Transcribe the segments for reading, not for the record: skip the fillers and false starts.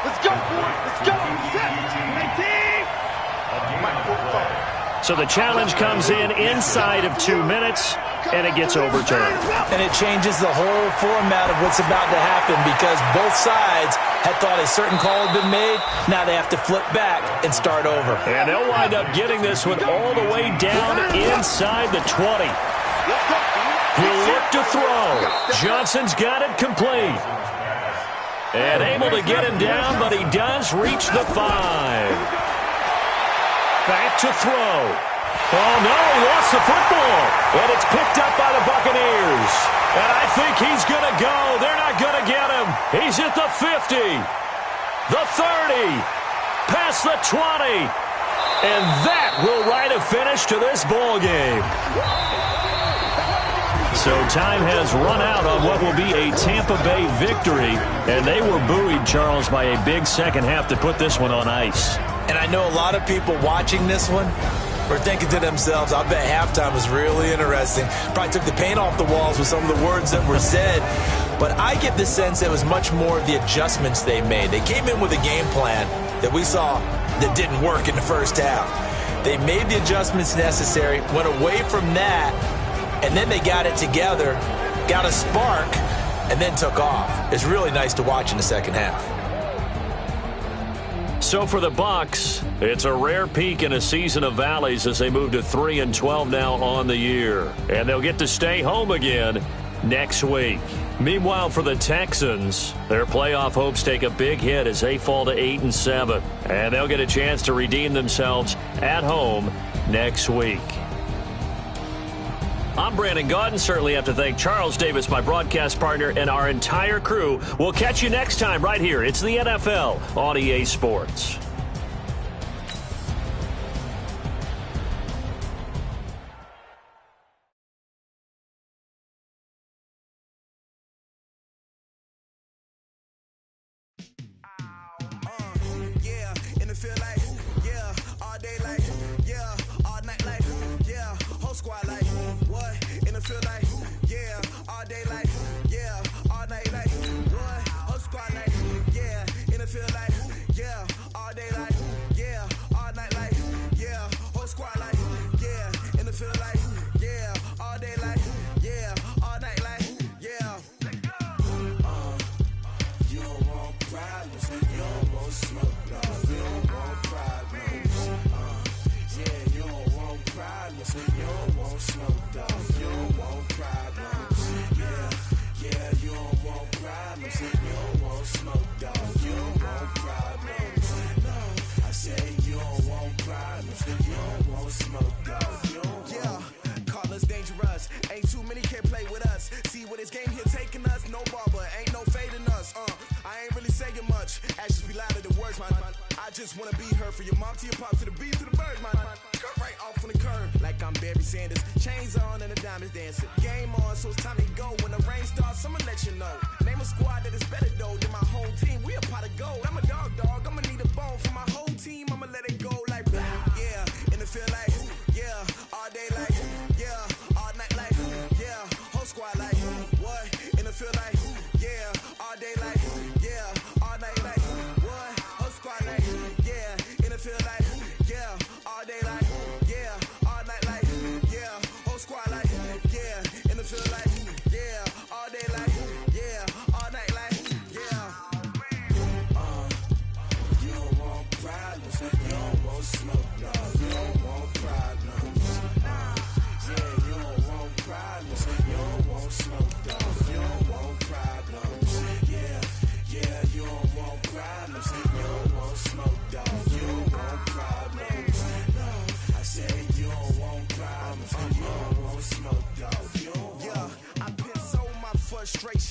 Let's go, boys. Let's go. So the challenge comes in inside of 2 minutes, and it gets overturned. And it changes the whole format of what's about to happen because both sides had thought a certain call had been made. Now they have to flip back and start over. And they'll wind up getting this one all the way down inside the 20. He'll look to throw. Johnson's got it complete. And able to get him down, but he does reach the 5. Back to throw. Oh, no, he lost the football. And it's picked up by the Buccaneers. And I think he's going to go. They're not going to get him. He's at the 50, the 30, past the 20. And that will write a finish to this ball game. So time has run out on what will be a Tampa Bay victory. And they were buoyed, Charles, by a big second half to put this one on ice. And I know a lot of people watching this one are thinking to themselves, I bet halftime was really interesting. Probably took the paint off the walls with some of the words that were said. But I get the sense it was much more of the adjustments they made. They came in with a game plan that we saw that didn't work in the first half. They made the adjustments necessary, went away from that, and then they got it together, got a spark, and then took off. It's really nice to watch in the second half. So for the Bucs, it's a rare peak in a season of valleys as they move to 3-12 now on the year. And they'll get to stay home again next week. Meanwhile, for the Texans, their playoff hopes take a big hit as they fall to 8-7. And they'll get a chance to redeem themselves at home next week. I'm Brandon Gaudin. Certainly have to thank Charles Davis, my broadcast partner, and our entire crew. We'll catch you next time right here. It's the NFL on EA Sports.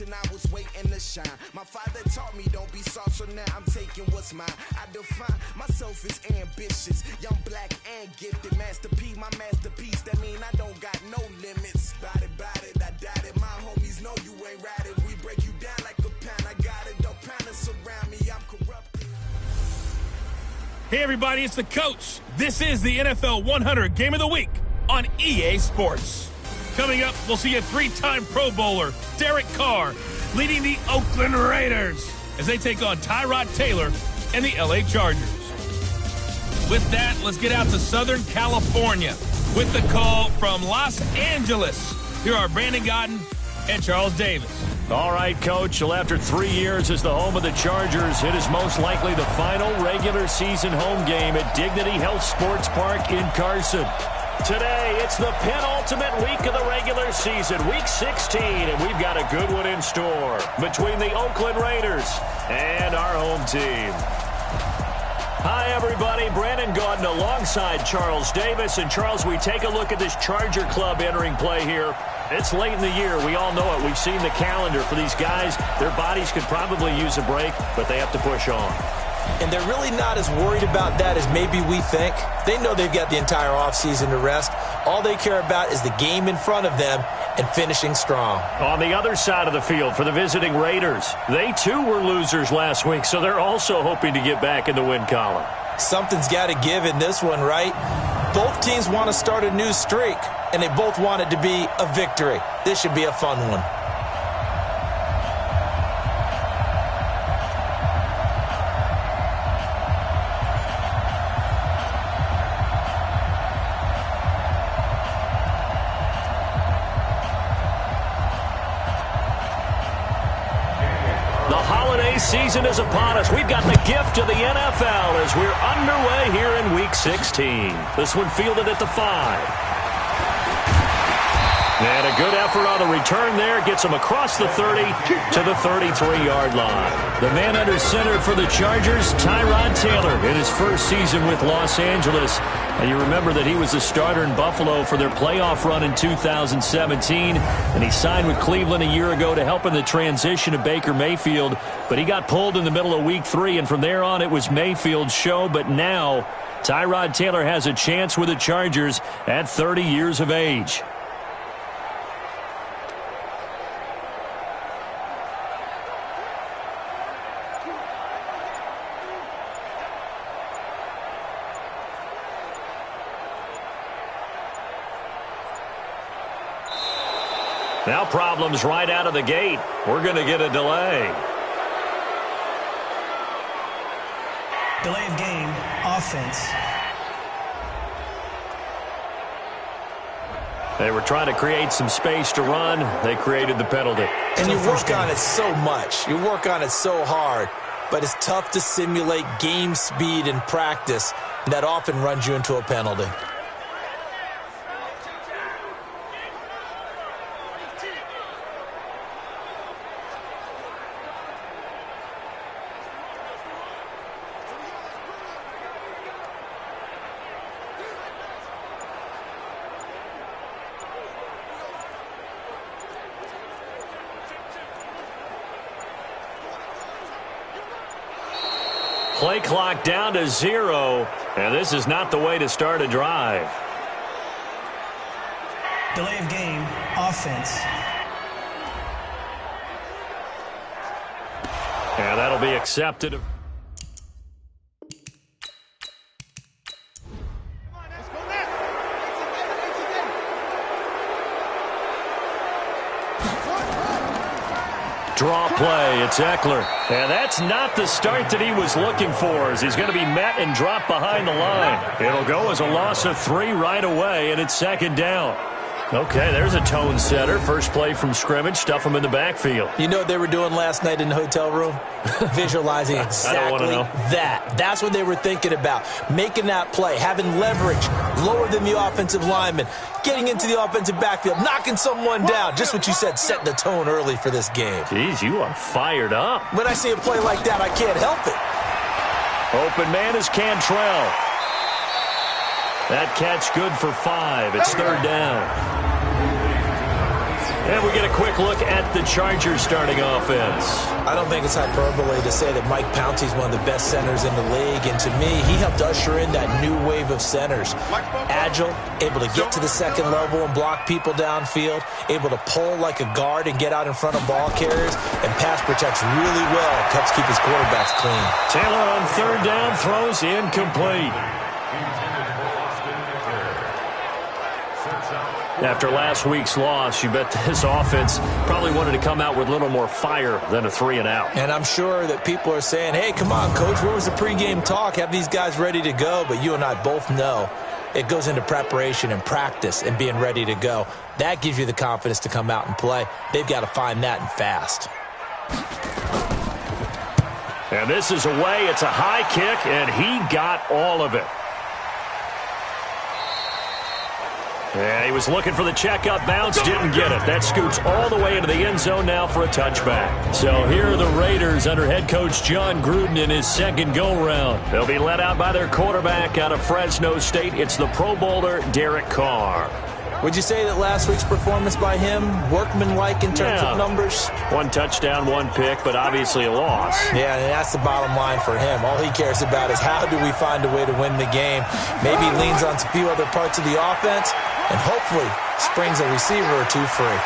I was waiting to shine. My father taught me don't be soft, so now I'm taking what's mine. I define myself as ambitious, young, black, and gifted. Master P, my masterpiece. That mean I don't got no limits. Bout it, I doubt it. My homies know you ain't ratted. We break you down like a pound. I got it, don't pound us around me. I'm corrupt. Hey everybody, it's the coach. This is the NFL 100 Game of the Week on EA Sports. Coming up, we'll see a three-time Pro Bowler, Derek Carr, leading the Oakland Raiders. as they take on Tyrod Taylor and the LA Chargers. With that, let's get out to Southern California with the call from Los Angeles. Here are Brandon Gaudin and Charles Davis. All right, Coach. Well, after 3 years as the home of the Chargers, it is most likely the final regular season home game at Dignity Health Sports Park in Carson. Today, it's the penultimate week of the regular season, week 16, and we've got a good one in store between the Oakland Raiders and our home team. Hi, everybody. Brandon Gaudin alongside Charles Davis. And, Charles, we take a look at this Charger club entering play here. It's late in the year. We all know it. We've seen the calendar for these guys. Their bodies could probably use a break, but they have to push on. And they're really not as worried about that as maybe we think. They know they've got the entire offseason to rest. All they care about is the game in front of them and finishing strong. On the other side of the field for the visiting Raiders, they too were losers last week, so they're also hoping to get back in the win column. Something's got to give in this one, right? Both teams want to start a new streak, and they both want it to be a victory. This should be a fun one. Season is upon us. We've got the gift of the NFL as we're underway here in Week 16. This one fielded at the 5. And a good effort on the return there. Gets him across the 30 to the 33-yard line. The man under center for the Chargers, Tyrod Taylor, in his first season with Los Angeles. And you remember that he was a starter in Buffalo for their playoff run in 2017. And he signed with Cleveland a year ago to help in the transition to Baker Mayfield. But he got pulled in the middle of Week 3. And from there on, it was Mayfield's show. But now, Tyrod Taylor has a chance with the Chargers at 30 years of age. Now problems right out of the gate. We're going to get a delay. Delay of game, offense. They were trying to create some space to run. They created the penalty. And you work on it so much. You work on it so hard. But it's tough to simulate game speed in practice. And that often runs you into a penalty. Play clock down to 0, and this is not the way to start a drive. Delay of game, offense. And that'll be accepted. Draw play, it's Eckler. And that's not the start that he was looking for, as he's going to be met and dropped behind the line. It'll go as a loss of 3 right away, and it's second down. Okay, there's a tone setter. First play from scrimmage, stuff him in the backfield. You know what they were doing last night in the hotel room? Visualizing exactly that. That's what they were thinking about. Making that play, having leverage, lower than the offensive lineman, getting into the offensive backfield, knocking someone down. Just what you said, setting the tone early for this game. Jeez, you are fired up. When I see a play like that, I can't help it. Open man is Cantrell. That catch good for 5. It's third down. And we get a quick look at the Chargers starting offense. I don't think it's hyperbole to say that Mike Pouncey's one of the best centers in the league. And to me, he helped usher in that new wave of centers. Agile, able to get to the second level and block people downfield, able to pull like a guard and get out in front of ball carriers, and pass protects really well. Helps keep his quarterbacks clean. Taylor on third down, throws incomplete. After last week's loss, you bet this offense probably wanted to come out with a little more fire than a 3-and-out. And I'm sure that people are saying, hey, come on, Coach, where was the pregame talk? Have these guys ready to go? But you and I both know it goes into preparation and practice and being ready to go. That gives you the confidence to come out and play. They've got to find that and fast. And this is away. It's a high kick, and he got all of it. And he was looking for the checkup bounce, didn't get it. That scoots all the way into the end zone now for a touchback. So here are the Raiders under head coach John Gruden in his second go-round. They'll be led out by their quarterback out of Fresno State. It's the Pro Bowler, Derek Carr. Would you say that last week's performance by him, workmanlike in terms of numbers? 1 touchdown, 1 pick, but obviously a loss. Yeah, and that's the bottom line for him. All he cares about is how do we find a way to win the game. Maybe leans on a few other parts of the offense, and hopefully springs a receiver or two free.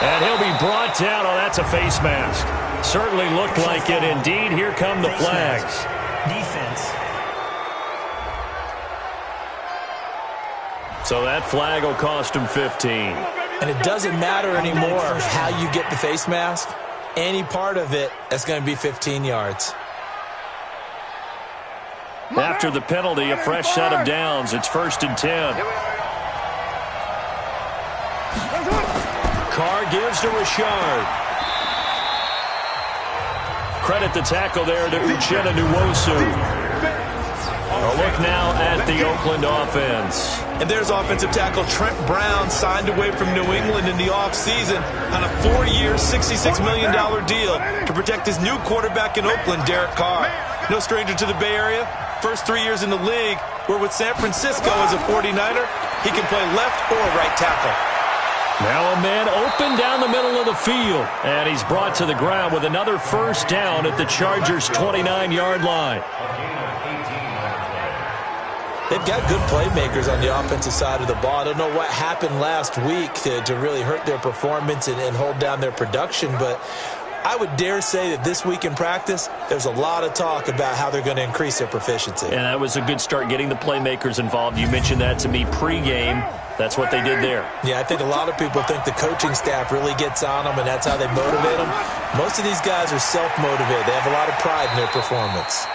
And he'll be brought down. Oh, that's a face mask. Certainly looked like it. Indeed, here come the flags. Defense. So that flag will cost him 15. And it doesn't matter anymore how you get the face mask. Any part of it, that's going to be 15 yards. After the penalty, a fresh set of downs. It's 1st and 10. Carr gives to Richard. Credit the tackle there to Uchenna Nwosu. A look now at the Oakland offense. And there's offensive tackle Trent Brown, signed away from New England in the offseason on a 4-year, $66 million deal to protect his new quarterback in Oakland, Derek Carr. No stranger to the Bay Area. First 3 years in the league, where with San Francisco as a 49er, he can play left or right tackle. Now a man open down the middle of the field. And he's brought to the ground with another first down at the Chargers' 29-yard line. They've got good playmakers on the offensive side of the ball. I don't know what happened last week to really hurt their performance and hold down their production, but I would dare say that this week in practice, there's a lot of talk about how they're going to increase their proficiency. And that was a good start, getting the playmakers involved. You mentioned that to me pregame. That's what they did there. Yeah, I think a lot of people think the coaching staff really gets on them, and that's how they motivate them. Most of these guys are self-motivated. They have a lot of pride in their performance.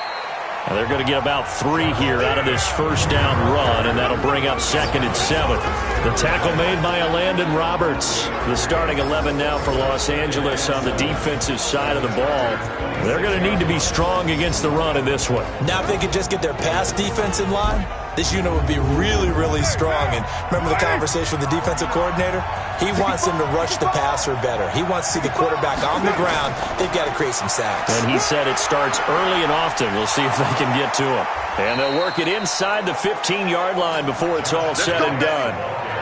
Now they're going to get about 3 here out of this first down run, and that'll bring up 2nd and 7. The tackle made by Landon Roberts. The starting 11 now for Los Angeles on the defensive side of the ball. They're going to need to be strong against the run in this one. Now if they could just get their pass defense in line, this unit would be really, really strong. And remember the conversation with the defensive coordinator? He wants them to rush the passer better. He wants to see the quarterback on the ground. They've got to create some sacks. And he said it starts early and often. We'll see if they can get to him. And they'll work it inside the 15-yard line before it's all said and done.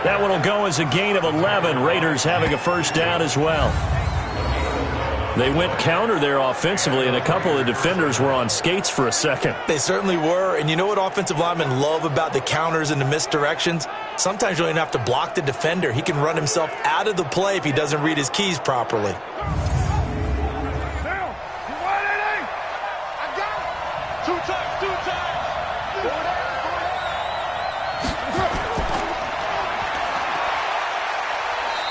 That one will go as a gain of 11. Raiders having a first down as well. They went counter there offensively, and a couple of defenders were on skates for a second. They certainly were, and you know what offensive linemen love about the counters and the misdirections? Sometimes you don't even have to block the defender. He can run himself out of the play if he doesn't read his keys properly.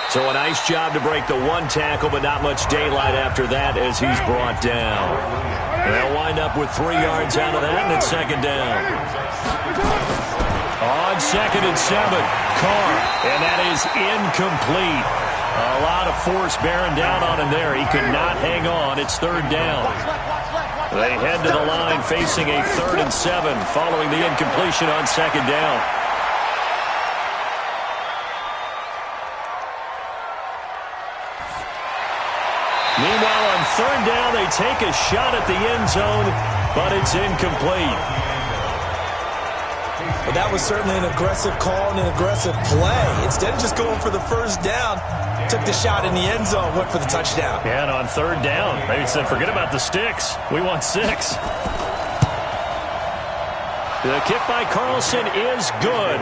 So a nice job to break the 1 tackle, but not much daylight after that as he's brought down. They'll wind up with 3 yards out of that, and it's 2nd down. On 2nd and 7, Carr, and that is incomplete. A lot of force bearing down on him there. He could not hang on. It's 3rd down. They head to the line facing a 3rd and 7 following the incompletion on 2nd down. Meanwhile, on 3rd down, they take a shot at the end zone, but it's incomplete. But that was certainly an aggressive call and an aggressive play. Instead of just going for the first down, took the shot in the end zone, went for the touchdown. Yeah, and on 3rd down, they said, forget about the sticks. We want 6. The kick by Carlson is good.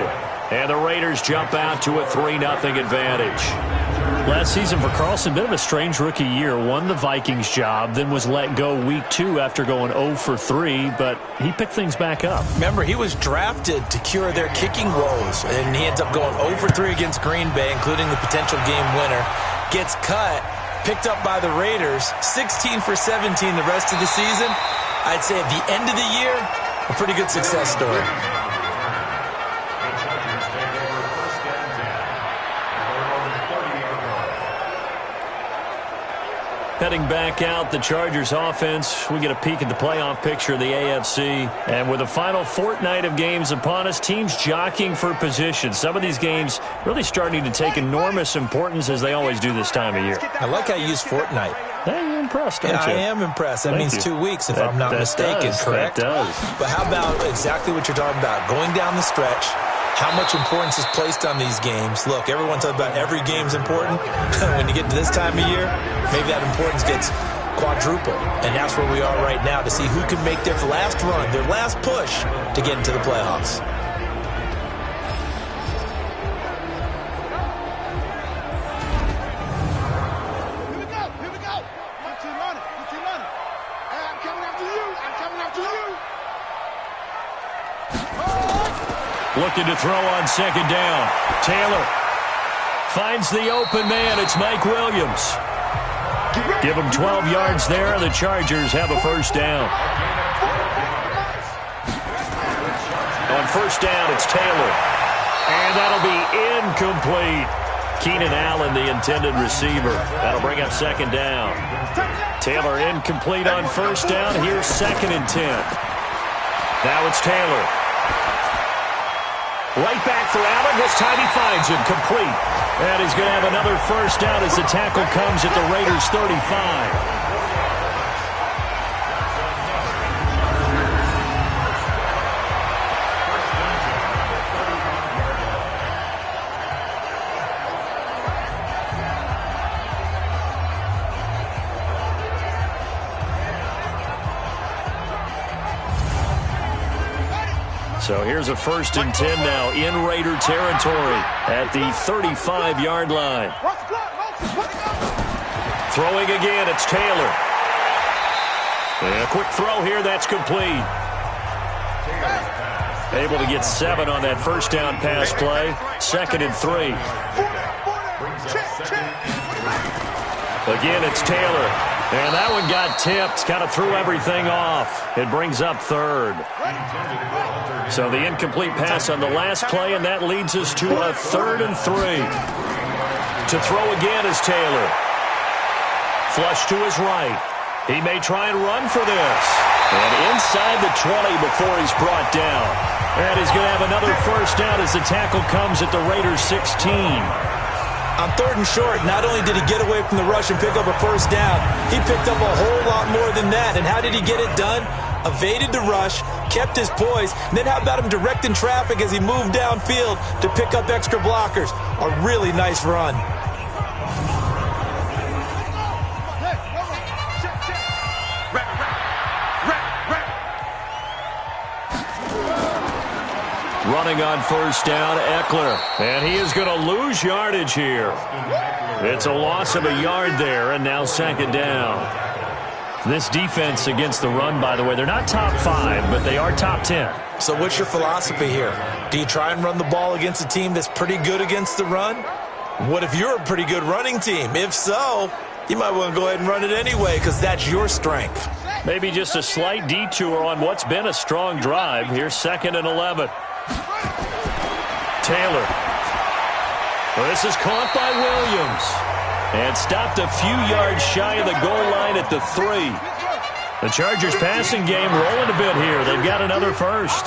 And the Raiders jump out to a 3-0 advantage. Last season for Carlson, a bit of a strange rookie year. Won the Vikings job, then was let go week 2 after going 0 for 3, but he picked things back up. Remember, he was drafted to cure their kicking woes, and he ends up going 0 for 3 against Green Bay, including the potential game winner. Gets cut, picked up by the Raiders, 16 for 17 the rest of the season. I'd say at the end of the year, a pretty good success story. Heading back out, the Chargers offense. We get a peek at the playoff picture of the AFC. And with the final fortnight of games upon us, teams jockeying for position. Some of these games really starting to take enormous importance as they always do this time of year. I like how you use fortnight. Hey, you're impressed, aren't Yeah, you? I am impressed. That Thank means you. 2 weeks, if I'm not mistaken, correct? That does. But how about exactly what you're talking about? Going down the stretch, how much importance is placed on these games. Look, everyone talks about every game's important. When you get to this time of year, maybe that importance gets quadrupled. And that's where we are right now to see who can make their last run, their last push to get into the playoffs. Looking to throw on second down. Taylor finds the open man. It's Mike Williams. Give him 12 yards there. The Chargers have a first down. On first down, it's Taylor. And that'll be incomplete. Keenan Allen, the intended receiver. That'll bring up second down. Taylor incomplete on first down. Here's 2nd and 10. Now it's Taylor. Right back for Allen. This time he finds him complete. And he's going to have another first down as the tackle comes at the Raiders' 35. So here's a 1st and 10 now in Raider territory at the 35-yard line. Throwing again, it's Taylor. And a quick throw here, that's complete. Able to get 7 on that first down pass play. 2nd and 3. Again, it's Taylor. And that one got tipped, kind of threw everything off. It brings up 3rd. So the incomplete pass on the last play, and that leads us to a 3rd and 3. To throw again is Taylor. Flush to his right. He may try and run for this. And inside the 20 before he's brought down. And he's going to have another first down as the tackle comes at the Raiders' 16. On 3rd and short, not only did he get away from the rush and pick up a first down, he picked up a whole lot more than that. And how did he get it done? Evaded the rush, kept his poise, and then how about him directing traffic as he moved downfield to pick up extra blockers? A really nice run. Running on first down, Eckler. And he is going to lose yardage here. It's a loss of a yard there, and now 2nd down. This defense against the run, by the way, they're not top 5, but they are top 10. So what's your philosophy here? Do you try and run the ball against a team that's pretty good against the run? What if you're a pretty good running team? If so, you might want to go ahead and run it anyway because that's your strength. Maybe just a slight detour on what's been a strong drive. Here's 2nd and 11. Taylor. Well, this is caught by Williams. And stopped a few yards shy of the goal line at the 3. The Chargers passing game rolling a bit here. They've got another first.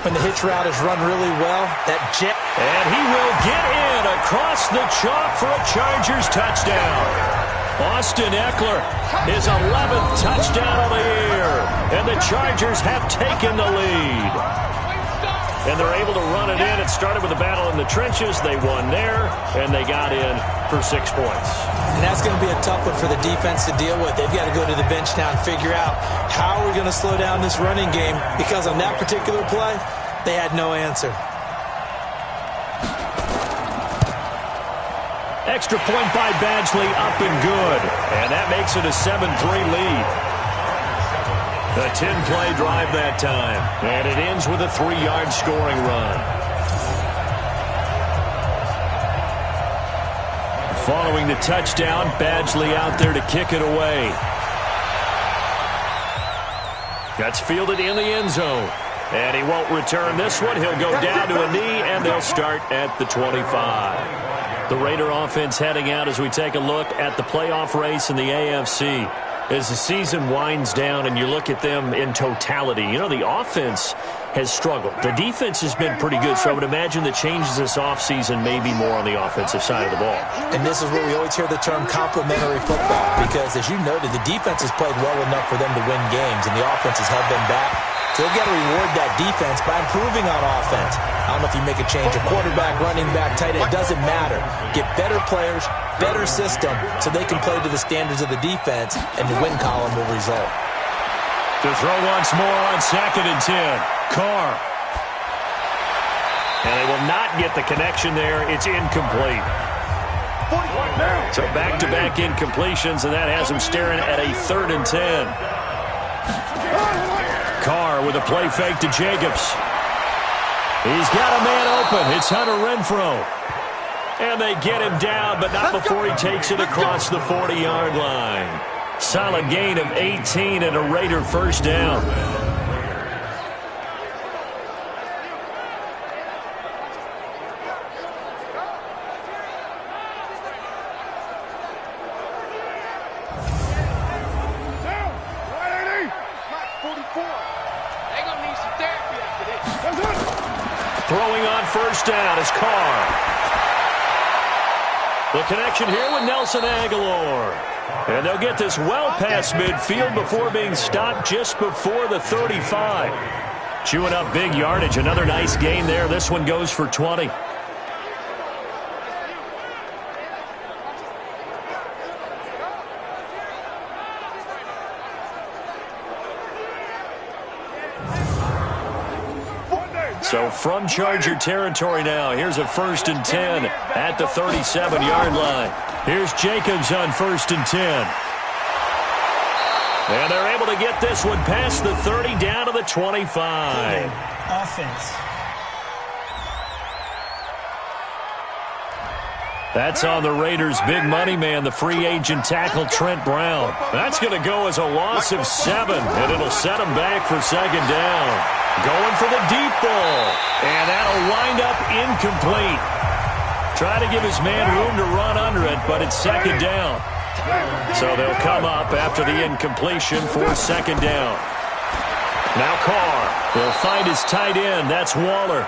When the hitch route is run really well, that jet. And he will get in across the chalk for a Chargers touchdown. Austin Eckler, his 11th touchdown of the year. And the Chargers have taken the lead. And they're able to run it in. It started with a battle in the trenches. They won there, and they got in for 6 points. And that's going to be a tough one for the defense to deal with. They've got to go to the bench now and figure out how we're going to slow down this running game, because on that particular play, they had no answer. Extra point by Badgley, up and good. And that makes it a 7-3 lead. A 10-play drive that time. And it ends with a 3-yard scoring run. Following the touchdown, Badgley out there to kick it away. That's fielded in the end zone. And he won't return this one. He'll go down to a knee, and they'll start at the 25. The Raider offense heading out as we take a look at the playoff race in the AFC. As the season winds down and you look at them in totality, you know, the offense has struggled. The defense has been pretty good, so I would imagine the changes this offseason may be more on the offensive side of the ball. And this is where we always hear the term complementary football, because as you noted, the defense has played well enough for them to win games, and the offense has held them back. So they've got to reward that defense by improving on offense. I don't know if you make a change, a quarterback, running back, tight end, it doesn't matter. Get better players, better system, so they can play to the standards of the defense, and the win column will result. To throw once more on 2nd and 10. Carr. And they will not get the connection there. It's incomplete. So back-to-back incompletions, and that has them staring at a 3rd and 10. Carr with a play fake to Jacobs. He's got a man open. It's Hunter Renfrow. And they get him down, but not before he takes it across the 40-yard line. Solid gain of 18 and a Raider first down. Throwing on first down is Carr. The connection here with Nelson Aguilar. And they'll get this well past midfield before being stopped just before the 35. Chewing up big yardage. Another nice gain there. This one goes for 20. So from Charger territory now, here's a 1st and 10 at the 37-yard line. Here's Jacobs on 1st and 10. And they're able to get this one past the 30 down to the 25. Offense. That's on the Raiders' big money man, the free agent tackle Trent Brown. That's going to go as a loss of 7, and it'll set him back for 2nd down. Going for the deep ball, and that'll wind up incomplete. Try to give his man room to run under it, but it's 2nd down. So they'll come up after the incompletion for 2nd down. Now Carr will find his tight end. That's Waller.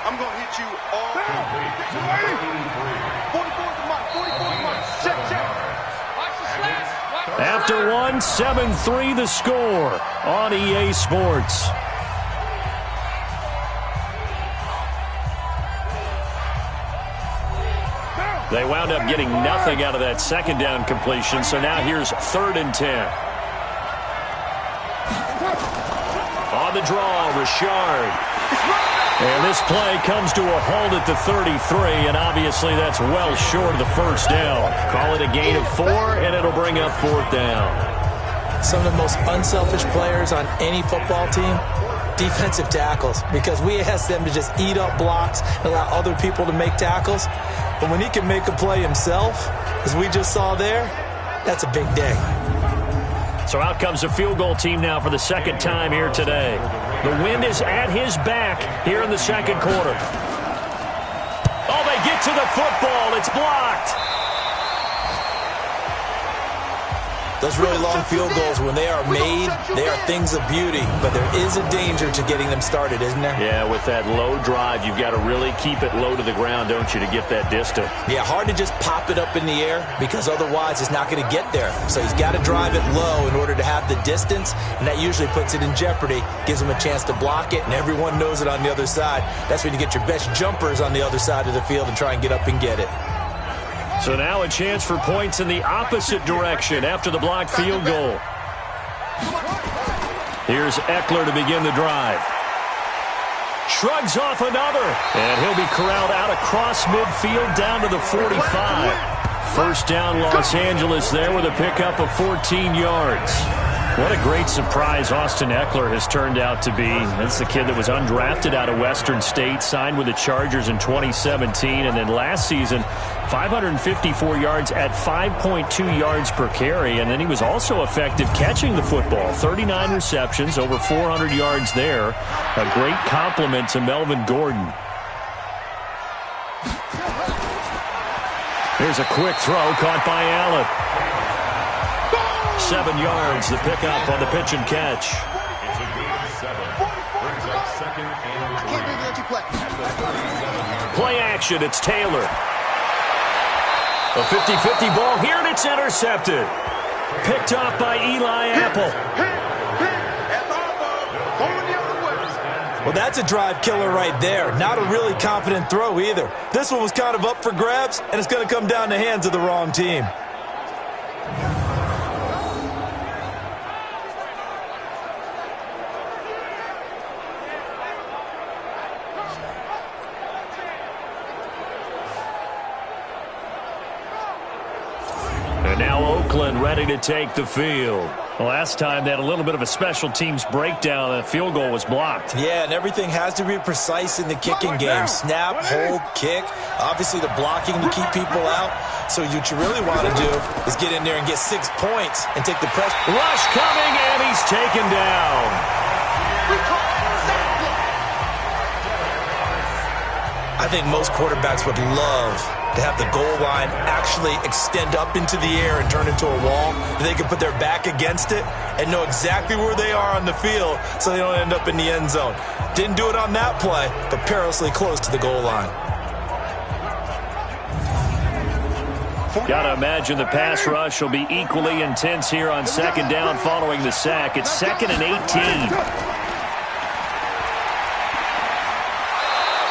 I'm going to hit you all. 44 check. After one, 7-3 the score on EA Sports. They wound up getting nothing out of that 2nd down completion, so now here's 3rd and 10. On the draw, Richard. And this play comes to a halt at the 33, and obviously that's well short of the first down. Call it a gain of 4, and it'll bring up 4th down. Some of the most unselfish players on any football team, defensive tackles, because we ask them to just eat up blocks and allow other people to make tackles. But when he can make a play himself, as we just saw there, that's a big day. So out comes the field goal team now for the 2nd time here today. The wind is at his back here in the 2nd quarter. Oh, they get to the football. It's blocked. Those really long field goals, when they are made, they are things of beauty. But there is a danger to getting them started, isn't there? Yeah, with that low drive, you've got to really keep it low to the ground, don't you, to get that distance. Yeah, hard to just pop it up in the air because otherwise it's not going to get there. So he's got to drive it low in order to have the distance, and that usually puts it in jeopardy, gives him a chance to block it, and everyone knows it on the other side. That's when you get your best jumpers on the other side of the field and try and get up and get it. So now a chance for points in the opposite direction after the blocked field goal. Here's Eckler to begin the drive. Shrugs off another. And he'll be corralled out across midfield down to the 45. First down, Los Angeles there with a pickup of 14 yards. What a great surprise Austin Eckler has turned out to be. That's the kid that was undrafted out of Western State, signed with the Chargers in 2017, and then last season, 554 yards at 5.2 yards per carry, and then he was also effective catching the football. 39 receptions, over 400 yards there. A great compliment to Melvin Gordon. Here's a quick throw caught by Allen. 7 yards, the pickup on the pitch and catch. Play action, it's Taylor. A 50-50 ball here, and it's intercepted. Picked off by Eli Apple. Well, that's a drive killer right there. Not a really confident throw either. This one was kind of up for grabs, and it's going to come down the hands of the wrong team. And now Oakland ready to take the field. Last time they had a little bit of a special teams breakdown. The field goal was blocked. Yeah, and everything has to be precise in the kicking game. Snap, hold, kick. Obviously the blocking to keep people out. So what you really want to do is get in there and get 6 points and take the pressure. Rush coming, and he's taken down. I think most quarterbacks would love to have the goal line actually extend up into the air and turn into a wall. They can put their back against it and know exactly where they are on the field so they don't end up in the end zone. Didn't do it on that play, but perilously close to the goal line. Got to imagine the pass rush will be equally intense here on second down following the sack. It's 2nd and 18.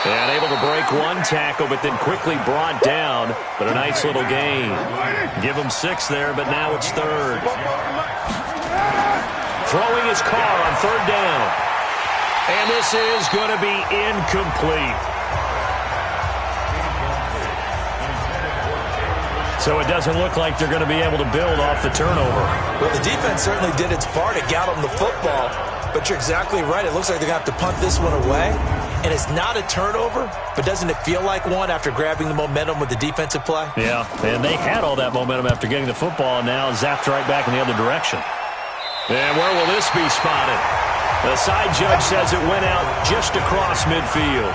And able to break one tackle, but then quickly brought down. But a nice little gain. Give him 6 there, but now it's 3rd. Throwing his car on 3rd down. And this is going to be incomplete. So it doesn't look like they're going to be able to build off the turnover. Well, the defense certainly did its part. It got them the football. But you're exactly right. It looks like they're going to have to punt this one away. And it's not a turnover, but doesn't it feel like one after grabbing the momentum with the defensive play? Yeah, and they had all that momentum after getting the football, and now zapped right back in the other direction. And where will this be spotted? The side judge says it went out just across midfield.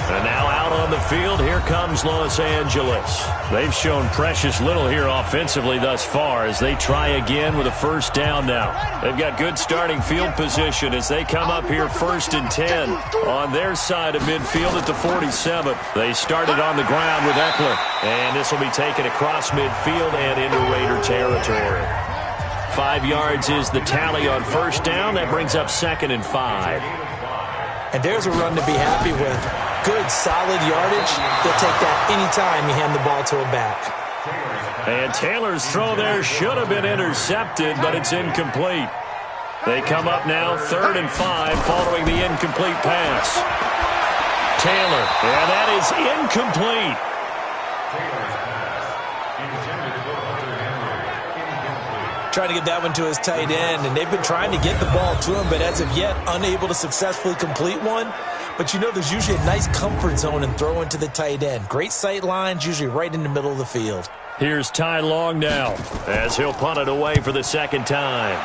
And now out on the field, here comes Los Angeles. They've shown precious little here offensively thus far as they try again with a first down now. They've got good starting field position as they come up here 1st and 10 on their side of midfield at the 47. They started on the ground with Eckler, and this will be taken across midfield and into Raider territory. 5 yards is the tally on first down. That brings up 2nd and 5. And there's a run to be happy with. Good, solid yardage. They'll take that anytime you hand the ball to a back. And Taylor's throw there should have been intercepted, but it's incomplete. They come up now 3rd and 5 following the incomplete pass. Taylor, and that is incomplete. Trying to get that one to his tight end, and they've been trying to get the ball to him, but as of yet, unable to successfully complete one. But you know there's usually a nice comfort zone in throwing to the tight end. Great sight lines, usually right in the middle of the field. Here's Ty Long now as he'll punt it away for the 2nd time.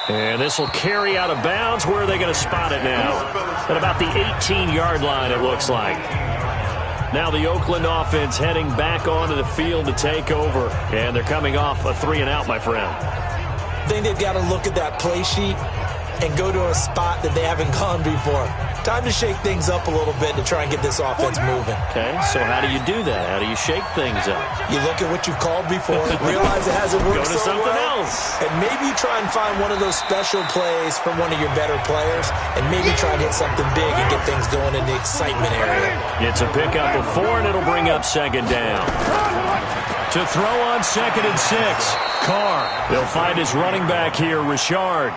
And this will carry out of bounds. Where are they going to spot it now? At about the 18-yard line, it looks like. Now the Oakland offense heading back onto the field to take over. And they're coming off a 3-and-out, my friend. I think they've got to look at that play sheet and go to a spot that they haven't gone before. Time to shake things up a little bit to try and get this offense moving. Okay, so how do you do that? How do you shake things up? You look at what you've called before, realize it hasn't worked so so something well, else. and maybe you try and find one of those special plays from one of your better players, and maybe try and hit something big and get things going in the excitement area. It's a pickup of 4, and it'll bring up 2nd down. To throw on 2nd and 6, Carr. They'll find his running back here, Richard.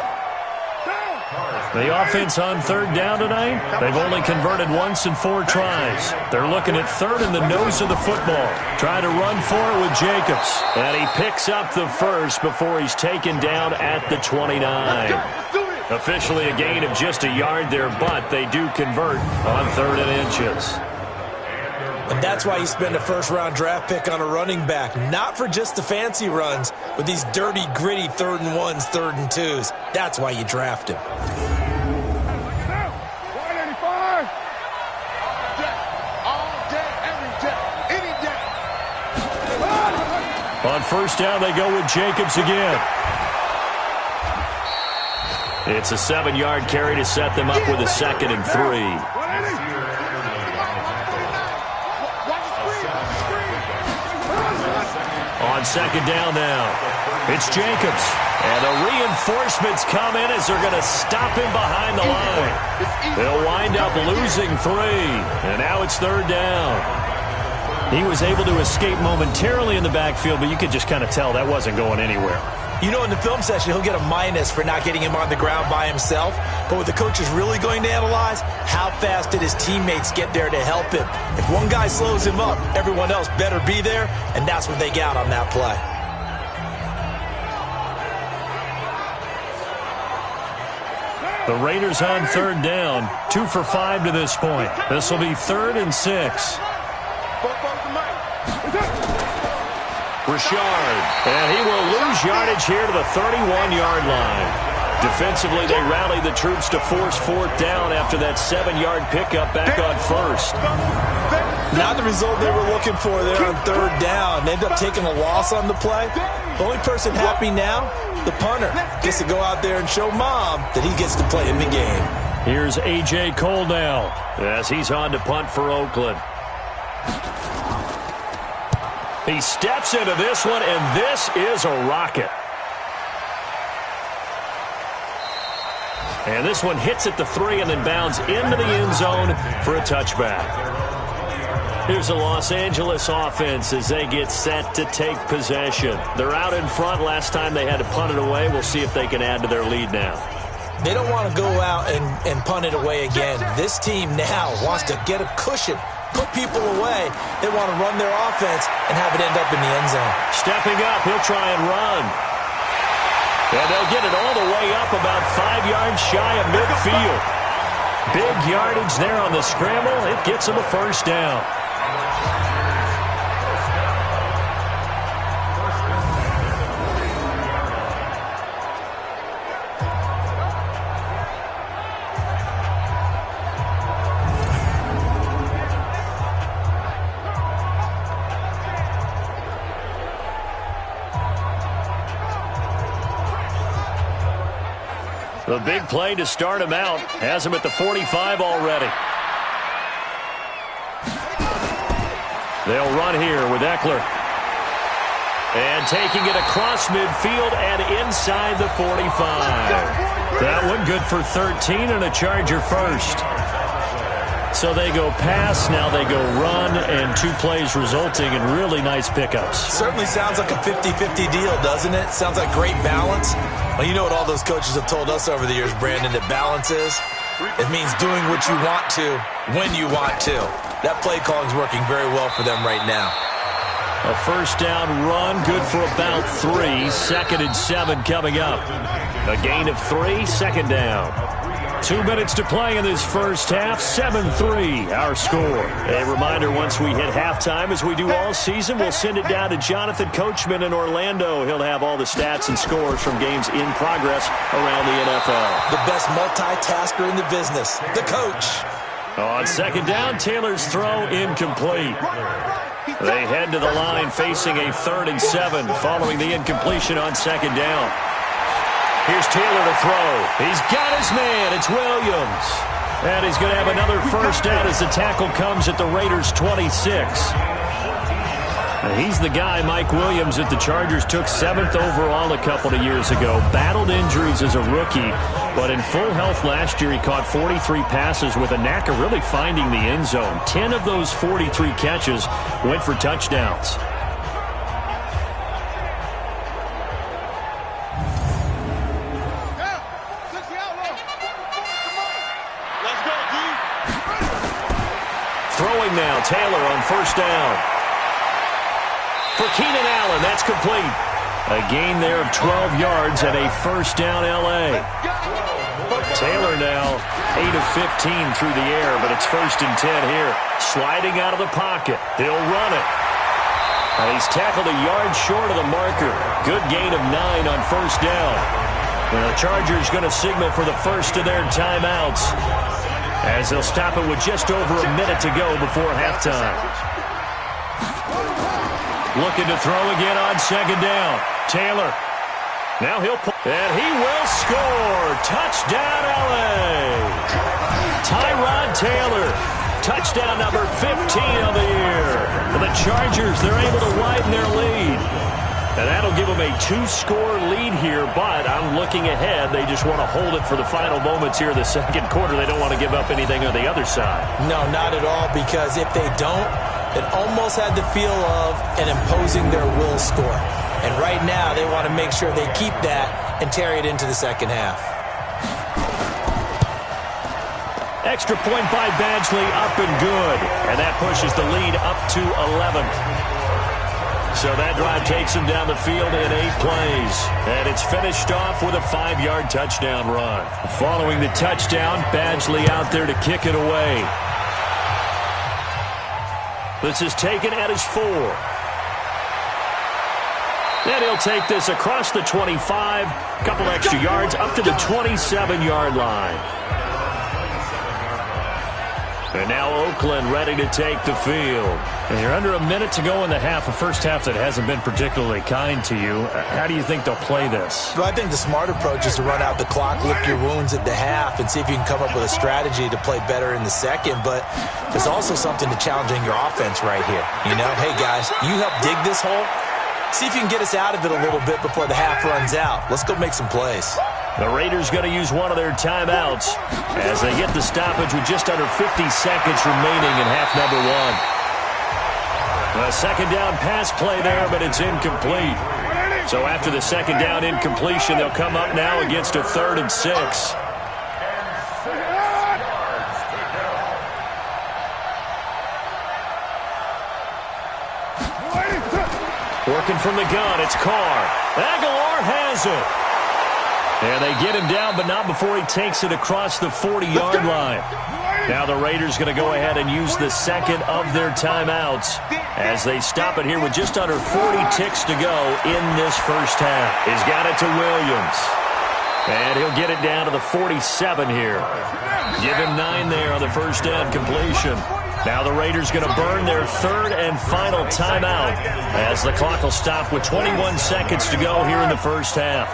The offense on third down tonight, they've only converted once in 4 tries. They're looking at third in the nose of the football. Trying to run for it with Jacobs. And he picks up the first before he's taken down at the 29. Officially a gain of just a yard there, but they do convert on 3rd and inches. And that's why you spend a first-round draft pick on a running back. Not for just the fancy runs, but these dirty, gritty 3rd and 1s, 3rd and 2s. That's why you draft him. On first down, they go with Jacobs again. It's a 7-yard carry to set them up with a 2nd and 3. On 2nd down now, it's Jacobs. And the reinforcements come in as they're going to stop him behind the line. They'll wind up losing 3. And now it's 3rd down. He was able to escape momentarily in the backfield, but you could just kind of tell that wasn't going anywhere. You know, in the film session, he'll get a minus for not getting him on the ground by himself. But what the coach is really going to analyze, how fast did his teammates get there to help him? If one guy slows him up, everyone else better be there, and that's what they got on that play. The Raiders on 3rd down, 2 for 5 to this point. This will be 3rd and 6. Richard, and he will lose yardage here to the 31-yard line. Defensively, they rallied the troops to force 4th down after that 7-yard pickup back on 1st. Not the result they were looking for there on 3rd down. They ended up taking a loss on the play. The only person happy now, the punter, gets to go out there and show Mom that he gets to play in the game. Here's A.J. Cole now as he's on to punt for Oakland. He steps into this one, and this is a rocket. And this one hits at the 3 and then bounds into the end zone for a touchback. Here's the Los Angeles offense as they get set to take possession. They're out in front. Last time they had to punt it away. We'll see if they can add to their lead now. They don't want to go out and punt it away again. This team now wants to get a cushion, put people away. They want to run their offense and have it end up in the end zone. Stepping up, he'll try and run. And they'll get it all the way up about 5 yards shy of midfield. Big yardage there on the scramble. It gets them a first down. The big play to start him out has him at the 45 already. They'll run here with Eckler. And taking it across midfield and inside the 45. That one good for 13 and a Charger first. So they go pass, now they go run, and 2 plays resulting in really nice pickups. Certainly sounds like a 50-50 deal, doesn't it? Sounds like great balance. Well, you know what all those coaches have told us over the years, Brandon, that balance is? It means doing what you want to, when you want to. That play calling is working very well for them right now. A first down run, good for about 3. 2nd and 7 coming up. A gain of 3, 2nd down. 2 minutes to play in this first half, 7-3 our score. A reminder, once we hit halftime, as we do all season, we'll send it down to Jonathan Coachman in Orlando. He'll have all the stats and scores from games in progress around the NFL. The best multitasker in the business, the coach. On 2nd down, Taylor's throw incomplete. They head to the line facing a 3rd and 7 following the incompletion on 2nd down. Here's Taylor to throw. He's got his man. It's Williams. And he's going to have another first down as the tackle comes at the Raiders' 26. And he's the guy, Mike Williams, that the Chargers took 7th overall a couple of years ago. Battled injuries as a rookie, but in full health last year, he caught 43 passes with a knack of really finding the end zone. 10 of those 43 catches went for touchdowns. throwing now. Taylor on first down. For Keenan Allen, that's complete. A gain there of 12 yards and a first down L.A. Taylor now 8 of 15 through the air, but it's 1st and 10 here. Sliding out of the pocket. He'll run it. And he's tackled a yard short of the marker. Good gain of 9 on first down. And the Chargers going to signal for the first of their timeouts, as they'll stop it with just over a minute to go before halftime. Looking to throw again on second down. Taylor. Now he'll pull. And he will score. Touchdown, L.A. Tyrod Taylor. Touchdown number 15 of the year. For the Chargers, they're able to widen their lead. And that'll give them a 2-score lead here, but I'm looking ahead. They just want to hold it for the final moments here in the second quarter. They don't want to give up anything on the other side. No, not at all, because if they don't, it almost had the feel of an imposing their will score. And right now, they want to make sure they keep that and carry it into the second half. Extra point by Badgley, up and good. And that pushes the lead up to 11. So that drive takes him down the field in 8 plays. And it's finished off with a 5-yard touchdown run. Following the touchdown, Badgley out there to kick it away. This is taken at his 4. Then he'll take this across the 25, a couple extra yards, up to the 27-yard line. And now Oakland ready to take the field. And you're under a minute to go in the half, a first half that hasn't been particularly kind to you. How do you think they'll play this? Well, I think the smart approach is to run out the clock, lick your wounds at the half, and see if you can come up with a strategy to play better in the second. But there's also something to challenging your offense right here. You know, hey, guys, you help dig this hole. See if you can get us out of it a little bit before the half runs out. Let's go make some plays. The Raiders going to use one of their timeouts as they get the stoppage with just under 50 seconds remaining in half number 1. A second down pass play there, but it's incomplete. So after the second down incompletion, they'll come up now against a 3rd and 6. Working from the gun, it's Carr. Aguilar has it. And they get him down, but not before he takes it across the 40-yard line. Now the Raiders going to go ahead and use the second of their timeouts as they stop it here with just under 40 ticks to go in this first half. He's got it to Williams. And he'll get it down to the 47 here. Give him 9 there on the first down completion. Now the Raiders going to burn their 3rd and final timeout as the clock will stop with 21 seconds to go here in the first half.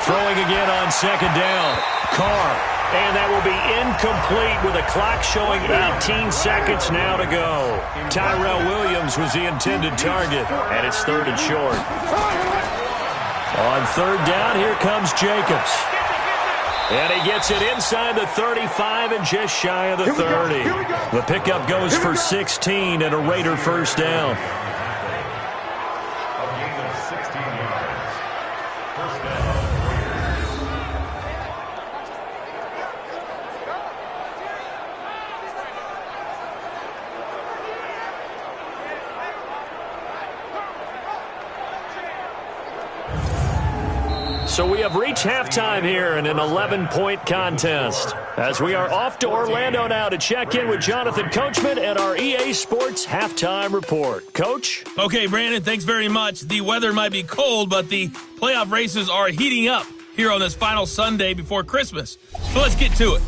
Throwing again on second down. Carr. And that will be incomplete with the clock showing 18 seconds now to go. Tyrell Williams was the intended target, and it's 3rd and short. On 3rd down, here comes Jacobs. And he gets it inside the 35 and just shy of the 30. The pickup goes for 16 and a Raider first down. So we have reached halftime here in an 11-point contest, as we are off to Orlando now to check in with Jonathan Coachman and our EA Sports Halftime Report. Coach? Okay, Brandon, thanks very much. The weather might be cold, but the playoff races are heating up here on this final Sunday before Christmas. So let's get to it.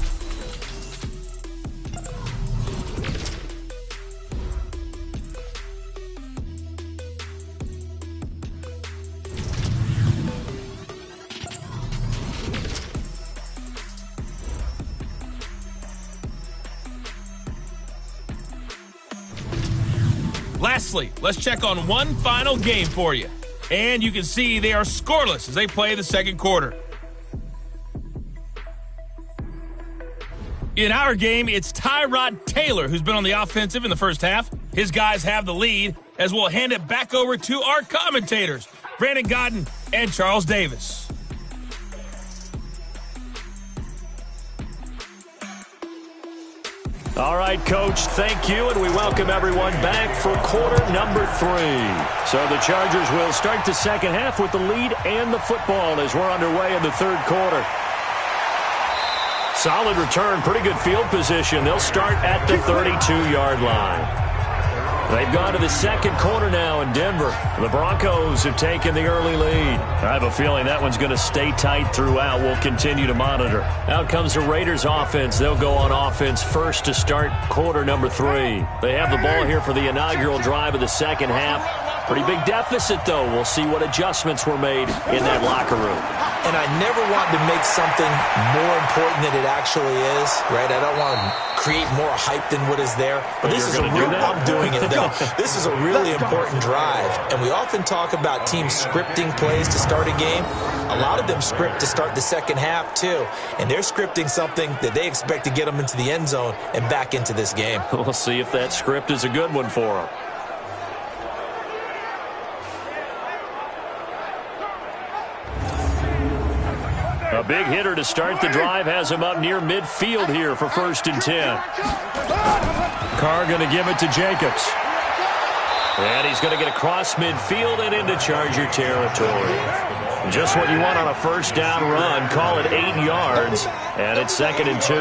Lastly, let's check on one final game for you. And you can see they are scoreless as they play the second quarter. In our game, it's Tyrod Taylor who's been on the offensive in the first half. His guys have the lead as we'll hand it back over to our commentators, Brandon Godden and Charles Davis. All right, Coach, thank you, and we welcome everyone back for quarter number 3. So the Chargers will start the second half with the lead and the football as we're underway in the third quarter. Solid return, pretty good field position. They'll start at the 32-yard line. They've gone to the second quarter now in Denver. The Broncos have taken the early lead. I have a feeling that one's going to stay tight throughout. We'll continue to monitor. Out comes the Raiders offense. They'll go on offense first to start quarter number 3. They have the ball here for the inaugural drive of the second half. Pretty big deficit, though. We'll see what adjustments were made in that locker room. And I never want to make something more important than it actually is, right? I don't want to create more hype than what is there. But this is a real, I'm doing it, though. This is a really important drive. And we often talk about teams scripting plays to start a game. A lot of them script to start the second half, too. And they're scripting something that they expect to get them into the end zone and back into this game. We'll see if that script is a good one for them. A big hitter to start the drive has him up near midfield here for 1st and 10. Carr going to give it to Jacobs. And he's going to get across midfield and into Charger territory. Just what you want on a first down run. Call it 8 yards. And it's 2nd and 2.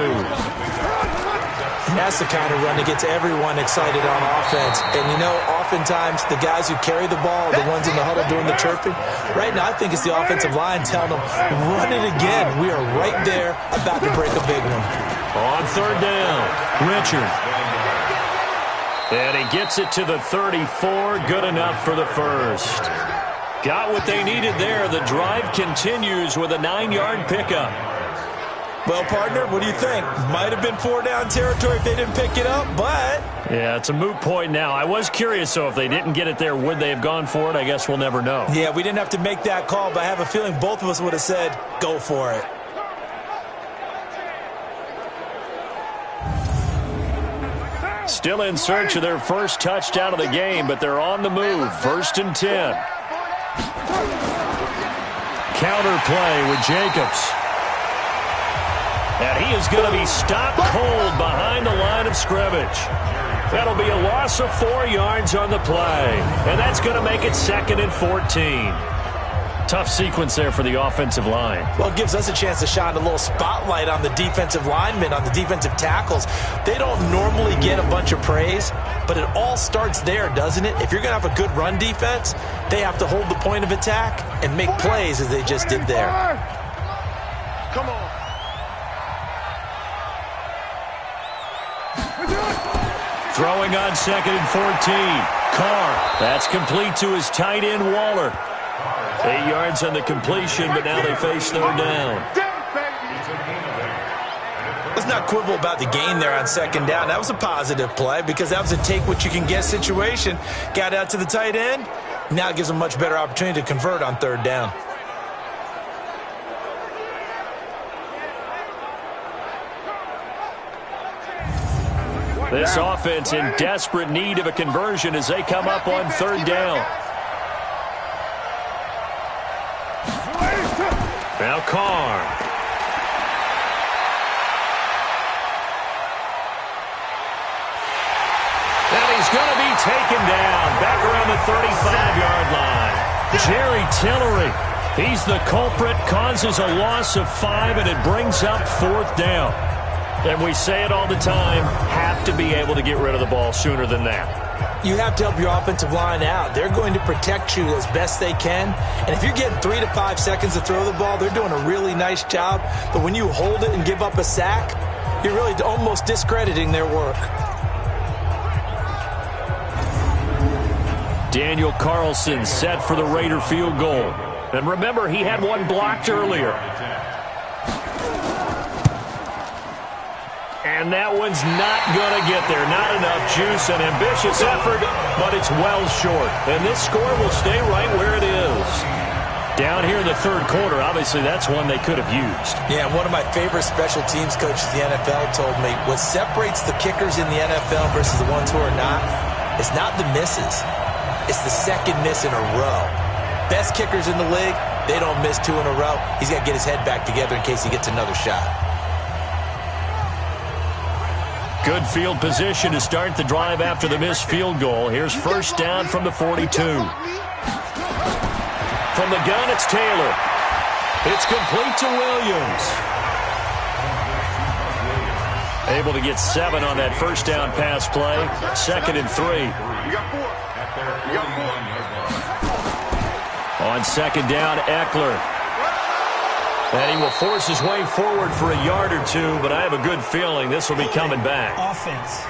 That's the kind of run that gets everyone excited on offense. And, you know, oftentimes the guys who carry the ball are the ones in the huddle doing the chirping. Right now, I think it's the offensive line telling them, run it again. We are right there about to break a big one. On 3rd down, Richard. And he gets it to the 34. Good enough for the first. Got what they needed there. The drive continues with a 9-yard pickup. Well, partner, what do you think? Might have been 4-down territory if they didn't pick it up, but... Yeah, it's a moot point now. I was curious, so if they didn't get it there, would they have gone for it? I guess we'll never know. Yeah, we didn't have to make that call, but I have a feeling both of us would have said, go for it. Still in search of their first touchdown of the game, but they're on the move. 1st and 10. Counter play with Jacobs. And he is going to be stopped cold behind the line of scrimmage. That'll be a loss of 4 yards on the play. And that's going to make it 2nd and 14. Tough sequence there for the offensive line. Well, it gives us a chance to shine a little spotlight on the defensive linemen, on the defensive tackles. They don't normally get a bunch of praise, but it all starts there, doesn't it? If you're going to have a good run defense, they have to hold the point of attack and make plays as they just did there. Come on. Throwing on 2nd and 14. Carr. That's complete to his tight end, Waller. 8 yards on the completion, but now they face 3rd down. Let's not quibble about the gain there on 2nd down. That was a positive play because that was a take-what-you-can-get situation. Got out to the tight end. Now it gives them a much better opportunity to convert on 3rd down. This offense in desperate need of a conversion as they come up on 3rd down. Now Carr. And he's going to be taken down back around the 35-yard line. Jerry Tillery, he's the culprit, causes a loss of 5, and it brings up 4th down. And we say it all the time, have to be able to get rid of the ball sooner than that. You have to help your offensive line out. They're going to protect you as best they can. And if you're getting 3 to 5 seconds to throw the ball, they're doing a really nice job. But when you hold it and give up a sack, you're really almost discrediting their work. Daniel Carlson set for the Raider field goal. And remember, he had one blocked earlier. And that one's not going to get there. Not enough juice, an ambitious effort, but it's well short. And this score will stay right where it is. Down here in the 3rd quarter, obviously that's one they could have used. Yeah, one of my favorite special teams coaches in the NFL told me, what separates the kickers in the NFL versus the ones who are not, is not the misses. It's the second miss in a row. Best kickers in the league, they don't miss 2 in a row. He's got to get his head back together in case he gets another shot. Good field position to start the drive after the missed field goal. Here's first down from the 42. From the gun, it's Taylor. It's complete to Williams. Able to get 7 on that first down pass play. 2nd and 3. On 2nd down, Eckler. And he will force his way forward for a yard or two, but I have a good feeling this will be coming back. Offense.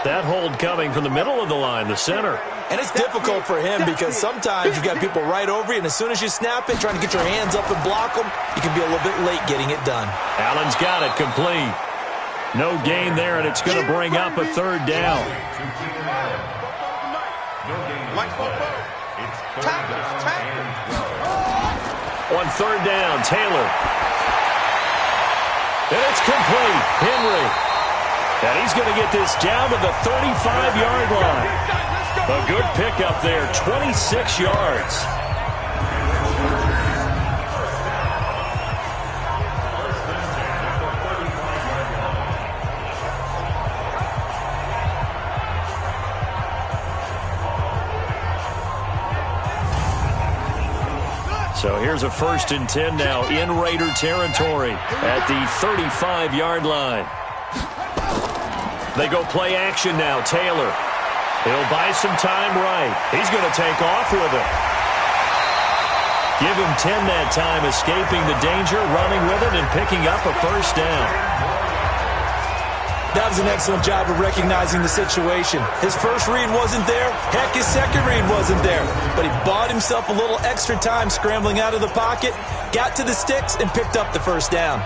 That hold coming from the middle of the line, the center. And it's difficult for him because sometimes you got people right over you, and as soon as you snap it, trying to get your hands up and block them, you can be a little bit late getting it done. Allen's got it complete. No gain there, and it's going to bring up a 3rd down. On 3rd down, Taylor. And it's complete. Henry. And he's going to get this down to the 35-yard line. A good pickup there, 26 yards. So here's a 1st and 10 now in Raider territory at the 35-yard line. They go play action now. Taylor. He'll buy some time right. He's going to take off with it. Give him 10 that time, escaping the danger, running with it, and picking up a 1st down. That was an excellent job of recognizing the situation. His first read wasn't there. Heck, his second read wasn't there. But he bought himself a little extra time scrambling out of the pocket, got to the sticks, and picked up the 1st down.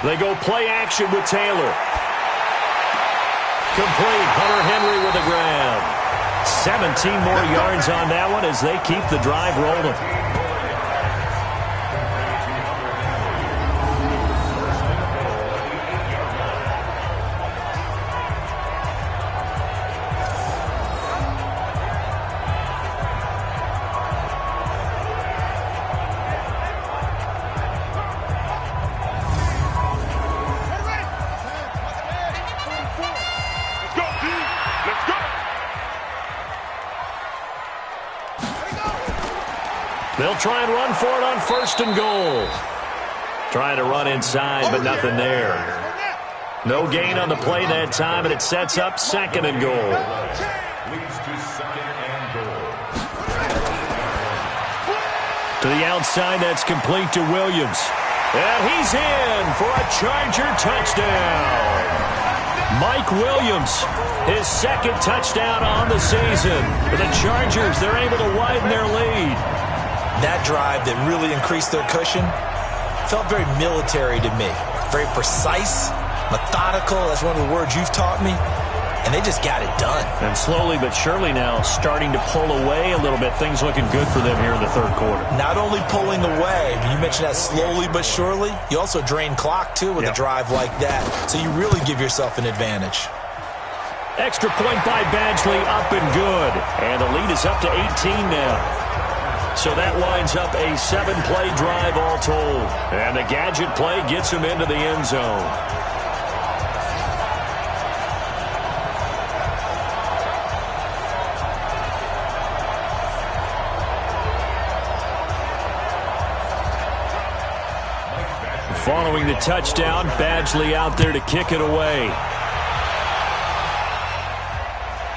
They go play action with Taylor. Complete. Hunter Henry with a grab. 17 more yards on that one as they keep the drive rolling. They'll try and run for it on 1st and goal. Trying to run inside, but nothing there. No gain on the play that time, and it sets up 2nd and goal. To the outside, that's complete to Williams. And he's in for a Charger touchdown. Mike Williams, his 2nd touchdown on the season. For the Chargers, they're able to widen their lead. That drive that really increased their cushion felt very military to me. Very precise, methodical. That's one of the words you've taught me. And they just got it done. And slowly but surely now starting to pull away a little bit. Things looking good for them here in the 3rd quarter. Not only pulling away, but you mentioned that slowly but surely. You also drain clock, too, with a drive like that. So you really give yourself an advantage. Extra point by Badgley, up and good. And the lead is up to 18 now. So that winds up a 7-play drive all told. And the gadget play gets him into the end zone. Following the touchdown, Badgley out there to kick it away.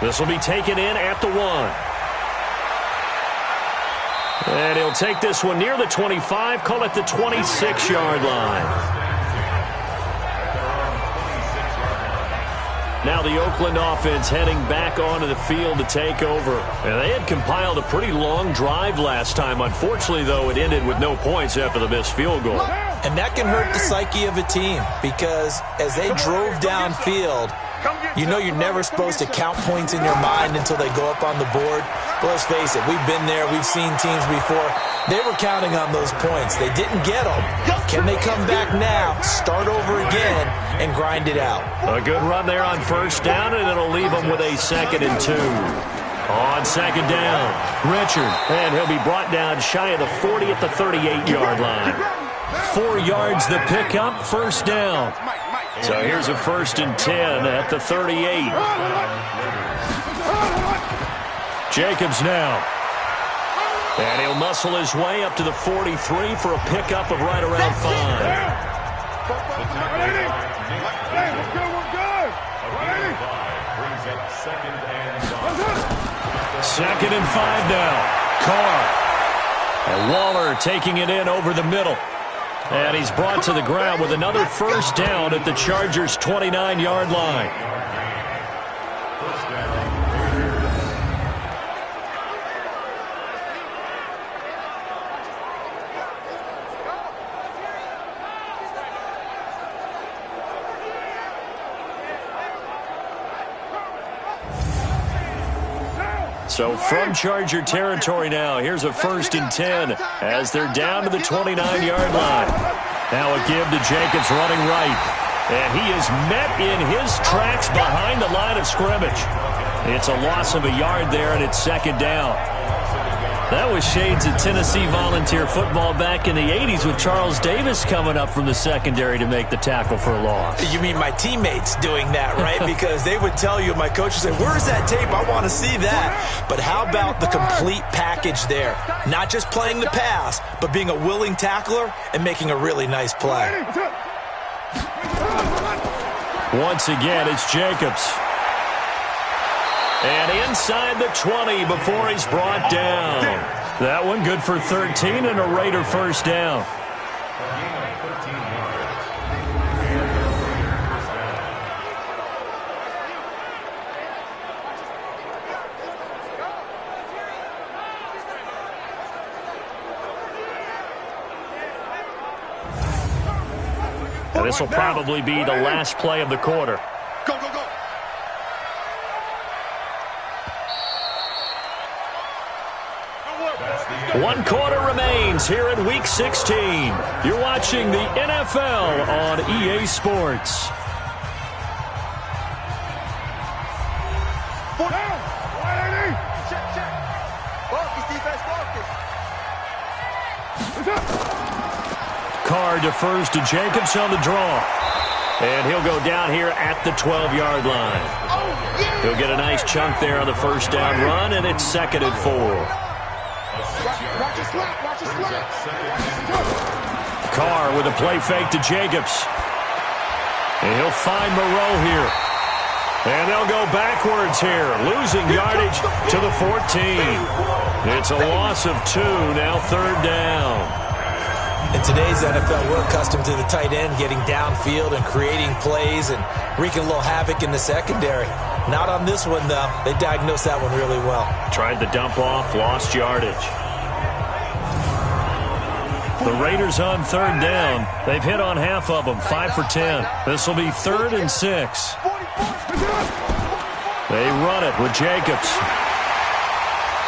This will be taken in at the 1. And he'll take this one near the 25, call it the 26-yard line. Now the Oakland offense heading back onto the field to take over. And they had compiled a pretty long drive last time. Unfortunately, though, it ended with no points after the missed field goal. And that can hurt the psyche of a team because as they drove downfield, You know you're never supposed to count points in your mind until they go up on the board. But let's face it, we've been there. We've seen teams before. They were counting on those points. They didn't get them. Can they come back now, start over again, and grind it out? A good run there on first down, and it'll leave them with a 2nd and 2. On 2nd down, Richard, and he'll be brought down shy of the 40 at the 38-yard line. 4 yards the pickup, first down. So here's a 1st and 10 at the 38. Jacobs now. And he'll muscle his way up to the 43 for a pickup of right around 5. Second and 5 now. Carr. And Waller taking it in over the middle. And he's brought to the ground with another first down at the Chargers' 29-yard line. So from Charger territory now, here's a 1st and 10 as they're down to the 29-yard line. Now a give to Jacobs running right. And he is met in his tracks behind the line of scrimmage. It's a loss of a yard there, and it's 2nd down. That was shades of Tennessee volunteer football back in the 80s with Charles Davis coming up from the secondary to make the tackle for a loss. You mean my teammates doing that, right? Because they would tell you, my coach would say, where's that tape? I want to see that. But how about the complete package there? Not just playing the pass, but being a willing tackler and making a really nice play. Once again, it's Jacobs. And inside the 20 before he's brought down. That one good for 13 and a Raider first down. And this will probably be the last play of the quarter. Go, go, go. One quarter remains here in Week 16. You're watching the NFL on EA Sports. Carr defers to Jacobs on the draw. And he'll go down here at the 12-yard line. He'll get a nice chunk there on the first down run, and it's 2nd and 4. Carr with a play fake to Jacobs. And he'll find Moreau here. And they'll go backwards here, losing yardage to the 14. It's a loss of 2, now 3rd down. In today's NFL, we're accustomed to the tight end getting downfield and creating plays and wreaking a little havoc in the secondary. Not on this one, though. They diagnosed that one really well. Tried the dump off, lost yardage. The Raiders on 3rd down. They've hit on half of them, 5 for 10. This will be 3rd and 6. They run it with Jacobs.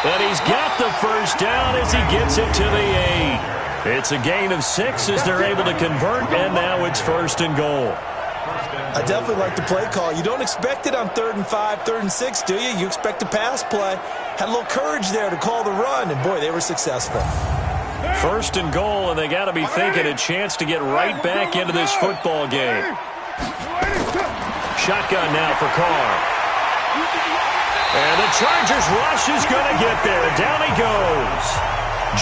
And he's got the first down as he gets it to the 8. It's a gain of 6 as they're able to convert, and now it's 1st and goal. I definitely like the play call. You don't expect it on 3rd and 5, 3rd and 6, do you? You expect a pass play. Had a little courage there to call the run, and boy, they were successful. 1st and goal, and they got to be thinking a chance to get right back into this football game. Shotgun now for Carr. And the Chargers rush is going to get there. Down he goes.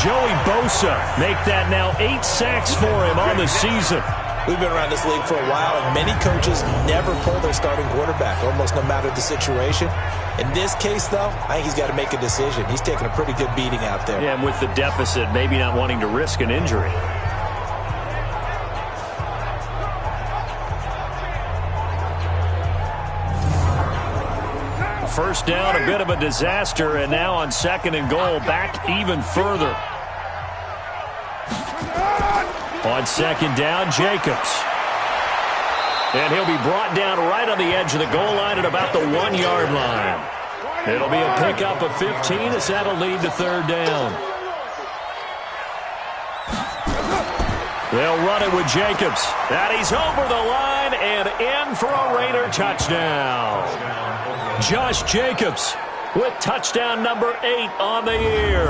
Joey Bosa make that now 8 sacks for him on the season. We've been around this league for a while, and many coaches never pull their starting quarterback, almost no matter the situation. In this case, though, I think he's got to make a decision. He's taking a pretty good beating out there. Yeah, and with the deficit, maybe not wanting to risk an injury. First down, a bit of a disaster, and now on 2nd and goal, back even further. On 2nd down, Jacobs. And he'll be brought down right on the edge of the goal line at about the 1-yard line. It'll be a pickup of 15 as that'll lead to third down. They'll run it with Jacobs. And he's over the line and in for a Raider touchdown. Josh Jacobs with touchdown number 8 on the year.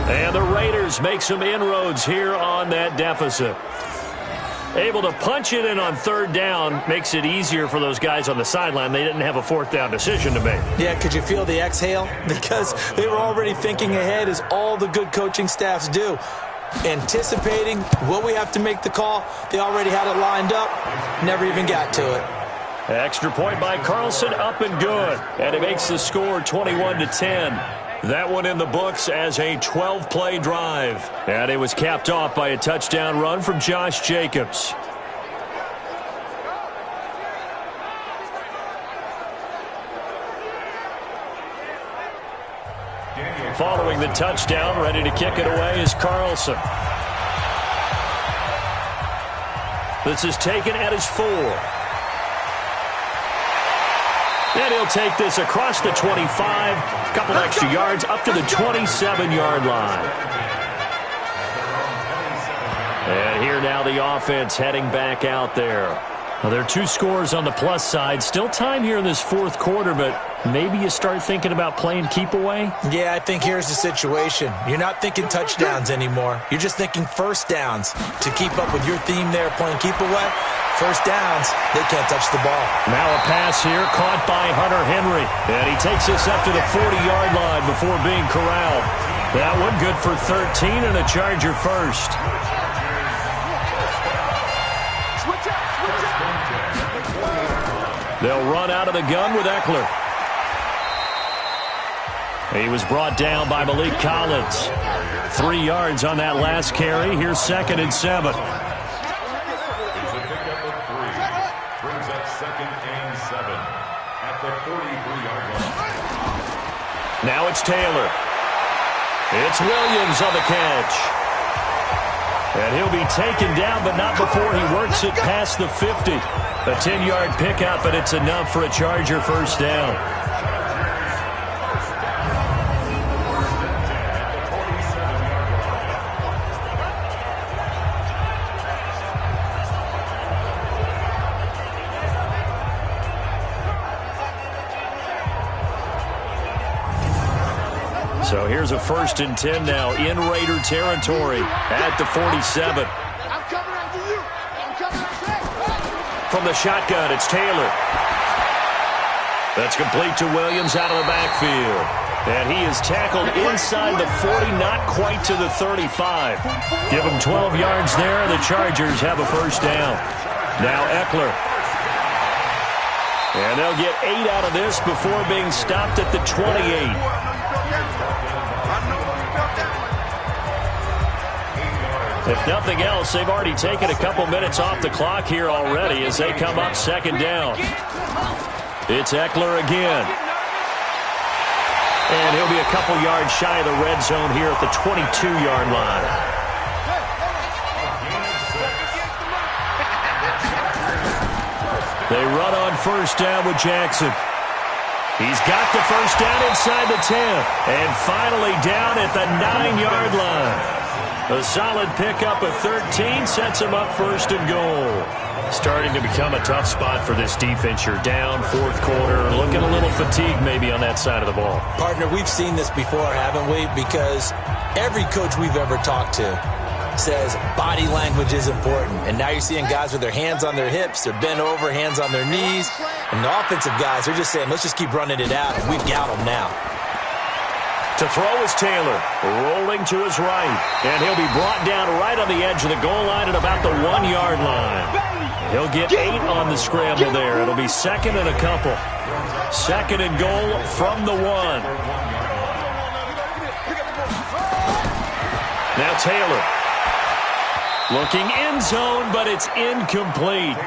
And the Raiders make some inroads here on that deficit. Able to punch it in on third down makes it easier for those guys on the sideline. They didn't have a fourth down decision to make. Yeah, could you feel the exhale? Because they were already thinking ahead, as all the good coaching staffs do. Anticipating, will we have to make the call? They already had it lined up. Never even got to it. Extra point by Carlson, up and good. And it makes the score 21-10. That one in the books as a 12-play drive. And it was capped off by a touchdown run from Josh Jacobs. Following the touchdown, ready to kick it away is Carlson. This is taken at his 4. And he'll take this across the 25, a couple extra yards up to the 27-yard line. And here now the offense heading back out there. Well, there are 2 scores on the plus side. Still time here in this fourth quarter, but maybe you start thinking about playing keep away? Yeah, I think here's the situation. You're not thinking touchdowns anymore. You're just thinking first downs. To keep up with your theme there, playing keep away, first downs, they can't touch the ball. Now a pass here caught by Hunter Henry. And he takes this up to the 40-yard line before being corralled. That one good for 13 and a Charger first. They'll run out of the gun with Eckler. He was brought down by Malik Collins. 3 yards on that last carry. Here's 2nd and 7. Brings up 2nd and 7 at the 43-yard line. Now it's Taylor. It's Williams on the catch. And he'll be taken down, but not before he works it past the 50. A 10-yard pickup, and it's enough for a Charger first down. So here's a 1st and 10 now in Raider territory at the 47. From the shotgun, it's Taylor. That's complete to Williams out of the backfield. And he is tackled inside the 40, not quite to the 35. Give him 12 yards there, and the Chargers have a first down. Now Eckler. And they'll get 8 out of this before being stopped at the 28. If nothing else, they've already taken a couple minutes off the clock here already as they come up 2nd down. It's Eckler again. And he'll be a couple yards shy of the red zone here at the 22-yard line. They run on first down with Jackson. He's got the first down inside the 10. And finally down at the 9-yard line. A solid pickup of 13 sets him up 1st and goal. Starting to become a tough spot for this defense. You're down, 4th quarter, looking a little fatigued maybe on that side of the ball. Partner, we've seen this before, haven't we? Because every coach we've ever talked to says body language is important. And now you're seeing guys with their hands on their hips, they're bent over, hands on their knees. And the offensive guys are just saying, let's just keep running it out, and we've got them now. To throw is Taylor, rolling to his right. And he'll be brought down right on the edge of the goal line at about the 1-yard line. He'll get 8 on the scramble there. It'll be 2nd and a couple. 2nd and goal from the 1. Now Taylor. Looking end zone, but it's incomplete.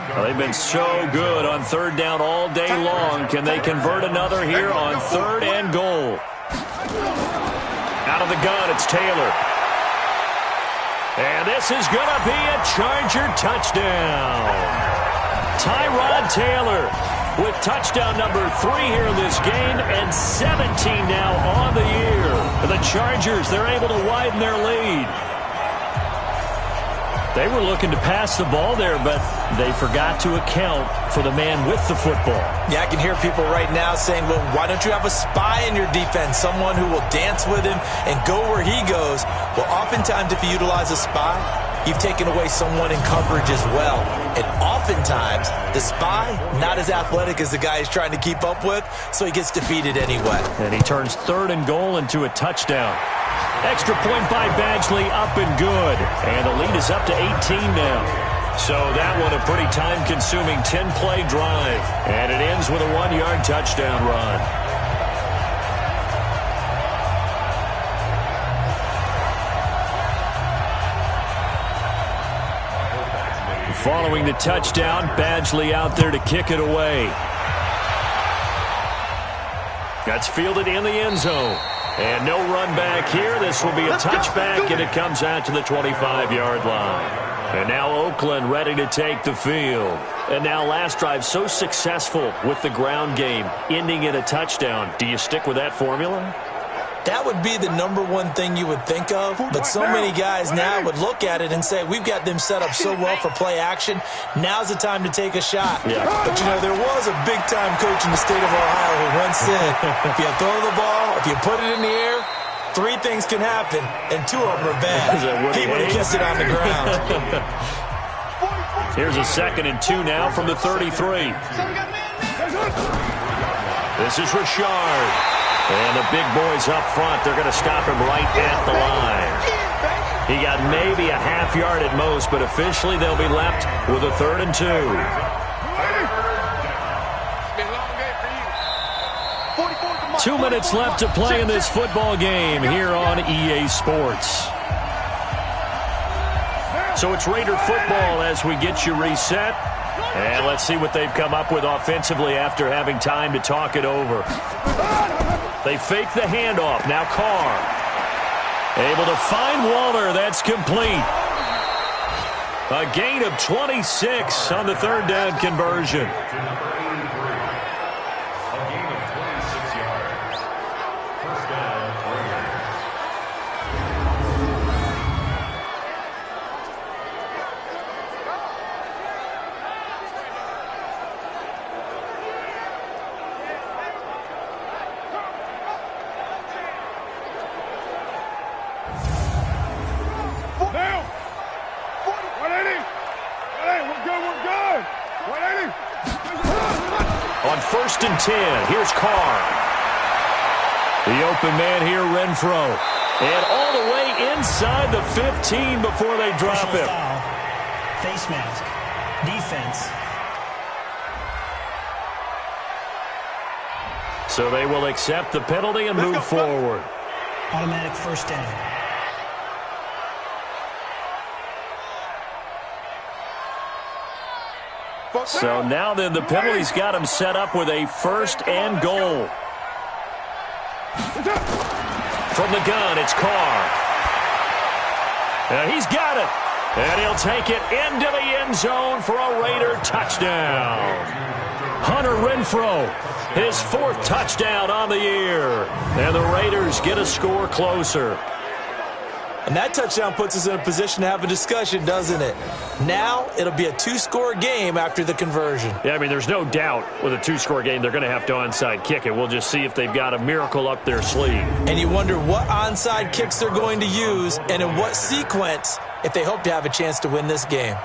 Well, they've been so good on 3rd down all day long. Can they convert another here on 3rd and goal? Out of the gun, it's Taylor. And this is going to be a Charger touchdown. Tyrod Taylor with touchdown number 3 here in this game, and 17 now on the year. The Chargers, they're able to widen their lead. They were looking to pass the ball there, but they forgot to account for the man with the football. Yeah, I can hear people right now saying, well, why don't you have a spy in your defense, someone who will dance with him and go where he goes? Well, oftentimes if you utilize a spy, you've taken away someone in coverage as well. And oftentimes, the spy, not as athletic as the guy he's trying to keep up with, so he gets defeated anyway. And he turns 3rd and goal into a touchdown. Extra point by Badgley, up and good. And the lead is up to 18 now. So that one a pretty time-consuming 10-play drive. And it ends with a 1-yard touchdown run. Following the touchdown, Badgley out there to kick it away. That's fielded in the end zone. And no run back here. This will be a touchback, and it comes out to the 25-yard line. And now Oakland ready to take the field. And now last drive so successful with the ground game, ending in a touchdown. Do you stick with that formula? That would be the #1 thing you would think of, but so many guys now would look at it and say, we've got them set up so well for play action, now's the time to take a shot. Yeah. But, you know, there was a big-time coach in the state of Ohio who once said, if you throw the ball, if you put it in the air, 3 things can happen, and 2 of them are bad. He would have kissed it on the ground. Here's a 2nd and 2 now from the 33. This is Richard. And the big boys up front, they're going to stop him right at the line. He got maybe a half yard at most, but officially they'll be left with a 3rd and 2. 2 minutes left to play in this football game here on EA Sports. So it's Raider football as we get you reset. And let's see what they've come up with offensively after having time to talk it over. They fake the handoff. Now Carr. Able to find Waller. That's complete. A gain of 26 on the 3rd down conversion. On 1st and 10, here's Carr. The open man here, Renfro. And all the way inside the 15 before they drop him. Foul. Face mask. Defense. So they will accept the penalty and move forward. Automatic 1st down. So now then the penalty's got him set up with a 1st and goal. From the gun, it's Carr. And he's got it. And he'll take it into the end zone for a Raider touchdown. Hunter Renfro, his 4th touchdown on the year. And the Raiders get a score closer. And that touchdown puts us in a position to have a discussion, doesn't it? Now it'll be a 2-score game after the conversion. Yeah, I mean, there's no doubt with a 2-score game they're going to have to onside kick it. We'll just see if they've got a miracle up their sleeve. And you wonder what onside kicks they're going to use and in what sequence if they hope to have a chance to win this game.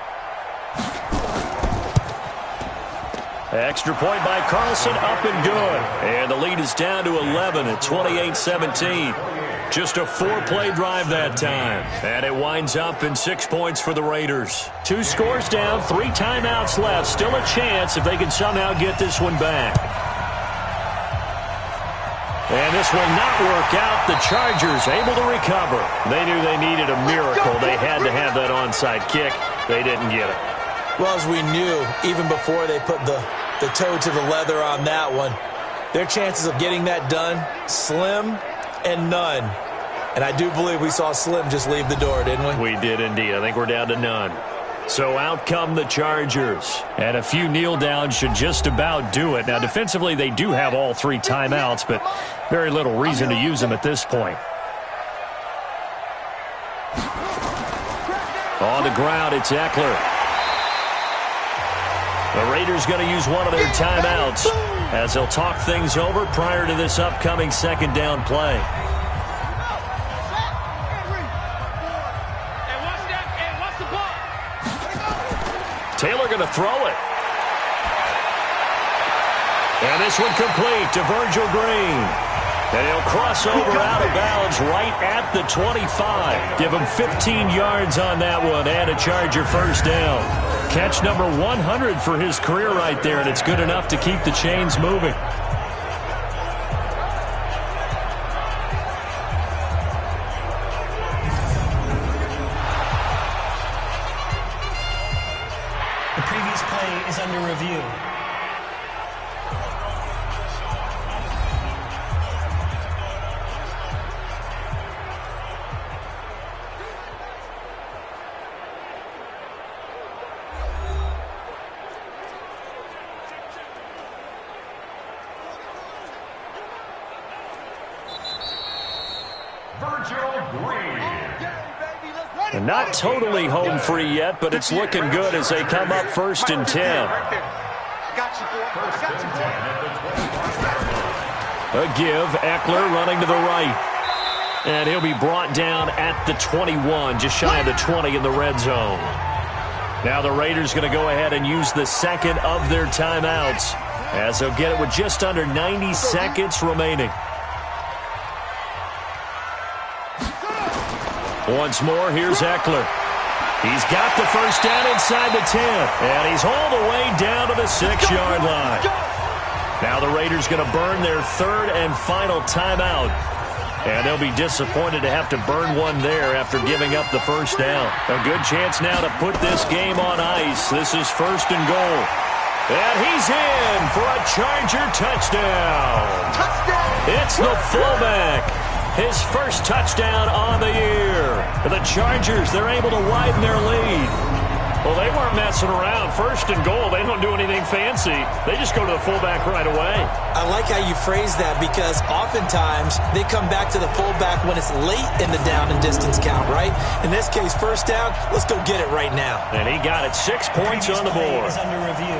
Extra point by Carlson, up and good. And the lead is down to 11 at 28-17. Just a 4-play drive that time. And it winds up in 6 points for the Raiders. 2 scores down, 3 timeouts left. Still a chance if they can somehow get this one back. And this will not work out. The Chargers able to recover. They knew they needed a miracle. They had to have that onside kick. They didn't get it. Well, as we knew, even before they put the toe to the leather on that one, their chances of getting that done, slim and none. And I do believe we saw Slim just leave the door, didn't we? We did indeed. I think we're down to none. So out come the Chargers. And a few kneel downs should just about do it. Now, defensively, they do have all 3 timeouts, but very little reason to use them at this point. On the ground, it's Eckler. The Raiders going to use one of their timeouts as they'll talk things over prior to this upcoming second down play. Taylor going to throw it. And this one complete to Virgil Green. And he'll cross over out of bounds right at the 25. Give him 15 yards on that one and a Charger first down. Catch number 100 for his career right there, and it's good enough to keep the chains moving. The previous play is under review. And not totally home free yet, but it's looking good as they come up 1st and 10. A give, Eckler running to the right. And he'll be brought down at the 21, just shy of the 20 in the red zone. Now the Raiders going to go ahead and use the second of their timeouts as they'll get it with just under 90 seconds remaining. Once more, here's Eckler. He's got the first down inside the 10, and he's all the way down to the 6-yard line. Now the Raiders going to burn their 3rd and final timeout, and they'll be disappointed to have to burn one there after giving up the first down. A good chance now to put this game on ice. This is 1st and goal. And he's in for a Charger touchdown. It's the fullback. His first touchdown on the year. The Chargers, they're able to widen their lead. Well, they weren't messing around. 1st and goal, they don't do anything fancy. They just go to the fullback right away. I like how you phrase that because oftentimes they come back to the fullback when it's late in the down and distance count, right? In this case, 1st down, let's go get it right now. And he got it. 6 points on the board. Is under review.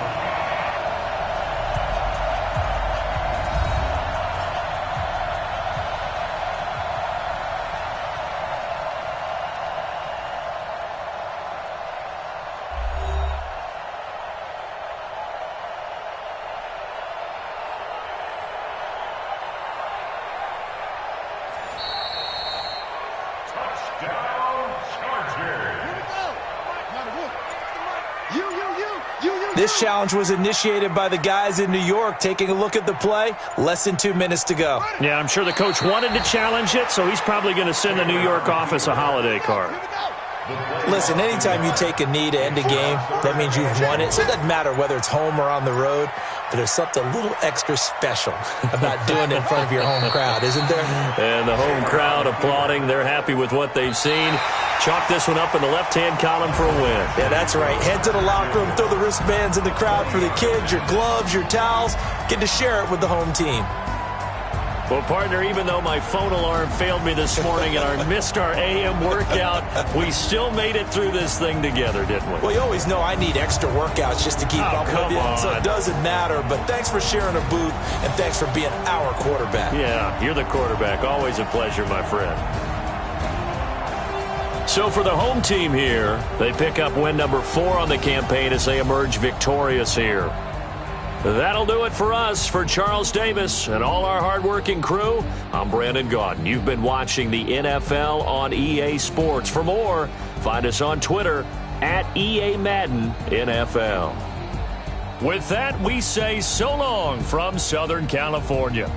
This challenge was initiated by the guys in New York. Taking a look at the play, less than 2 minutes to go. Yeah, I'm sure the coach wanted to challenge it, so he's probably going to send the New York office a holiday card. Listen, anytime you take a knee to end a game, that means you've won it. So it doesn't matter whether it's home or on the road, but there's something a little extra special about doing it in front of your home crowd, isn't there? And the home crowd applauding. They're happy with what they've seen. Chalk this one up in the left-hand column for a win. Yeah, that's right. Head to the locker room, throw the wristbands in the crowd for the kids, your gloves, your towels. Get to share it with the home team. Well, partner, even though my phone alarm failed me this morning and I missed our AM workout, we still made it through this thing together, didn't we? Well, you always know I need extra workouts just to keep up with you, so it doesn't matter. But thanks for sharing a booth, and thanks for being our quarterback. Yeah, you're the quarterback. Always a pleasure, my friend. So for the home team here, they pick up win number 4 on the campaign as they emerge victorious here. That'll do it for us. For Charles Davis and all our hardworking crew, I'm Brandon Gaudin. You've been watching the NFL on EA Sports. For more, find us on Twitter at EA Madden NFL. With that, we say so long from Southern California.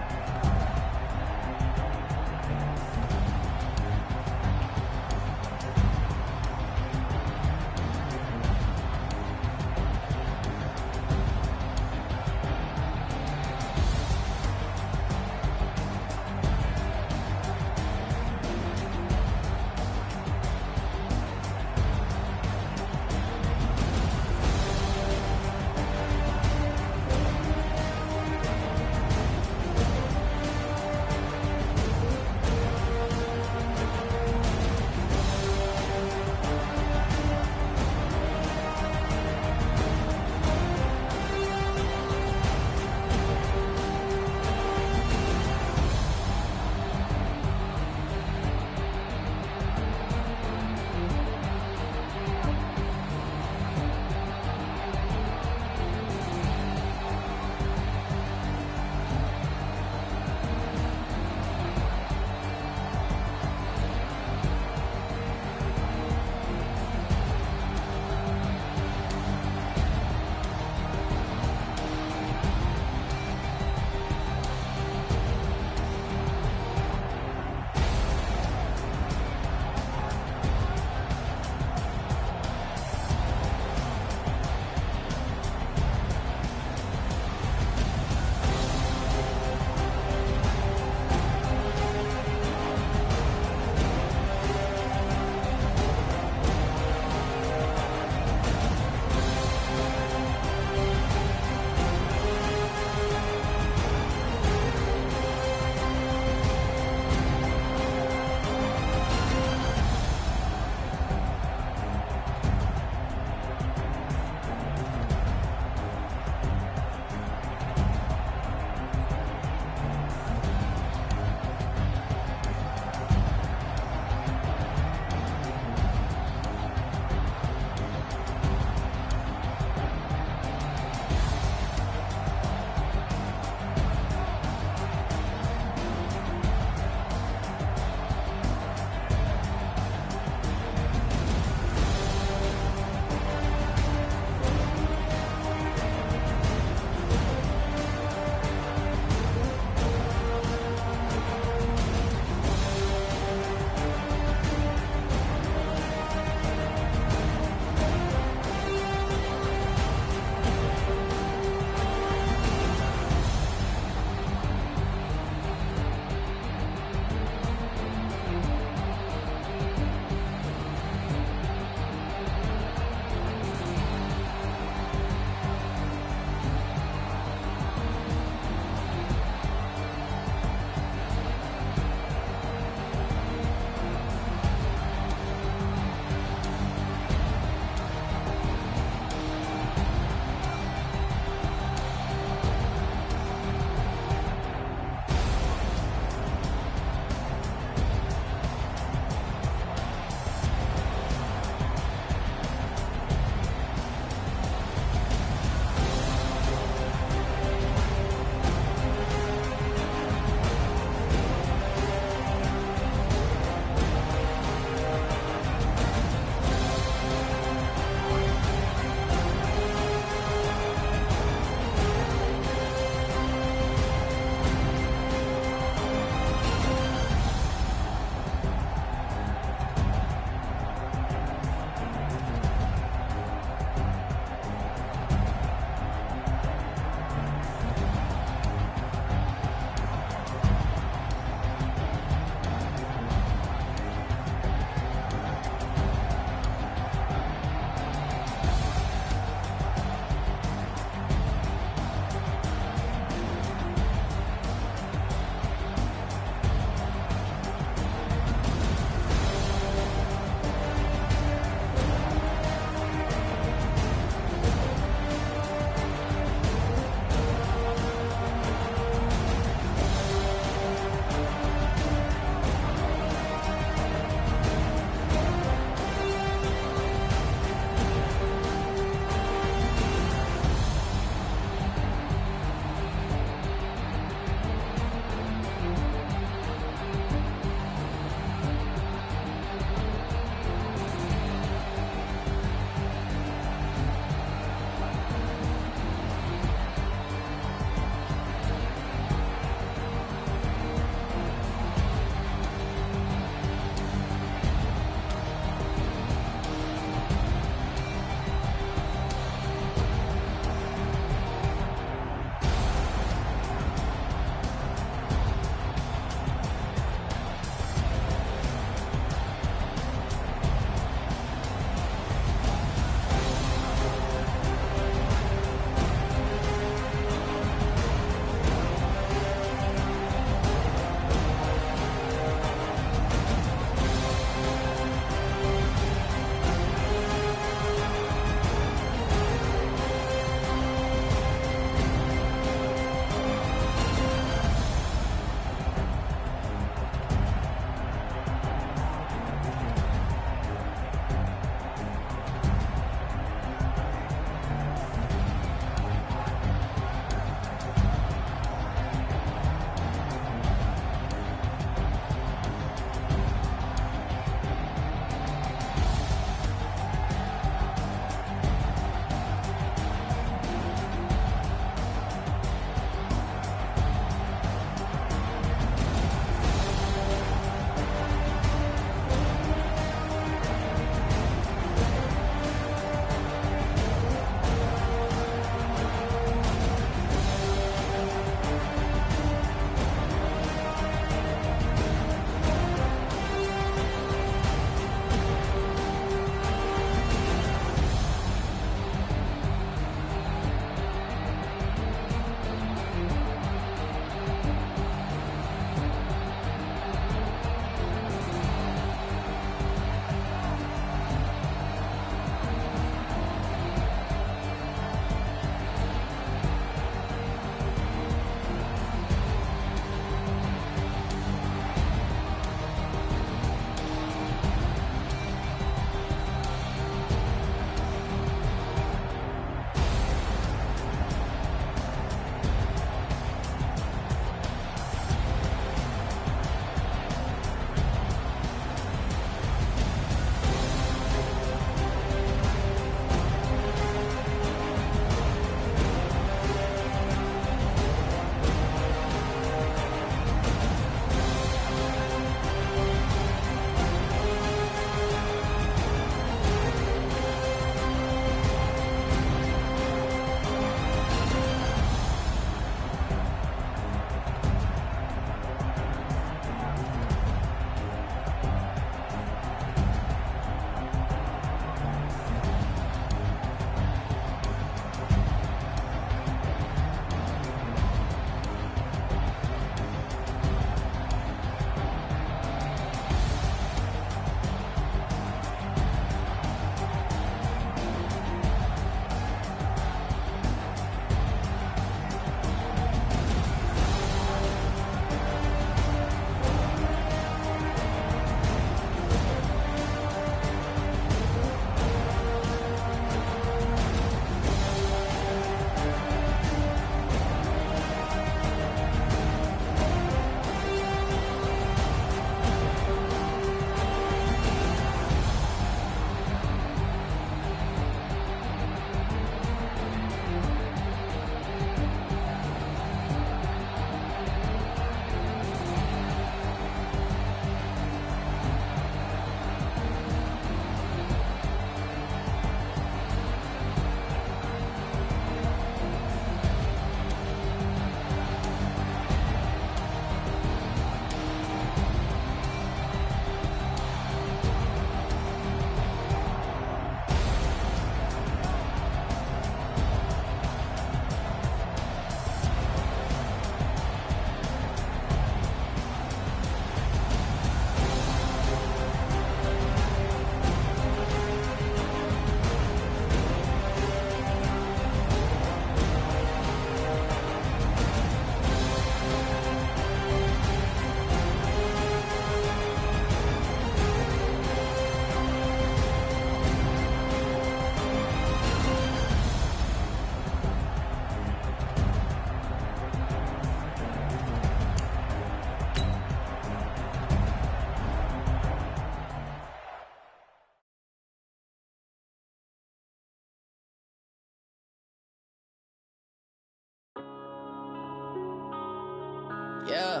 Yeah.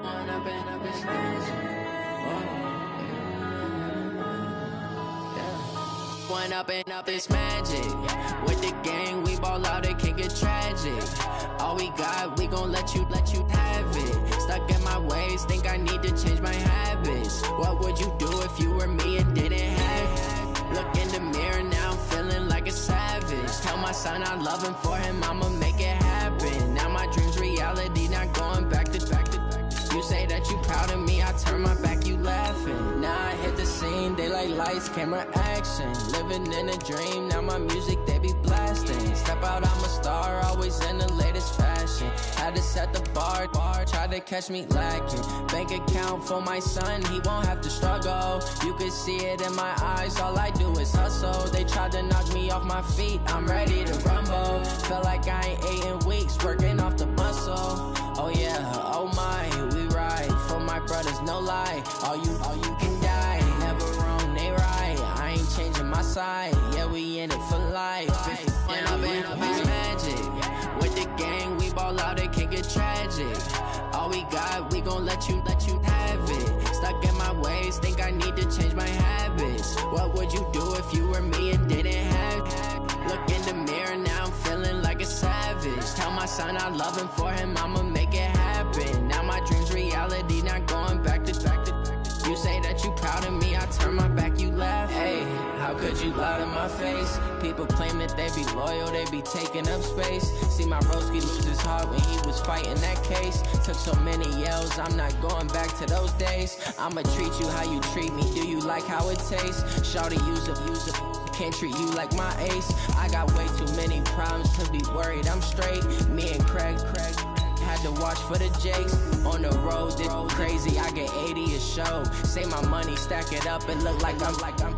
When I've been up this When up this magic. With the gang, we ball out, it can get tragic. All we got, we gon' let you have it. Stuck in my ways, think I need to change my habits. What would you do if you were me and didn't have it? Look in the mirror, now I'm feeling like a savage. Tell my son I love him, for him I'ma make it happen. Now my dream's reality, not going back to. You say that you proud of me, I turn my back, you laughing. Now I hit the scene, they like lights, camera, action. Living in a dream, now my music, they be blasting. Step out, I'm a star, always in the latest fashion. Had to set the bar, try to catch me lacking. Bank account for my son, he won't have to struggle. You can see it in my eyes, all I do is hustle. They tried to knock me off my feet, I'm ready to rumble. Felt like I ain't ate in weeks, working off the muscle. Oh yeah, oh my, we ride for my brothers, no lie. All you can die, never wrong, they right. I ain't changing my side, yeah, we in it for life. When I've been up this magic. With the gang, we ball out, it can get tragic. All we got, we gon' let you have it. Stuck in my ways, think I need to change my habits. What would you do if you were me and didn't have it? Look in the mirror, now I'm feeling like a savage. Tell my son I love him, for him I'ma make it happen. Now my dream's reality, not going back to. You say that you proud of me, I turn my back, you laugh. Hey, how could you lie to my face? People claim that they be loyal, they be taking up space. See my broski lose his heart when he was fighting that case. Took so many yells, I'm not going back to those days. I'ma treat you how you treat me, do you like how it tastes? Shawty, use it. Can't treat you like my ace. I got way too many problems to be worried, I'm straight. Me and Craig had to watch for the Jakes. On the road, this crazy, I get 80 a show. Say my money, stack it up, it look like I'm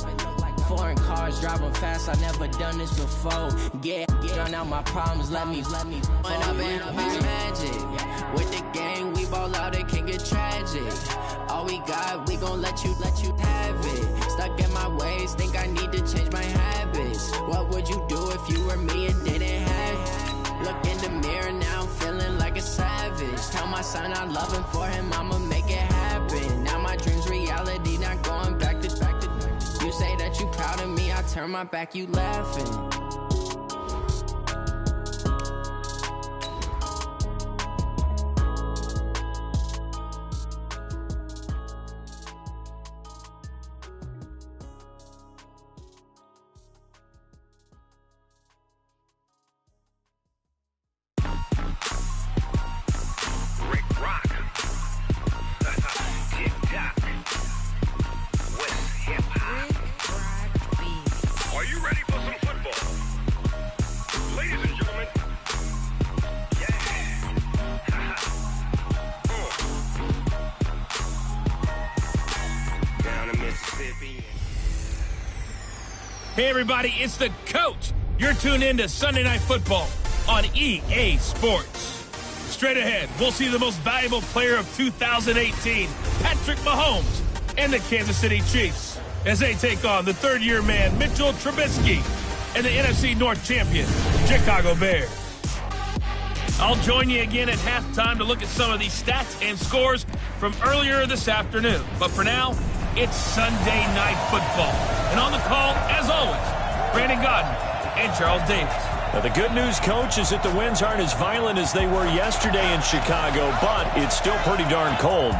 foreign cars, driving fast, I never done this before. Get drown out my problems, let me. When I've been up this magic. With the gang, we ball out, it can get tragic. All we got, we gon' let you have it. Stuck in my ways, think I need to change my habits. What would you do if you were me and didn't have it? Look in the mirror, now I'm feeling like a savage. Tell my son I love him, for him I'ma make it happen. Now my dream's reality, not going back to. You say that you proud of me, I turn my back, you laughing. Hey, everybody, it's the coach. You're tuned in to Sunday Night Football on EA Sports. Straight ahead, we'll see the most valuable player of 2018, Patrick Mahomes, and the Kansas City Chiefs, as they take on the third-year man, Mitchell Trubisky, and the NFC North champion, Chicago Bears. I'll join you again at halftime to look at some of these stats and scores from earlier this afternoon. But for now, it's Sunday Night Football. And on the call, as always, Brandon Godden and Charles Davis. Now, the good news, Coach, is that the winds aren't as violent as they were yesterday in Chicago, but it's still pretty darn cold.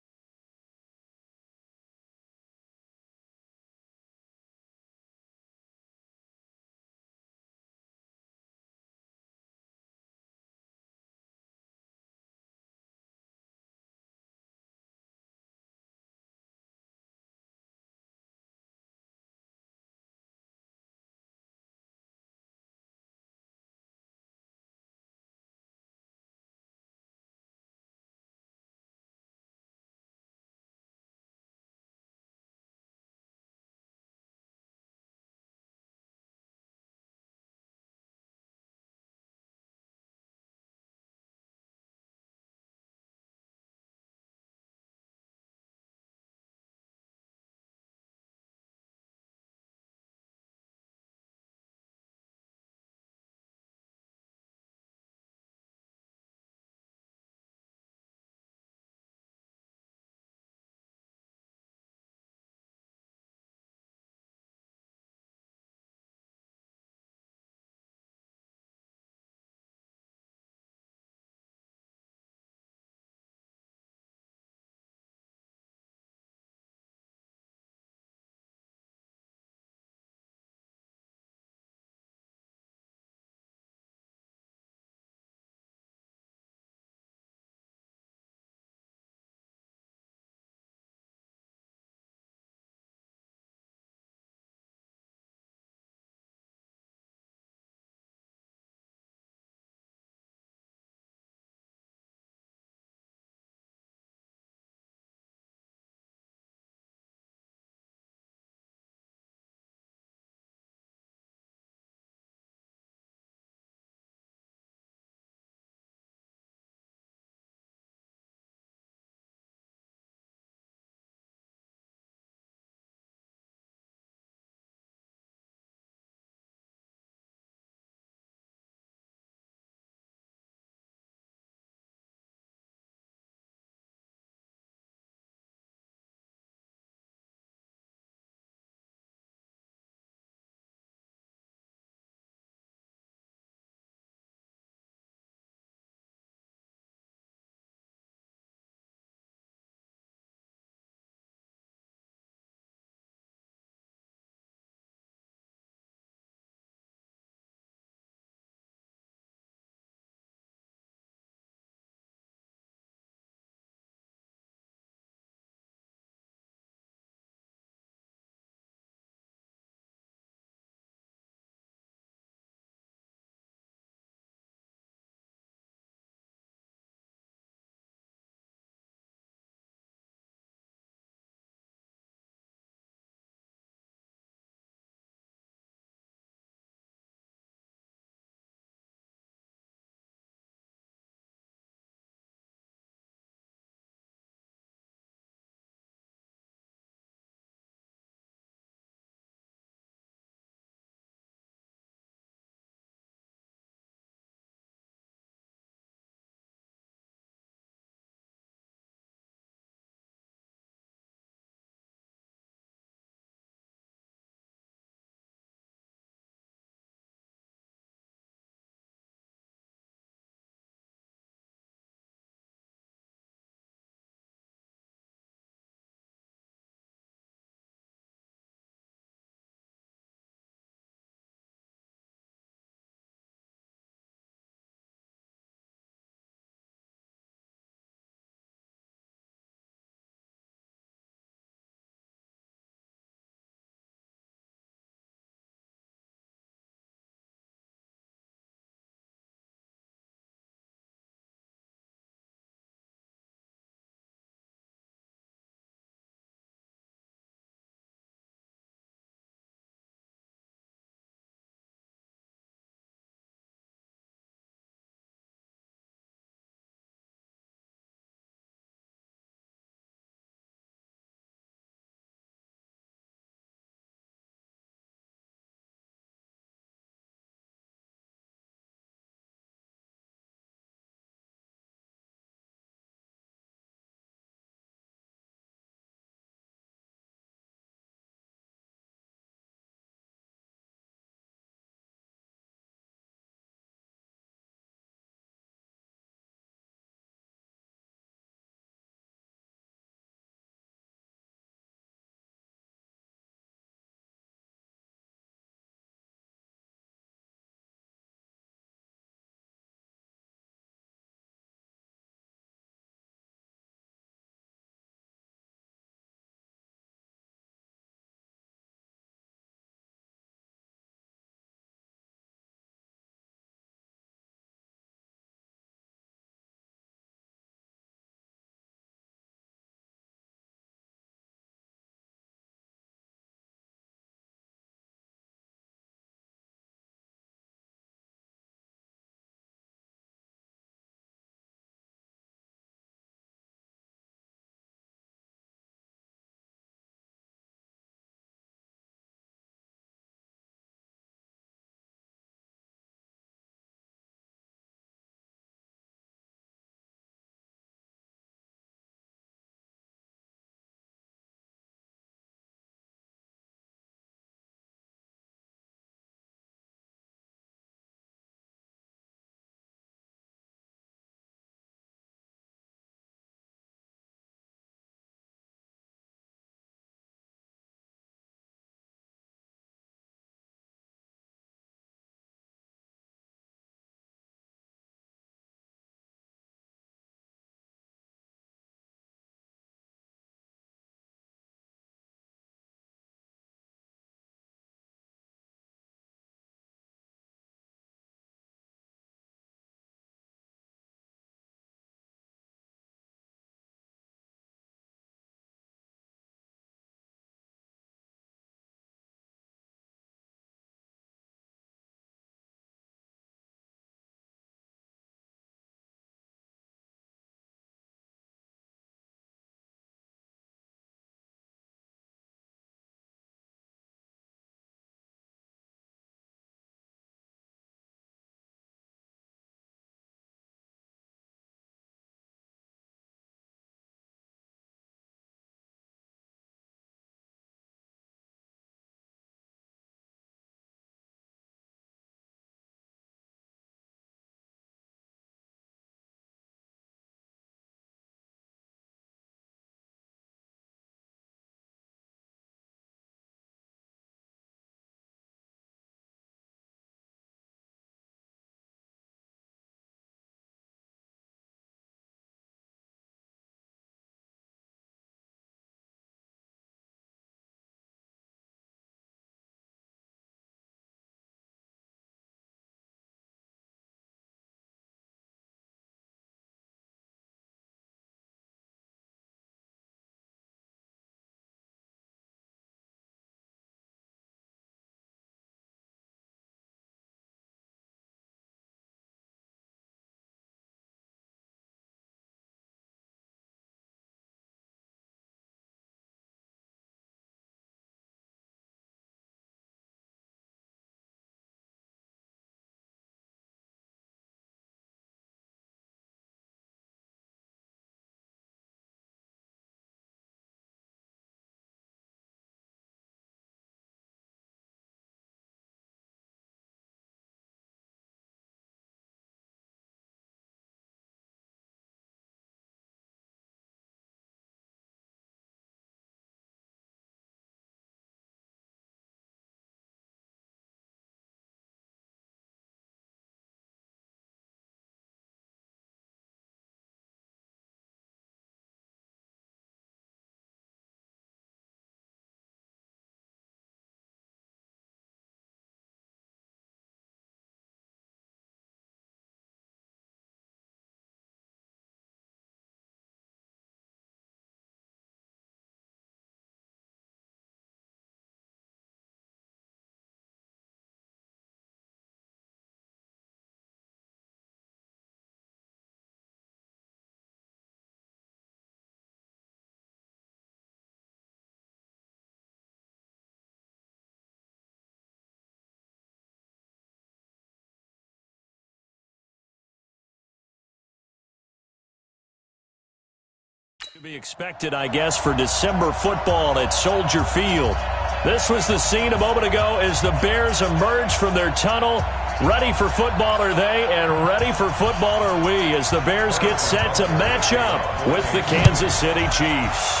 To be expected, I guess, for December football at Soldier Field. This was the scene a moment ago as the Bears emerged from their tunnel. Ready for football are they, and ready for football are we as the Bears get set to match up with the Kansas City Chiefs.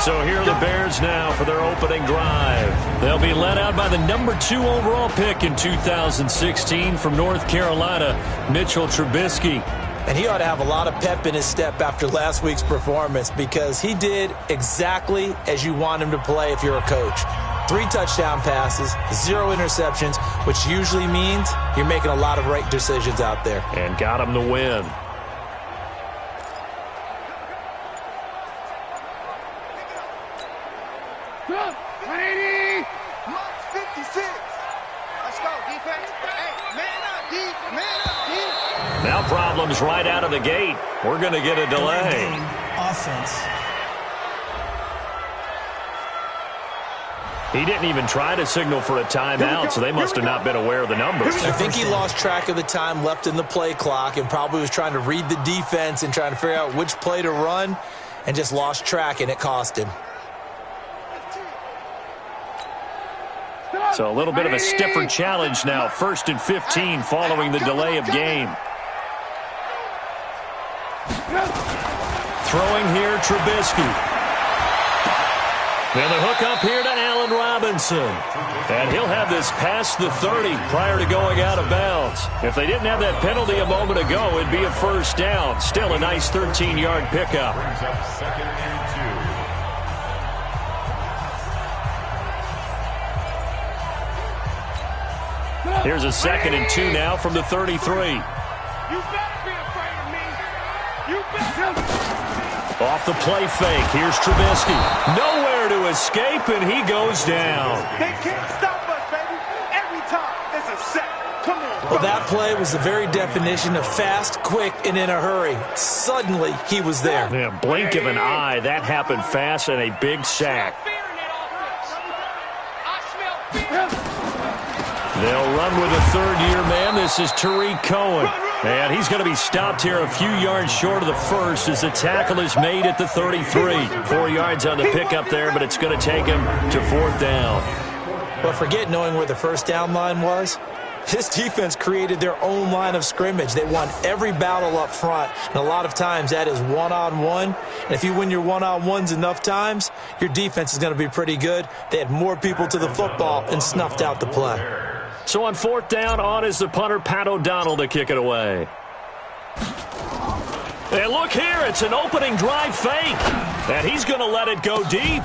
So here are the Bears now for their opening drive. They'll be led out by the number 2 overall pick in 2016 from North Carolina, Mitchell Trubisky. And he ought to have a lot of pep in his step after last week's performance because he did exactly as you want him to play if you're a coach. 3 touchdown passes, 0 interceptions, which usually means you're making a lot of right decisions out there. And got him the win. Now problems right out of the gate. We're going to get a delay. Offense. He didn't even try to signal for a timeout, so they must have not been aware of the numbers. I think he lost track of the time left in the play clock and probably was trying to read the defense and trying to figure out which play to run and just lost track, and it cost him. So a little bit of a stiffer challenge now. 1st and 15 following the delay of game. Throwing here, Trubisky. And the hook up here to Allen Robinson. And he'll have this past the 30 prior to going out of bounds. If they didn't have that penalty a moment ago, it'd be a first down. Still a nice 13-yard pickup. Brings up 2nd and 2. Here's a 2nd and 2 now from the 33. You better be afraid of me. You better. Off the play fake. Here's Trubisky. Nowhere to escape, and he goes down. They can't stop us, baby. Every time it's a sack. Come on. Well, that play was the very definition of fast, quick, and in a hurry. Suddenly, he was there. Man, blink of an eye. That happened fast and a big sack. They'll run with a third-year man. This is Tariq Cohen. And he's going to be stopped here a few yards short of the first as the tackle is made at the 33. 4 yards on the pickup there, but it's going to take him to 4th down. But forget knowing where the first down line was. This defense created their own line of scrimmage. They won every battle up front, and a lot of times that is one-on-one. And if you win your one-on-ones enough times, your defense is going to be pretty good. They had more people to the football and snuffed out the play. So on 4th down, on is the punter, Pat O'Donnell, to kick it away. And look here, it's an opening drive fake. And he's going to let it go deep.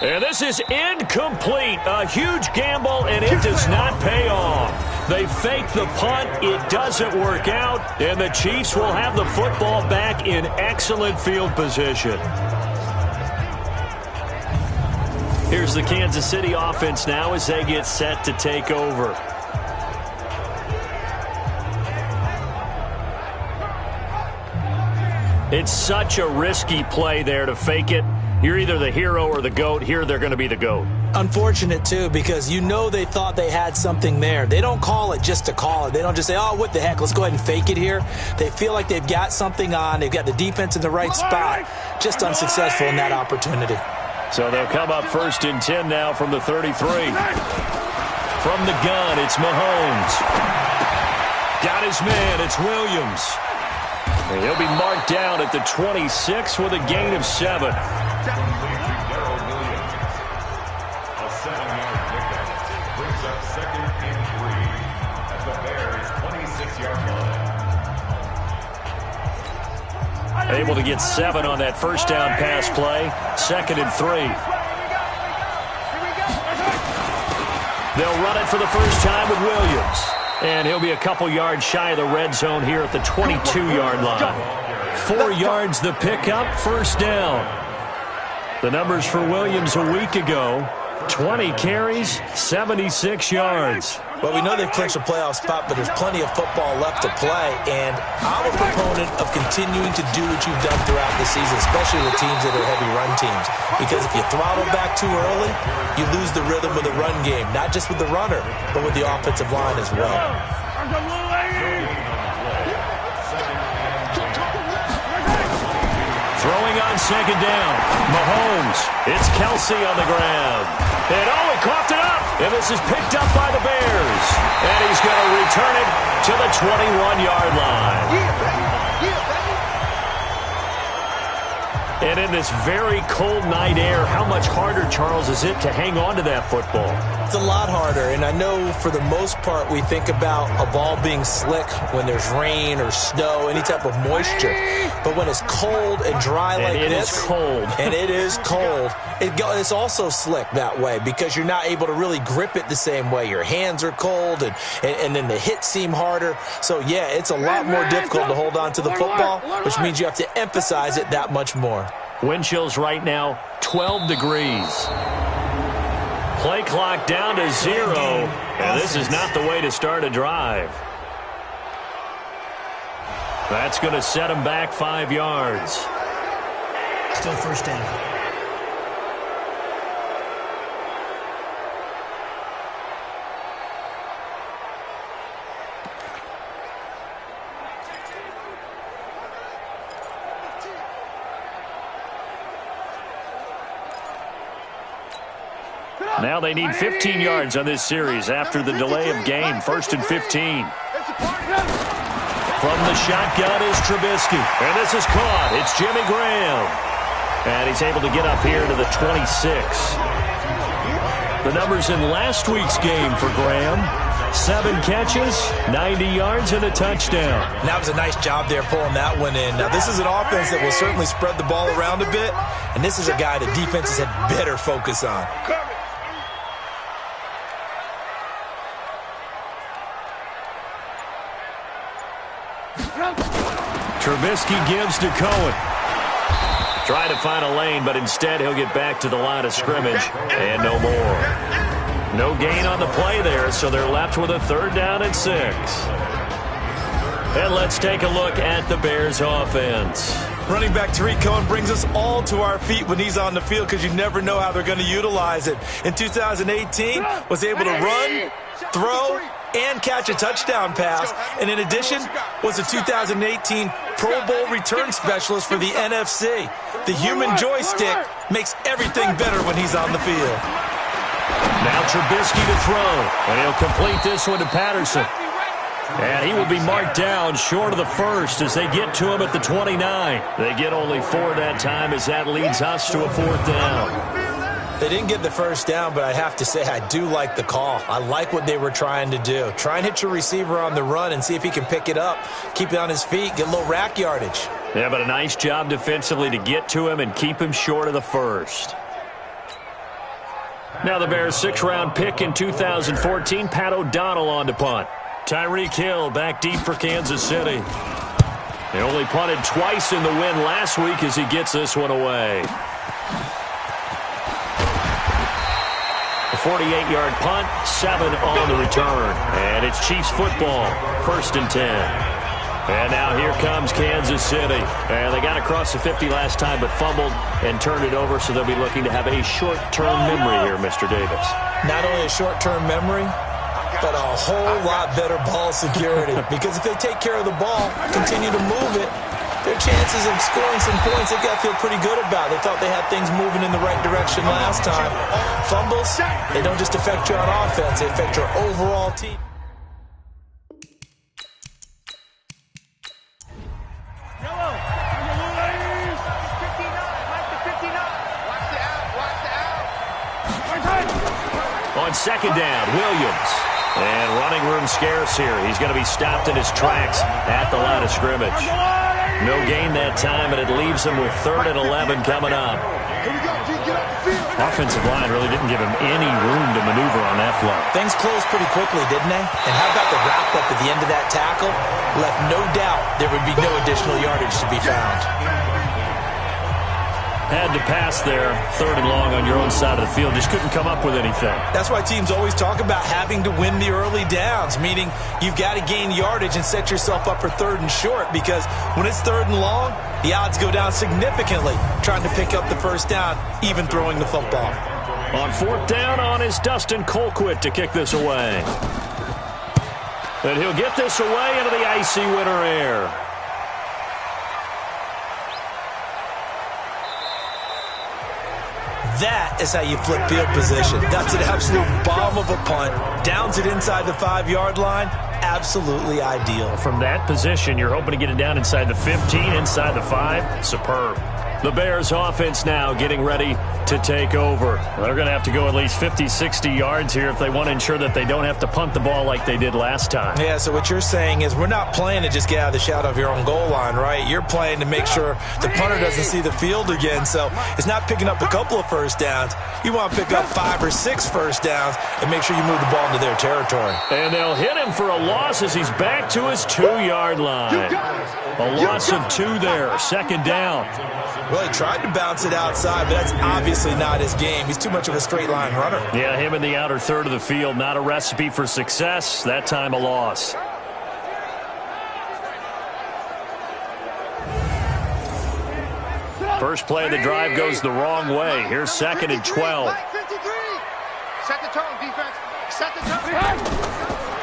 And this is incomplete. A huge gamble, and it does not pay off. They fake the punt. It doesn't work out. And the Chiefs will have the football back in excellent field position. Here's the Kansas City offense now as they get set to take over. It's such a risky play there to fake it. You're either the hero or the GOAT. Here they're going to be the GOAT. Unfortunate, too, because you know they thought they had something there. They don't call it just to call it. They don't just say, oh, what the heck, let's go ahead and fake it here. They feel like they've got something on. They've got the defense in the right spot. Just unsuccessful in that opportunity. So they'll come up 1st and 10 now from the 33. From the gun, it's Mahomes. Got his man, it's Williams. And he'll be marked down at the 26 with a gain of 7. A 7-yard pickup brings up 2nd and 3 at the Bears' 26-yard line. Able to get 7 on that first down pass play. 2nd and 3. They'll run it for the first time with Williams. And he'll be a couple yards shy of the red zone here at the 22-yard line. 4 yards the pickup, 1st down. The numbers for Williams a week ago, 20 carries, 76 yards. Well, we know they've clinched a playoff spot, but there's plenty of football left to play. And I'm a proponent of continuing to do what you've done throughout the season, especially with teams that are heavy run teams. Because if you throttle back too early, you lose the rhythm of the run game, not just with the runner, but with the offensive line as well. Throwing on second down. Mahomes. It's Kelsey on the ground. And he coughed it up. And this is picked up by the Bears. And he's going to return it to the 21-yard line. And in this very cold night air, how much harder, Charles, is it to hang on to that football? It's a lot harder, and I know for the most part we think about a ball being slick when there's rain or snow, any type of moisture. But when it's cold and dry like this, is cold. And it is cold, it's also slick that way because you're not able to really grip it the same way. Your hands are cold, and then the hits seem harder. So, yeah, it's a lot more difficult to hold on to the football, which means you have to emphasize it that much more. Wind chills right now, 12 degrees. Play clock down to 0, and this is not the way to start a drive. That's going to set him back 5 yards. Still first down. Now they need 15 yards on this series after the delay of game. 1st and 15. From the shotgun is Trubisky. And this is caught. It's Jimmy Graham. And he's able to get up here to the 26. The numbers in last week's game for Graham. 7 catches, 90 yards, and a touchdown. That was a nice job there pulling that one in. Now, this is an offense that will certainly spread the ball around a bit. And this is a guy that defenses had better focus on. Trubisky gives to Cohen. Trying to find a lane, but instead he'll get back to the line of scrimmage and no more. No gain on the play there, so they're left with a 3rd down and 6. And let's take a look at the Bears offense. Running back Tariq Cohen brings us all to our feet when he's on the field because you never know how they're going to utilize it. In 2018, was able to run, throw, and catch a touchdown pass. And in addition, was a 2018 Pro Bowl return specialist for the NFC. The human joystick makes everything better when he's on the field. Now Trubisky to throw, and he'll complete this one to Patterson. And he will be marked down short of the first as they get to him at the 29. They get only 4 that time as that leads us to a 4th down. They didn't get the first down, but I have to say I do like the call. I like what they were trying to do. Try and hit your receiver on the run and see if he can pick it up, keep it on his feet, get a little rack yardage. Yeah, but a nice job defensively to get to him and keep him short of the first. Now the Bears' 6th-round pick in 2014, Pat O'Donnell on to punt. Tyreek Hill back deep for Kansas City. They only punted twice in the win last week as he gets this one away. A 48-yard punt, 7 on the return. And it's Chiefs football, 1st and 10. And now here comes Kansas City. And they got across the 50 last time but fumbled and turned it over, so they'll be looking to have a short-term memory here, Mr. Davis. Not only a short-term memory, but a whole lot better ball security. Because if they take care of the ball, continue to move it, their chances of scoring some points, they got to feel pretty good about. They thought they had things moving in the right direction last time. Fumbles, they don't just affect you on offense, they affect your overall team. On 2nd down, Williams. And running room scarce here. He's going to be stopped in his tracks at the line of scrimmage. No gain that time, and it leaves him with 3rd and 11 coming up. Offensive line really didn't give him any room to maneuver on that play. Things closed pretty quickly, didn't they? And how about the wrap-up at the end of that tackle? Left no doubt there would be no additional yardage to be found. Had to pass there, 3rd and long on your own side of the field. Just couldn't come up with anything. That's why teams always talk about having to win the early downs, meaning you've got to gain yardage and set yourself up for 3rd and short, because when it's 3rd and long, the odds go down significantly trying to pick up the first down, even throwing the football. On 4th down on is Dustin Colquitt to kick this away. And he'll get this away into the icy winter air. That is how you flip field position. That's an absolute bomb of a punt. Downs it inside the 5-yard line. Absolutely ideal. From that position, you're hoping to get it down inside the 15, inside the 5. Superb. The Bears offense now getting ready to take over. They're going to have to go at least 50, 60 yards here if they want to ensure that they don't have to punt the ball like they did last time. Yeah, so what you're saying is we're not playing to just get out of the shadow of your own goal line, right? You're playing to make sure the punter doesn't see the field again. So it's not picking up a couple of first downs. You want to pick up 5 or 6 first downs and make sure you move the ball into their territory. And they'll hit him for a loss as he's back to his 2-yard line. A loss of 2 there, second down. Well, he tried to bounce it outside, but that's obviously not his game. He's too much of a straight line runner. Yeah, him in the outer third of the field, not a recipe for success. That time a loss. First play of the drive goes the wrong way. Here's 2nd and 12. Set the tone, defense. Set the tone.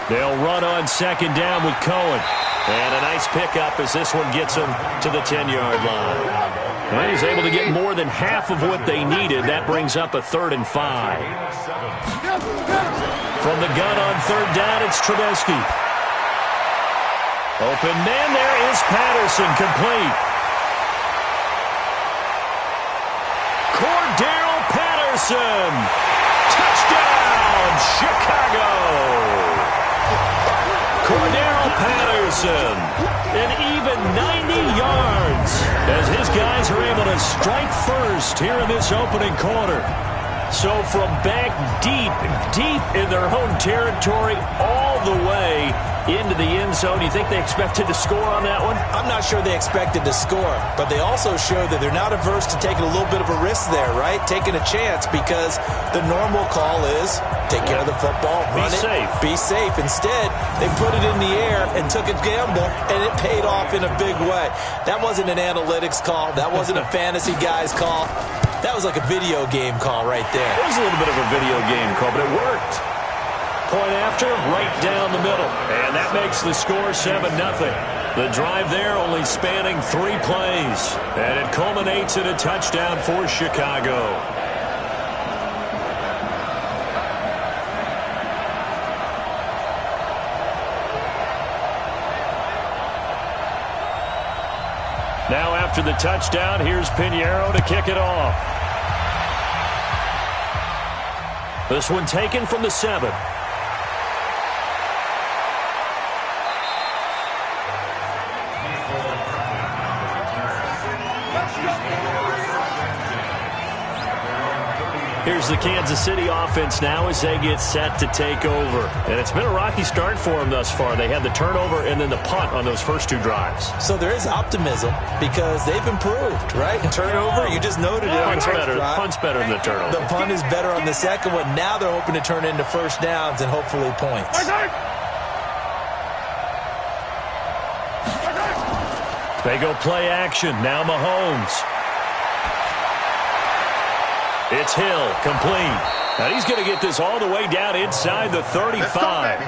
They'll run on 2nd down with Cohen. And a nice pickup as this one gets him to the 10-yard line. And he's able to get more than half of what they needed. That brings up a 3rd and 5. From the gun on 3rd down, it's Trubisky. Open man, there is Patterson, complete. Cordell Patterson. Touchdown, Chicago. Cordell Patterson, an even 90 yards as his guys are able to strike first here in this opening quarter. So from back deep in their own territory all the way into the end zone. Do you think they expected to score on that one? I'm not sure they expected to score, but they also showed that they're not averse to taking a little bit of a risk there, right? Taking a chance, because the normal call is take care of the football, run it, be safe. Instead, they put it in the air and took a gamble, and it paid off in a big way. That wasn't an analytics call. That wasn't a fantasy guy's call. That was like a video game call right there. It was a little bit of a video game call, but it worked. Point after, right down the middle. And that makes the score 7-0. The drive there only spanning 3 plays. And it culminates in a touchdown for Chicago. Now after the touchdown, here's Pinheiro to kick it off. This one taken from the 7. Here's the Kansas City offense now as they get set to take over. And it's been a rocky start for them thus far. They had the turnover and then the punt on those first 2 drives. So there is optimism because they've improved, right? Turnover, you just noted it. Punt's better than the turnover. The punt is better on the second one. Now they're hoping to turn into first downs and hopefully points. They go play action. Now Mahomes. It's Hill, complete. Now he's going to get this all the way down inside the 35.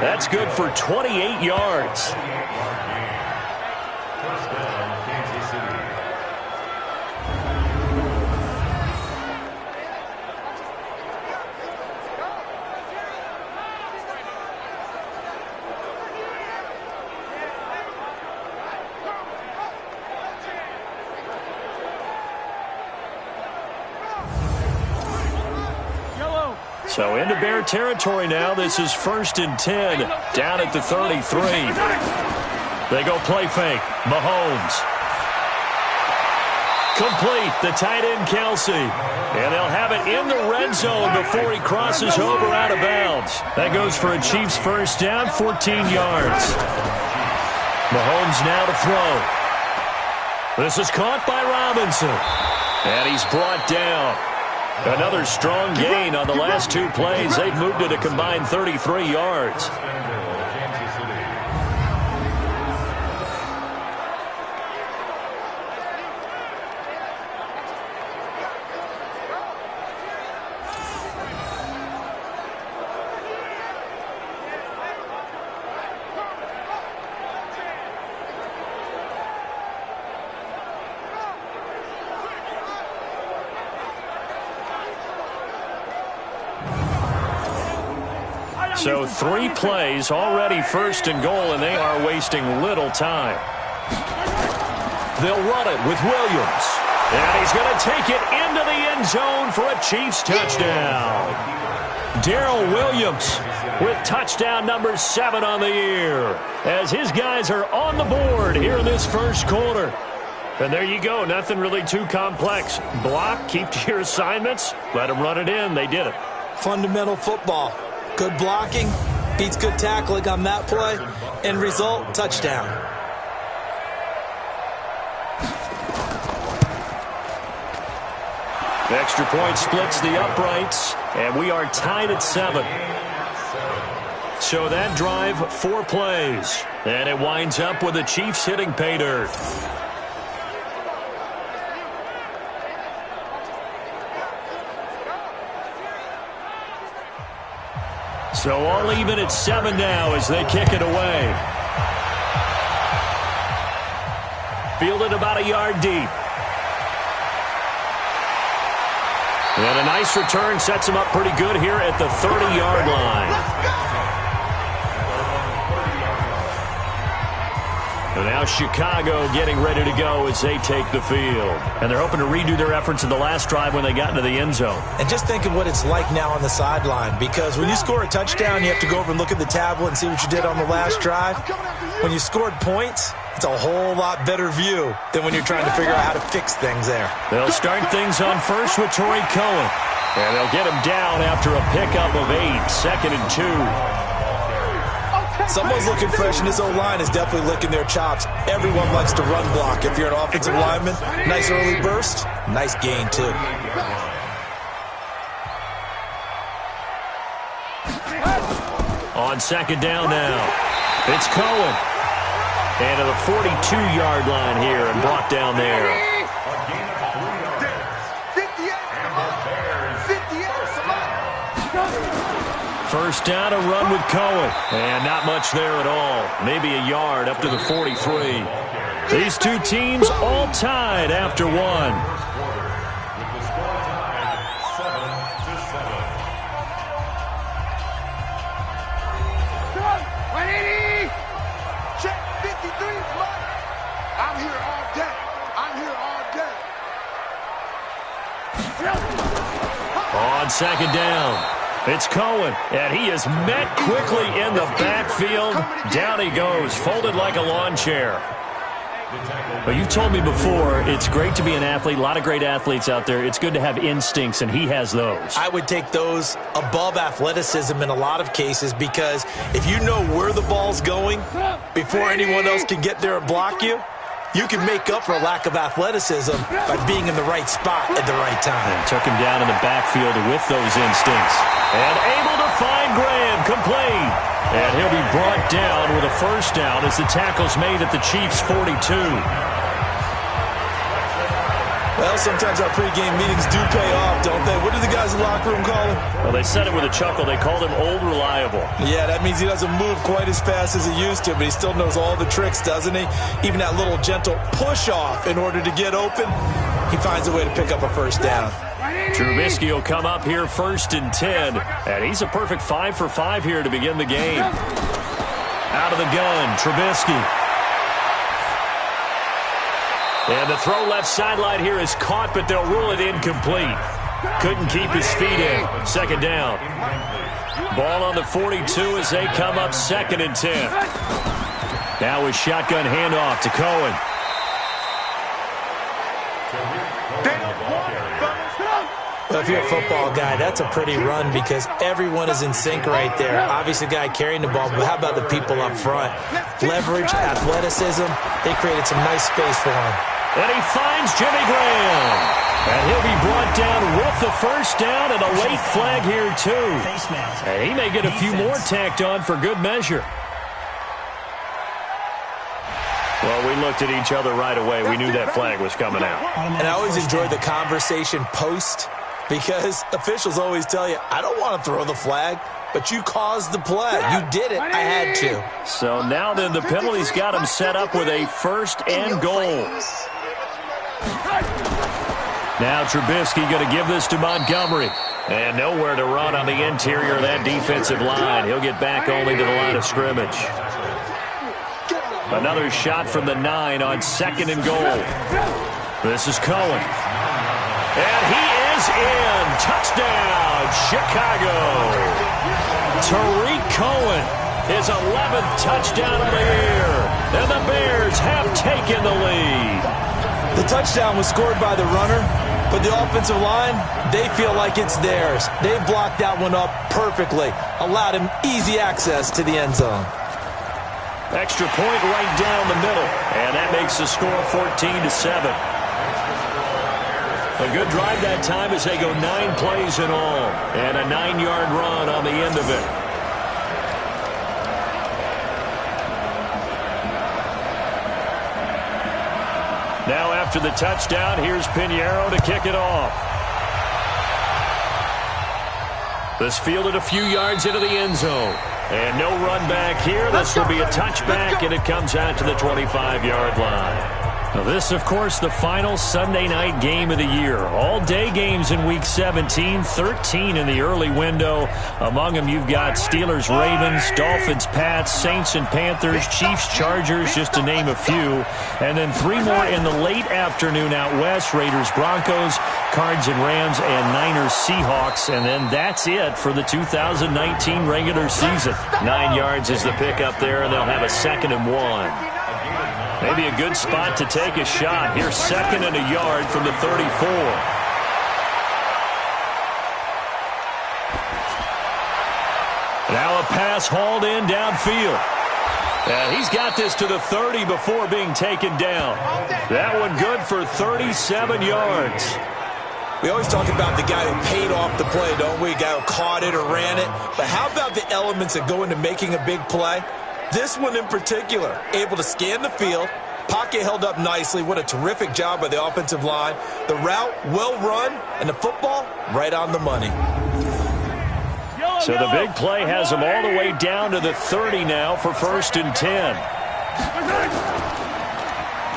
That's good for 28 yards. So into Bear territory now. This is 1st and 10 down at the 33. They go play fake. Mahomes. Complete. The tight end, Kelsey. And they'll have it in the red zone before he crosses over out of bounds. That goes for a Chiefs first down, 14 yards. Mahomes now to throw. This is caught by Robinson. And he's brought down. Another strong gain on the last 2 plays. They've moved it a combined 33 yards. So 3 plays already 1st and goal, and they are wasting little time. They'll run it with Williams. And he's going to take it into the end zone for a Chiefs touchdown. Darrell Williams with touchdown number 7 on the year, as his guys are on the board here in this first quarter. And there you go. Nothing really too complex. Block, keep to your assignments, let them run it in. They did it. Fundamental football. Good blocking beats good tackling on that play. End result, touchdown. Extra point splits the uprights, and we are tied at 7. So that drive, 4 plays, and it winds up with the Chiefs hitting pay dirt. So all even at 7 now as they kick it away. Fielded about a yard deep. And a nice return sets him up pretty good here at the 30-yard line. And now Chicago getting ready to go as they take the field. And they're hoping to redo their efforts in the last drive when they got into the end zone. And just think of what it's like now on the sideline, because when you score a touchdown, you have to go over and look at the tablet and see what you did on the last drive. When you scored points, it's a whole lot better view than when you're trying to figure out how to fix things there. They'll start things on first with Torrey Cohen. And they'll get him down after a pickup of 8, 2nd and 2. Someone's looking fresh, and this O-line is definitely licking their chops. Everyone likes to run block. If you're an offensive lineman, nice early burst, nice gain, too. On 2nd down now, it's Cohen. And to the 42-yard line here and brought down there. First down, a run with Cohen. And not much there at all. Maybe a yard up to the 43. These two teams all tied after 1. I'm here all day. I'm here all day. On 2nd down, it's Cohen, and he is met quickly in the backfield. Down he goes, folded like a lawn chair. But you've told me before, it's great to be an athlete. A lot of great athletes out there. It's good to have instincts, and he has those. I would take those above athleticism in a lot of cases, because if you know where the ball's going before anyone else can get there and block you, you can make up for a lack of athleticism by being in the right spot at the right time. And took him down in the backfield with those instincts. And able to find Graham, complete. And he'll be brought down with a first down as the tackle's made at the Chiefs' 42. Well, sometimes our pregame meetings do pay off, don't they? What do the guys in the locker room call him? Well, they said it with a chuckle. They called him Old Reliable. Yeah, that means he doesn't move quite as fast as he used to, but he still knows all the tricks, doesn't he? Even that little gentle push-off in order to get open, he finds a way to pick up a first down. Trubisky will come up here 1st and 10, and he's a perfect 5 for 5 here to begin the game. Out of the gun, Trubisky. And the throw left sideline here is caught, but they'll rule it incomplete. Couldn't keep his feet in. 2nd down. Ball on the 42 as they come up 2nd and 10. Now a shotgun handoff to Cohen. Well, if you're a football guy, that's a pretty run, because everyone is in sync right there. Obviously, the guy carrying the ball, but how about the people up front? Leverage, athleticism, they created some nice space for him. And he finds Jimmy Graham. And he'll be brought down with the first down, and a late flag here, too. And he may get a few more tacked on for good measure. Well, we looked at each other right away. We knew that flag was coming out. And I always enjoy the conversation post, because officials always tell you, I don't want to throw the flag, but you caused the play. You did it. I had to. So now then, the penalty's got him set up with a 1st and goal. Now Trubisky going to give this to Montgomery. And nowhere to run on the interior of that defensive line. He'll get back only to the line of scrimmage. Another shot from the 9 on 2nd and goal. This is Cohen. And he is in. Touchdown, Chicago. Tariq Cohen, his 11th touchdown of the year. And the Bears have taken the lead. The touchdown was scored by the runner, but the offensive line, they feel like it's theirs. They blocked that one up perfectly, allowed him easy access to the end zone. Extra point right down the middle, and that makes the score 14-7. A good drive that time as they go 9 plays in all, and a 9-yard run on the end of it. Now after the touchdown, here's Pinheiro to kick it off. This fielded a few yards into the end zone. And no run back here. This will be a touchback, and it comes out to the 25-yard line. Now this, of course, the final Sunday night game of the year. All-day games in Week 17, 13 in the early window. Among them, you've got Steelers, Ravens, Dolphins, Pats, Saints and Panthers, Chiefs, Chargers, just to name a few. And then 3 more in the late afternoon out west. Raiders, Broncos, Cards and Rams, and Niners, Seahawks. And then that's it for the 2019 regular season. 9 yards is the pickup there, and they'll have a 2nd and 1. Maybe a good spot to take a shot. Here's 2nd and a yard from the 34. Now a pass hauled in downfield. And he's got this to the 30 before being taken down. That one good for 37 yards. We always talk about the guy who paid off the play, don't we? The guy who caught it or ran it. But how about the elements that go into making a big play? This one in particular, able to scan the field, pocket held up nicely. What a terrific job by the offensive line. The route, well run, and the football, right on the money. So the big play has him all the way down to the 30 now for 1st and 10.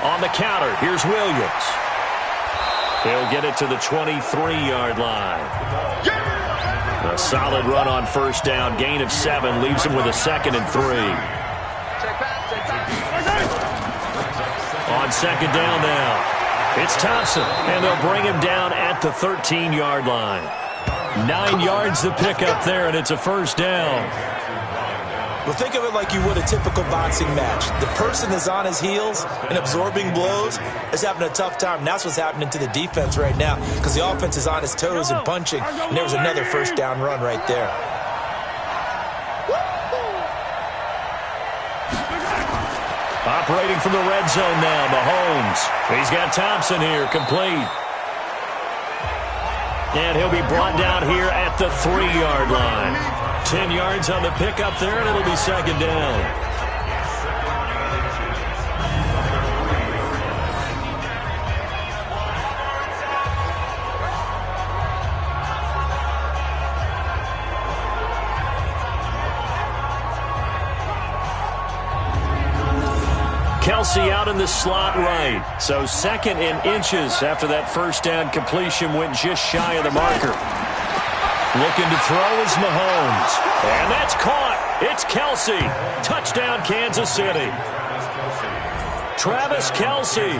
On the counter, here's Williams. He'll get it to the 23-yard line. A solid run on 1st down. Gain of 7 leaves him with a 2nd and 3. On 2nd down now, it's Thompson, and they'll bring him down at the 13-yard line. 9 yards to pick up there, and it's a 1st down. Well, think of it like you would a typical boxing match. The person that's on his heels and absorbing blows is having a tough time. And that's what's happening to the defense right now because the offense is on his toes and punching, and there was another 1st down run right there. Operating from the red zone now, Mahomes. He's got Thompson here, complete. And he'll be brought down here at the 3-yard line. 10 yards on the pickup there, and it'll be 2nd down. Kelsey out in the slot right. So 2nd and inches after that 1st down completion went just shy of the marker. Looking to throw is Mahomes. And that's caught. It's Kelsey. Touchdown, Kansas City. Travis Kelsey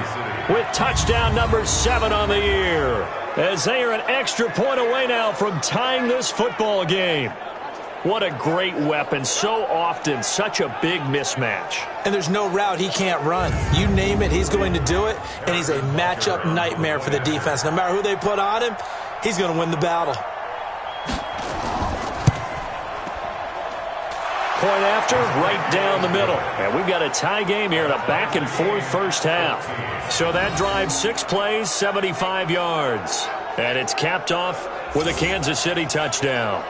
with touchdown number 7 on the year. As they are an extra point away now from tying this football game. What a great weapon. So often, such a big mismatch. And there's no route he can't run. You name it, he's going to do it. And he's a matchup nightmare for the defense. No matter who they put on him, he's going to win the battle. Point after, right down the middle. And we've got a tie game here in a back-and-forth 1st half. So that drive, 6 plays, 75 yards. And it's capped off with a Kansas City touchdown.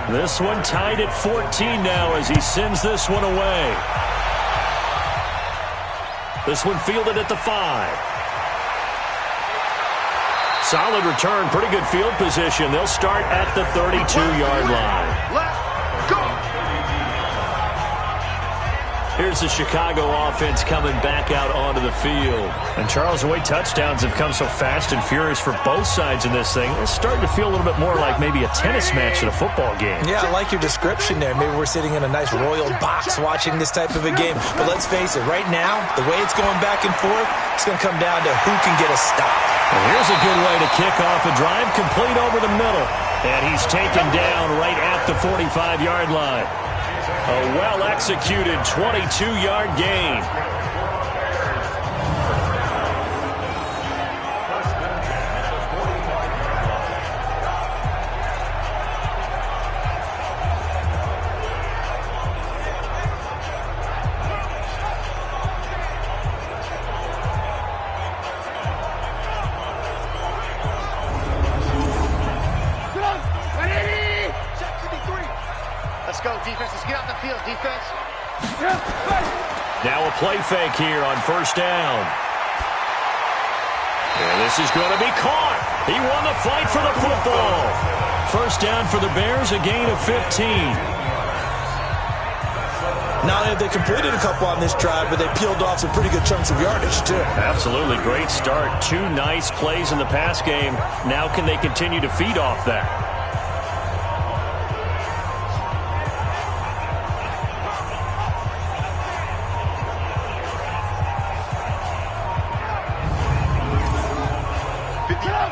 This one tied at 14 now as he sends this one away. This one fielded at the 5. Solid return, pretty good field position. They'll start at the 32-yard line. Let's go. Here's the Chicago offense coming back out onto the field. And Charles, the way touchdowns have come so fast and furious for both sides in this thing, it's starting to feel a little bit more like maybe a tennis match at a football game. Yeah, I like your description there. Maybe we're sitting in a nice royal box watching this type of a game. But let's face it, right now, the way it's going back and forth, it's going to come down to who can get a stop. And here's a good way to kick off a drive, complete over the middle. And he's taken down right at the 45-yard line. A well-executed 22-yard gain. Let's go, defense. Let's get out the field, defense. Now a play fake here on first down. And this is going to be caught. He won the fight for the football. First down for the Bears, a gain of 15. Not only have they completed a couple on this drive, but they peeled off some pretty good chunks of yardage, too. Absolutely. Great start. 2 nice plays in the pass game. Now can they continue to feed off that?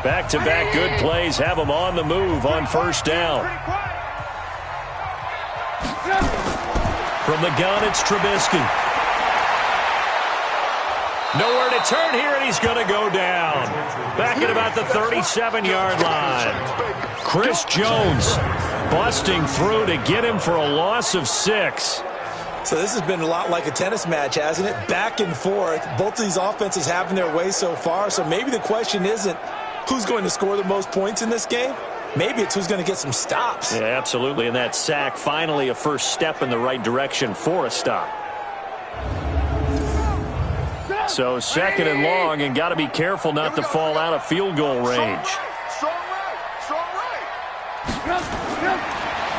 Back-to-back good plays have them on the move on first down. From the gun, it's Trubisky. Nowhere to turn here, and he's going to go down. Back at about the 37-yard line. Chris Jones busting through to get him for a loss of 6. So this has been a lot like a tennis match, hasn't it? Back and forth. Both of these offenses having their way so far. So maybe the question isn't who's going to score the most points in this game. Maybe it's who's going to get some stops. Yeah, absolutely. And that sack, finally a first step in the right direction for a stop. So second and long, and got to be careful not to fall out of field goal range.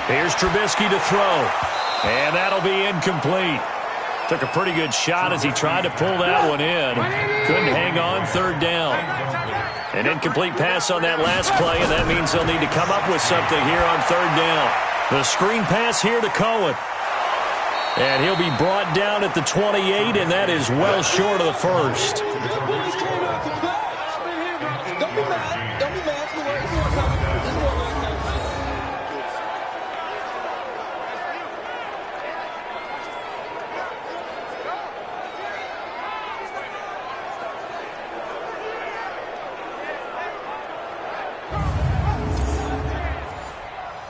Here's Trubisky to throw. And that'll be incomplete. Took a pretty good shot as he tried to pull that one in. Couldn't hang on, third down. An incomplete pass on that last play, and that means they'll need to come up with something here on third down. The screen pass here to Cohen. And he'll be brought down at the 28, and that is well short of the first.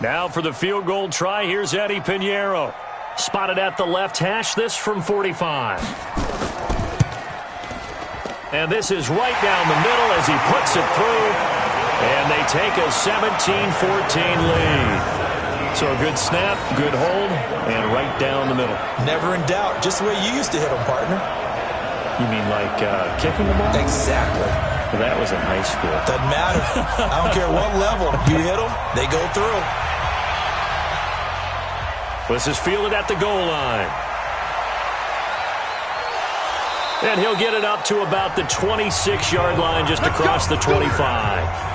Now for the field goal try, here's Eddie Pinheiro. Spotted at the left hash, this from 45. And this is right down the middle as he puts it through. And they take a 17-14 lead. So a good snap, good hold, and right down the middle. Never in doubt. Just the way you used to hit them, partner. You mean like kicking the ball? Exactly. Well, that was in high school. Doesn't matter. I don't care what level. You hit them, they go through. This is fielded at the goal line. And he'll get it up to about the 26-yard line just across the 25.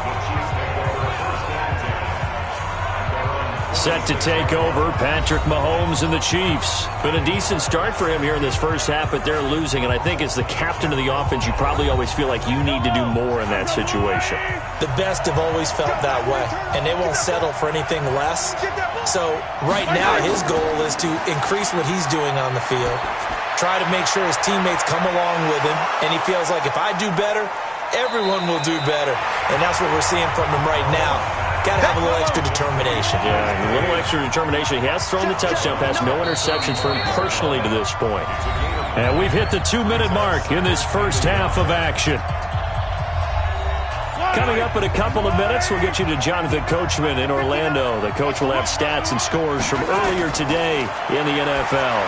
Set to take over, Patrick Mahomes and the Chiefs. Been a decent start for him here in this first half, but they're losing. And I think as the captain of the offense, you probably always feel like you need to do more in that situation. The best have always felt that way, and they won't settle for anything less. So right now his goal is to increase what he's doing on the field, try to make sure his teammates come along with him, and he feels like if I do better, everyone will do better. And that's what we're seeing from him right now. Got to have a little extra determination. Yeah, a little extra determination. He has thrown the touchdown pass, no interceptions for him personally to this point. And we've hit the 2-minute mark in this first half of action. Coming up in a couple of minutes, we'll get you to Jonathan Coachman in Orlando. The coach will have stats and scores from earlier today in the NFL.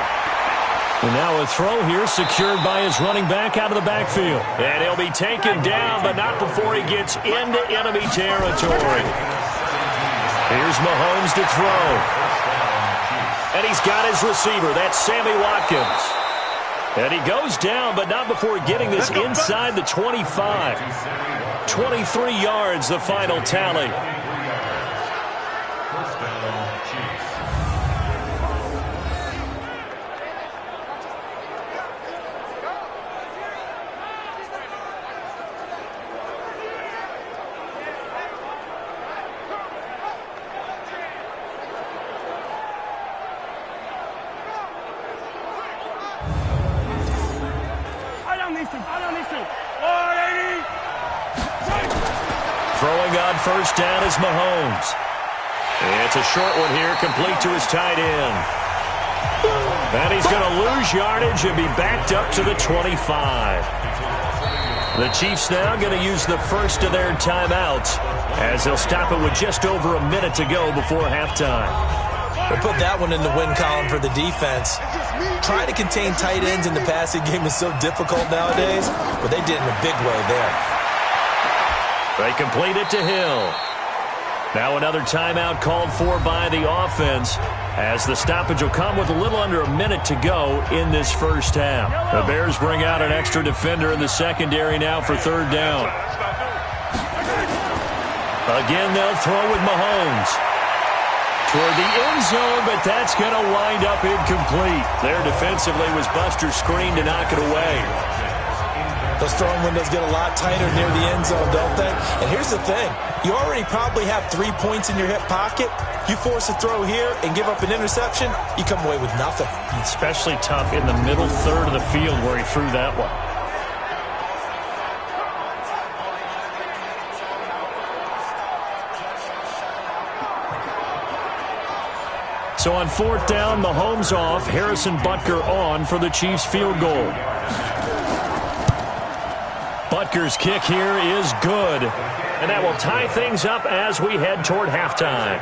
And now a throw here secured by his running back out of the backfield. And he'll be taken down, but not before he gets into enemy territory. Here's Mahomes to throw. And he's got his receiver. That's Sammy Watkins. And he goes down, but not before getting this inside the 25. 23 yards, the final tally. First down, Chiefs. Throwing on first down is Mahomes. It's a short one here, complete to his tight end. And he's going to lose yardage and be backed up to the 25. The Chiefs now going to use the first of their timeouts as they'll stop it with just over a minute to go before halftime. They put that one in the win column for the defense. Trying to contain tight ends in the passing game is so difficult nowadays, but they did it in a big way there. They complete it to Hill. Now another timeout called for by the offense as the stoppage will come with a little under a minute to go in this first half. The Bears bring out an extra defender in the secondary now for third down. Again, they'll throw with Mahomes. Toward the end zone, but that's going to wind up incomplete. There defensively was Buster's screen to knock it away. Those throwing windows get a lot tighter near the end zone, don't they? And here's the thing. You already probably have 3 points in your hip pocket. You force a throw here and give up an interception, you come away with nothing. Especially tough in the middle third of the field where he threw that one. So on fourth down, Mahomes off, Harrison Butker on for the Chiefs field goal. Butker's kick here is good, and that will tie things up as we head toward halftime.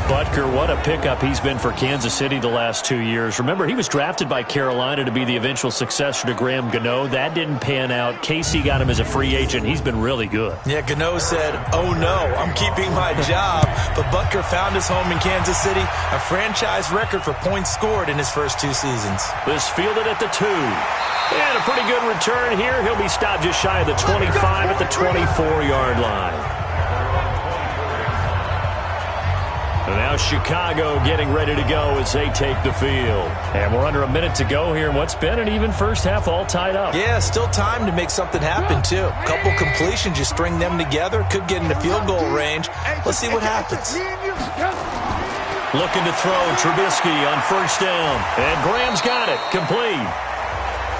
Butker, what a pickup he's been for Kansas City the last 2 years. Remember, he was drafted by Carolina to be the eventual successor to Graham Gano. That didn't pan out. Casey got him as a free agent. He's been really good. Yeah, Gano said, "Oh no, I'm keeping my job." But Butker found his home in Kansas City, a franchise record for points scored in his first 2 seasons. This fielded at the 2. And a pretty good return here. He'll be stopped just shy of the 25 at the 24-yard line. And now Chicago getting ready to go as they take the field. And we're under a minute to go here in what's been an even first half, all tied up. Yeah, still time to make something happen, too. A couple completions, you string them together, could get into field goal range. Let's see what happens. Looking to throw, Trubisky on first down. And Graham's got it, complete.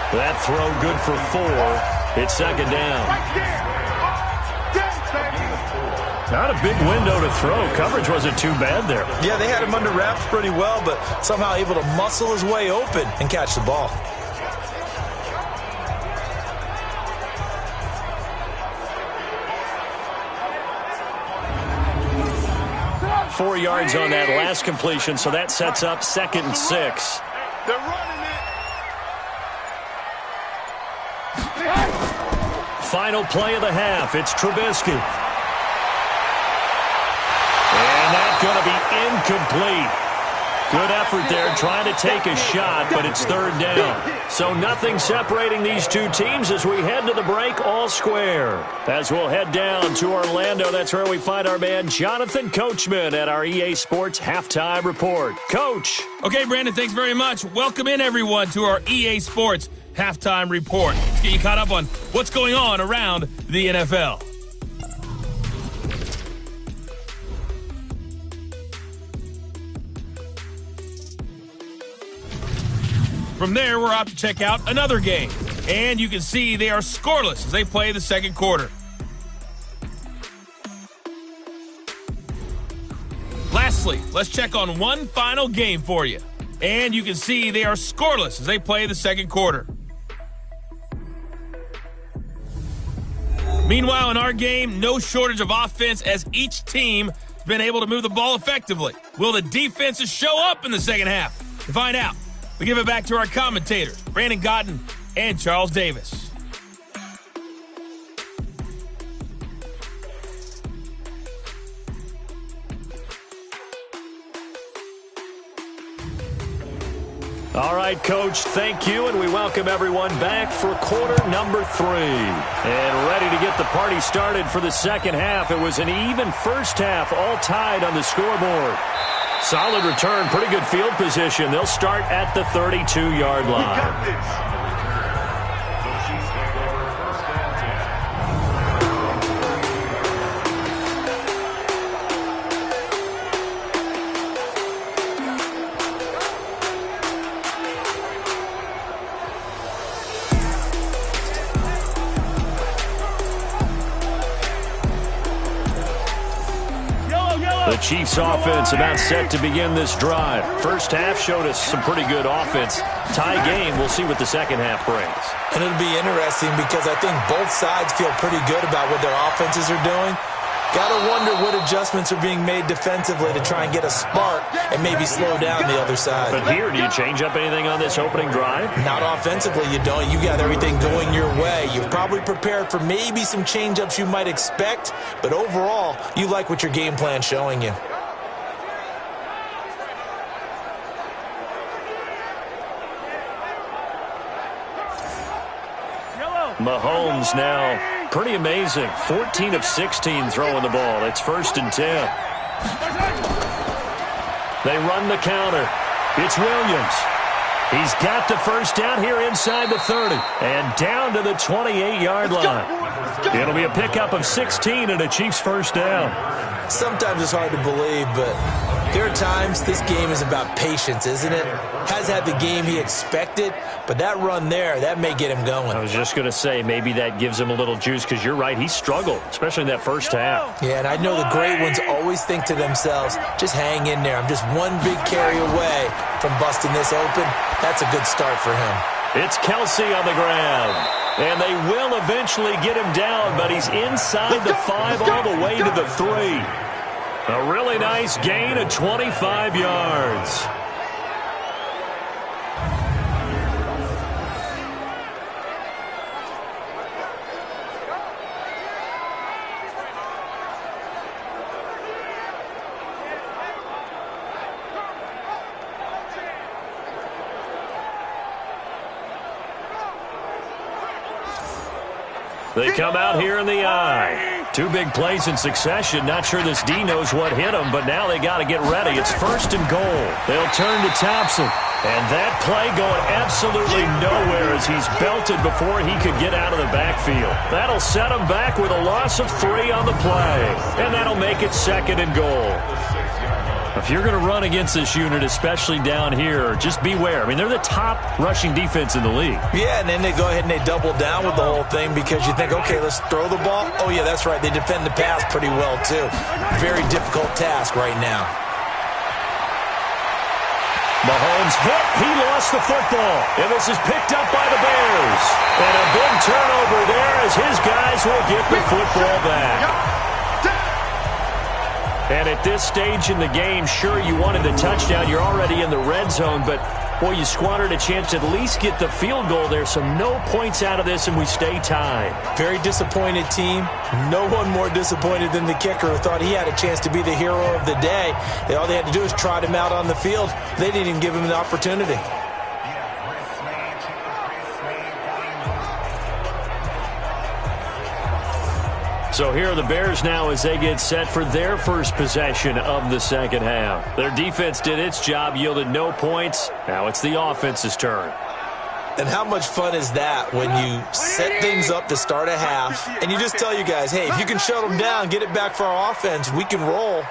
That throw good for 4. It's second down. Not a big window to throw. Coverage wasn't too bad there. Yeah, they had him under wraps pretty well, but somehow able to muscle his way open and catch the ball. Four yards on that last completion, so that sets up 2nd and 6. They're running it. Final play of the half. It's Trubisky. And that's going to be incomplete. Good effort there trying to take a shot, but it's third down. So nothing separating these two teams as we head to the break all square. As we'll head down to Orlando, that's where we find our man Jonathan Coachman at our EA Sports Halftime Report. Coach. Okay, Brandon, thanks very much. Welcome in, everyone, to our EA Sports Halftime Report. Let's get you caught up on what's going on around the NFL. From there, we're off to check out another game. And you can see they are scoreless as they play the second quarter. Lastly, let's check on one final game for you. And you can see they are scoreless as they play the second quarter. Meanwhile, in our game, no shortage of offense as each team has been able to move the ball effectively. Will the defenses show up in the second half? To find out, we give it back to our commentators, Brandon Gaudin and Charles Davis. All right, Coach, thank you, and we welcome everyone back for quarter number 3. And ready to get the party started for the second half. It was an even first half, all tied on the scoreboard. Solid return, pretty good field position. They'll start at the 32-yard line. The Chiefs offense about set to begin this drive. First half showed us some pretty good offense. Tie game, we'll see what the second half brings. And it'll be interesting because I think both sides feel pretty good about what their offenses are doing. Got to wonder what adjustments are being made defensively to try and get a spark and maybe slow down the other side. But here, do you change up anything on this opening drive? Not offensively, you don't. You got everything going your way. You've probably prepared for maybe some change-ups you might expect, but overall, you like what your game plan's showing you. Mahomes now pretty amazing. 14 of 16 throwing the ball. It's 1st and 10. They run the counter. It's Williams. He's got the first down here inside the 30 and down to the 28-yard line. It'll be a pickup of 16 and a Chiefs first down. Sometimes it's hard to believe, but there are times this game is about patience, isn't it? Has had the game he expected, but that run there, that may get him going. I was just going to say, maybe that gives him a little juice because you're right, he struggled, especially in that first half. Yeah, and I know the great ones always think to themselves, just hang in there. I'm just one big carry away from busting this open. That's a good start for him. It's Kelsey on the ground. And they will eventually get him down, but he's inside the 5 all the way to the 3. A really nice gain of 25 yards. They come out here in the eye. 2 big plays in succession. Not sure this D knows what hit him, but now they got to get ready. It's 1st and goal. They'll turn to Thompson. And that play going absolutely nowhere as he's belted before he could get out of the backfield. That'll set him back with a loss of 3 on the play. And that'll make it 2nd and goal. If you're going to run against this unit, especially down here, just beware. I mean, they're the top rushing defense in the league. Yeah, and then they go ahead and they double down with the whole thing because you think, okay, let's throw the ball. Oh, yeah, that's right. They defend the pass pretty well, too. Very difficult task right now. Mahomes hit. He lost the football. And this is picked up by the Bears. And a big turnover there as his guys will get the football back. And at this stage in the game, sure, you wanted the touchdown. You're already in the red zone, but, boy, you squandered a chance to at least get the field goal there. So no points out of this, and we stay tied. Very disappointed team. No one more disappointed than the kicker who thought he had a chance to be the hero of the day. All they had to do was trot him out on the field. They didn't even give him the opportunity. So here are the Bears now as they get set for their first possession of the second half. Their defense did its job, yielded no points. Now it's the offense's turn. And how much fun is that when you set things up to start a half and you just tell you guys, hey, if you can shut them down, get it back for our offense, we can roll.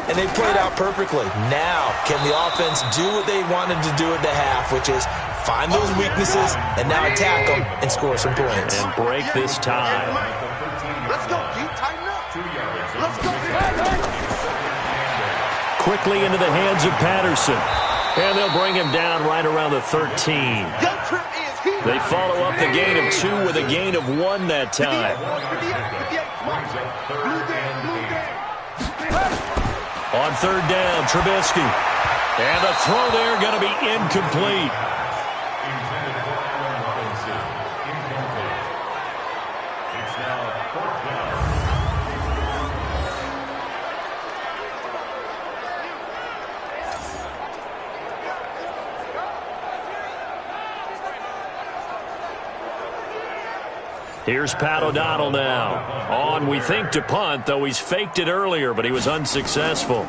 And they played out perfectly. Now, can the offense do what they wanted to do at the half, which is find those weaknesses and now attack them and score some points. And break this tie. Let's go, D. Tighten up. Let's go. Quickly into the hands of Patterson. And they'll bring him down right around the 13. They follow up the gain of 2 with a gain of 1 that time. On 3rd down, Trubisky. And the throw there going to be incomplete. Here's Pat O'Donnell now. On, we think, to punt, though he's faked it earlier, but he was unsuccessful.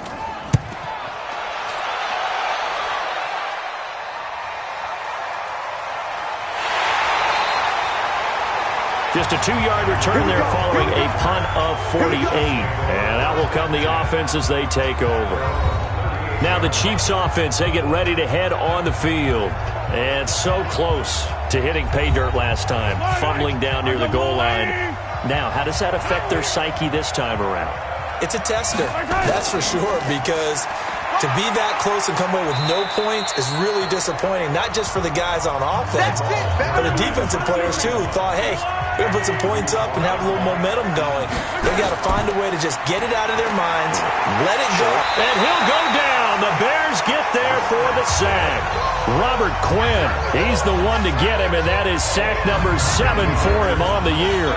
Just a 2-yard return there following a punt of 48. And out will come the offense as they take over. Now the Chiefs offense, they get ready to head on the field. And so close to hitting pay dirt last time, fumbling down near the goal line. Now, how does that affect their psyche this time around? It's a tester, that's for sure, because to be that close and come away with no points is really disappointing, not just for the guys on offense, but the defensive players, too, who thought, hey, we're going to put some points up and have a little momentum going. They got to find a way to just get it out of their minds, let it go. And he'll go down. The Bears get there for the sack. Robert Quinn, he's the one to get him, and that is sack number 7 for him on the year.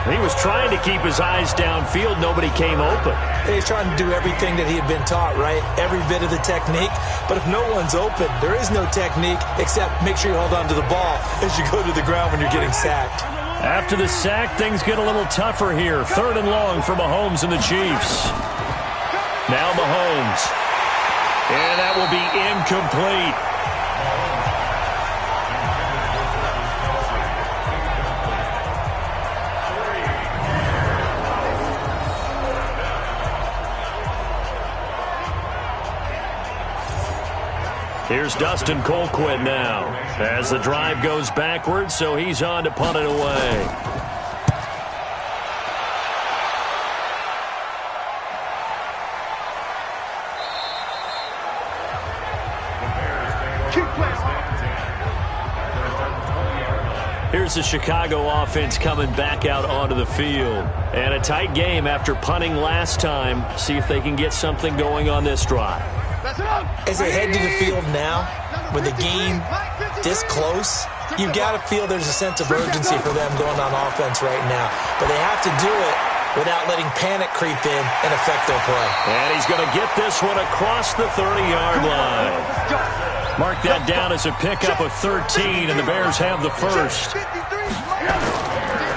He was trying to keep his eyes downfield. Nobody came open. He's trying to do everything that he had been taught, right? Every bit of the technique. But if no one's open, there is no technique except make sure you hold on to the ball as you go to the ground when you're getting sacked. After the sack, things get a little tougher here. 3rd and long for Mahomes and the Chiefs. Now Mahomes. And that will be incomplete. Here's Dustin Colquitt now as the drive goes backwards, so he's on to punt it away. Here's the Chicago offense coming back out onto the field. And a tight game after punting last time. See if they can get something going on this drive. As they head to the field now, with the game this close, you've got to feel there's a sense of urgency for them going on offense right now. But they have to do it without letting panic creep in and affect their play. And he's going to get this one across the 30-yard line. Mark that down as a pickup of 13, and the Bears have the first.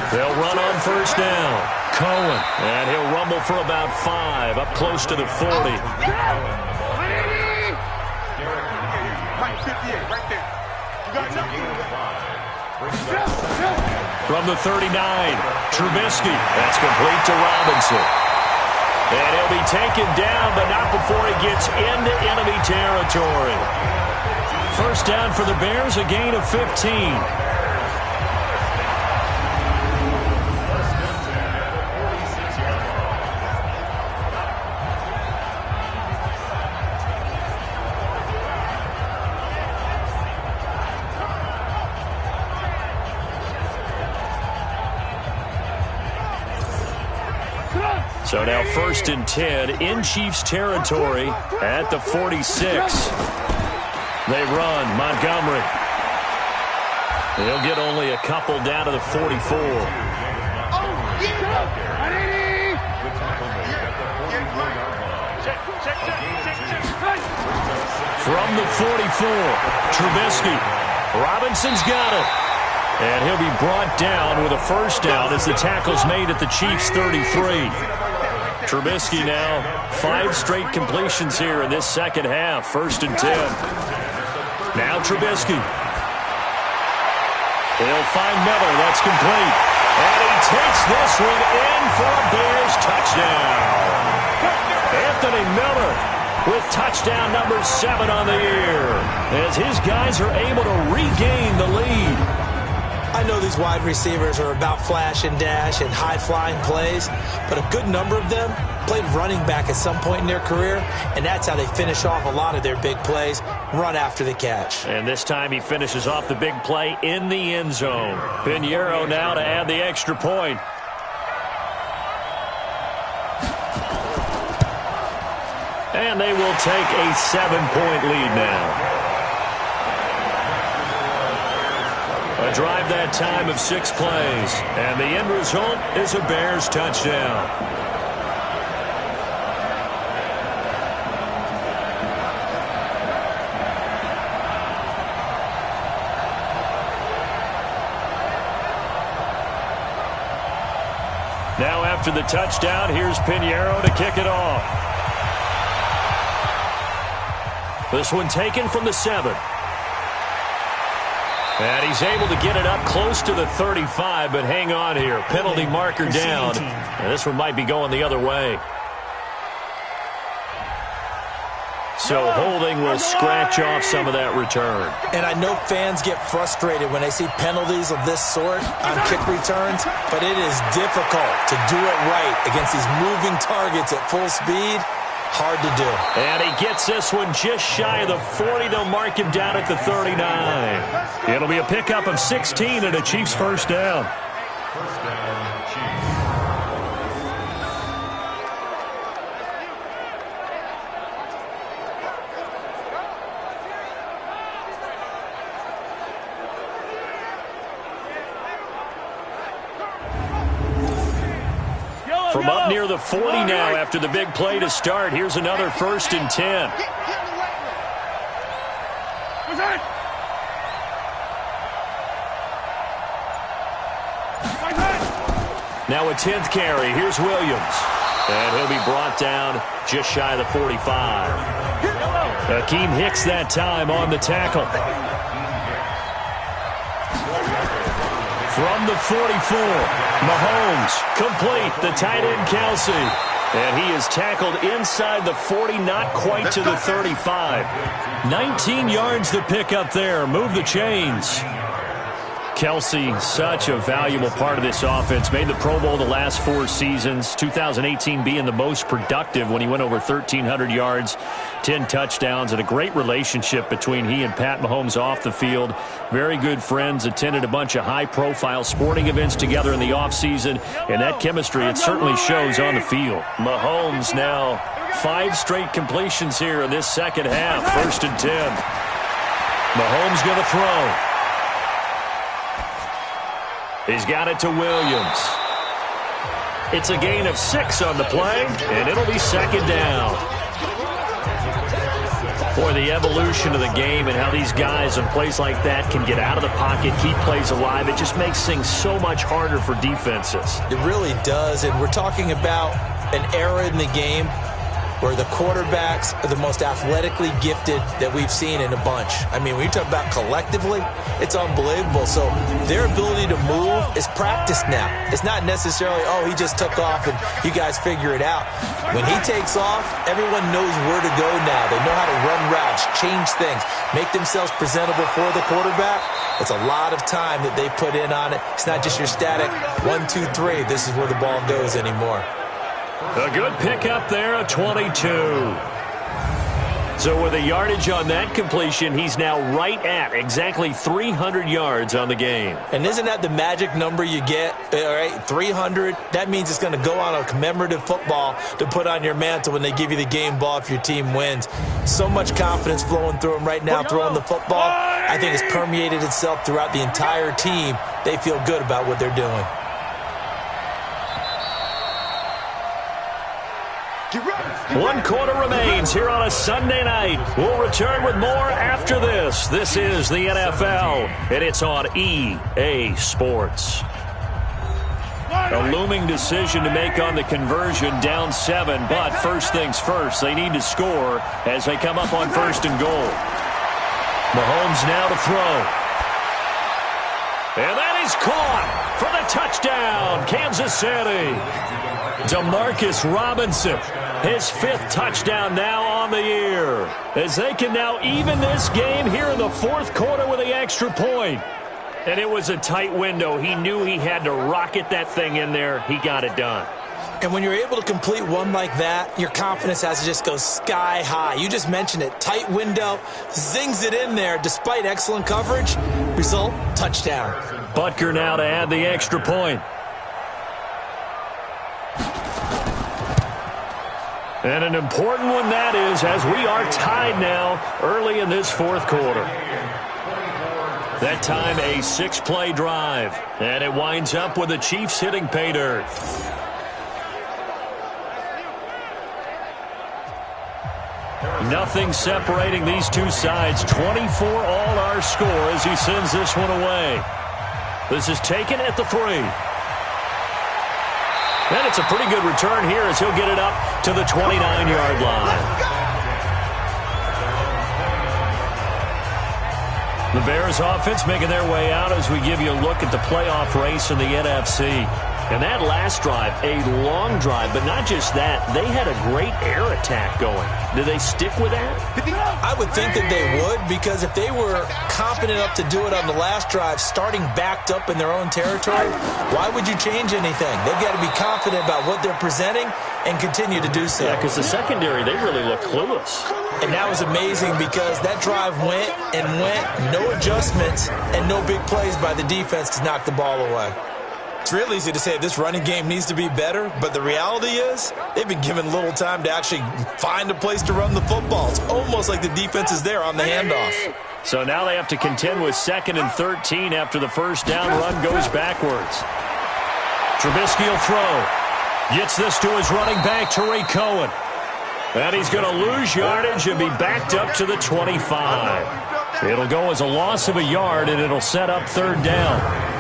They'll run on first down. Cohen, and he'll rumble for about 5, up close to the 40. From the 39, Trubisky. That's complete to Robinson. And he'll be taken down, but not before he gets into enemy territory. First down for the Bears, a gain of 15. So now 1st and 10 in Chiefs territory at the 46. They run. Montgomery. He'll get only a couple down to the 44. From the 44, Trubisky. Robinson's got it. And he'll be brought down with a first down as the tackle's made at the Chiefs' 33. Trubisky now, 5 straight completions here in this second half. 1st and 10. Now Trubisky. He'll find Miller. That's complete. And he takes this one in for a Bears touchdown. Anthony Miller with touchdown number 7 on the year as his guys are able to regain the lead. I know these wide receivers are about flash and dash and high-flying plays, but a good number of them played running back at some point in their career, and that's how they finish off a lot of their big plays, run after the catch. And this time he finishes off the big play in the end zone. Pinheiro now to add the extra point. And they will take a 7-point lead now. A drive that time of 6 plays. And the end result is a Bears touchdown. after the touchdown. Here's Pinheiro to kick it off. This one taken from the 7. And he's able to get it up close to the 35, but hang on here. Penalty marker down. And this one might be going the other way. So holding will scratch off some of that return. And I know fans get frustrated when they see penalties of this sort on kick returns, but it is difficult to do it right against these moving targets at full speed. Hard to do. And he gets this one just shy of the 40. They'll mark him down at the 39. It'll be a pickup of 16 and a Chiefs first down. First down, Chiefs. From up near the 40 now after the big play to start. Here's another 1st and 10. Now a 10th carry. Here's Williams. And he'll be brought down just shy of the 45. Akeem Hicks that time on the tackle. From the 44, Mahomes, complete, the tight end Kelsey. And he is tackled inside the 40, not quite to the 35. 19 yards to pick up there. Move the chains. Kelsey, such a valuable part of this offense. Made the Pro Bowl the last 4 seasons. 2018 being the most productive when he went over 1,300 yards, 10 touchdowns, and a great relationship between he and Pat Mahomes off the field. Very good friends, attended a bunch of high-profile sporting events together in the offseason, and that chemistry, it certainly shows on the field. Mahomes now 5 straight completions here in this second half. 1st and 10. Mahomes going to throw. He's got it to Williams. It's a gain of 6 on the play, and it'll be 2nd down. Boy, the evolution of the game and how these guys in plays like that can get out of the pocket, keep plays alive, it just makes things so much harder for defenses. It really does, and we're talking about an era in the game where the quarterbacks are the most athletically gifted that we've seen in a bunch. I mean, when you talk about collectively, it's unbelievable. So their ability to move is practiced now. It's not necessarily, oh, he just took off and you guys figure it out. When he takes off, everyone knows where to go now. They know how to run routes, change things, make themselves presentable for the quarterback. It's a lot of time that they put in on it. It's not just your static 1, 2, 3. This is where the ball goes anymore. A good pickup there, a 22. So with a yardage on that completion, he's now right at exactly 300 yards on the game. And isn't that the magic number you get? All right, 300. That means it's going to go on a commemorative football to put on your mantle when they give you the game ball if your team wins. So much confidence flowing through him right now, throwing the football. I think it's permeated itself throughout the entire team. They feel good about what they're doing. 1 quarter remains here on a Sunday night. We'll return with more after this. This is the NFL, and it's on EA Sports. A looming decision to make on the conversion, down 7, but first things first, they need to score as they come up on 1st and goal. Mahomes now to throw. And that is caught for the touchdown, Kansas City. Demarcus Robinson, his 5th touchdown now on the year, as they can now even this game here in the 4th quarter with the extra point. And it was a tight window. He knew he had to rocket that thing in there. He got it done. And when you're able to complete one like that, your confidence has to just go sky high. You just mentioned it. Tight window, zings it in there despite excellent coverage. Result, touchdown. Butker now to add the extra point. And an important one that is, as we are tied now early in this 4th quarter. That time a 6-play drive. And it winds up with the Chiefs hitting pay dirt. Nothing separating these two sides. 24 all our score as he sends this one away. This is taken at the 3. And it's a pretty good return here as he'll get it up to the 29-yard line. The Bears offense making their way out as we give you a look at the playoff race in the NFC. And that last drive, a long drive, but not just that. They had a great air attack going. Do they stick with that? I would think that they would, because if they were confident enough to do it on the last drive, starting backed up in their own territory, why would you change anything? They've got to be confident about what they're presenting and continue to do so. Yeah, because the secondary, they really look clueless. And that was amazing because that drive went and went, no adjustments, and no big plays by the defense to knock the ball away. It's real easy to say this running game needs to be better, but the reality is they've been given little time to actually find a place to run the football. It's almost like the defense is there on the handoff. So now they have to contend with 2nd and 13 after the first down run goes backwards. Trubisky will throw. Gets this to his running back, Tariq Cohen. And he's going to lose yardage and be backed up to the 25. It'll go as a loss of a yard, and it'll set up 3rd down.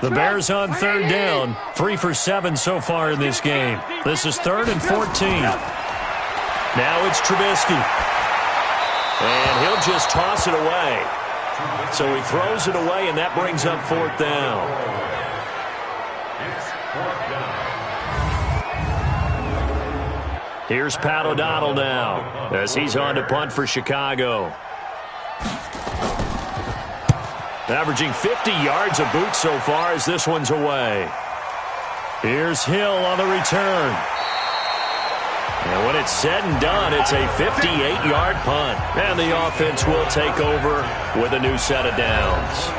The Bears on 3rd down, 3 for 7 so far in this game. This is 3rd and 14. Now it's Trubisky. And he'll just toss it away. So he throws it away, and that brings up 4th down. Here's Pat O'Donnell now as he's on to punt for Chicago. Averaging 50 yards a boot so far as this one's away. Here's Hill on the return. And when it's said and done, it's a 58-yard punt. And the offense will take over with a new set of downs.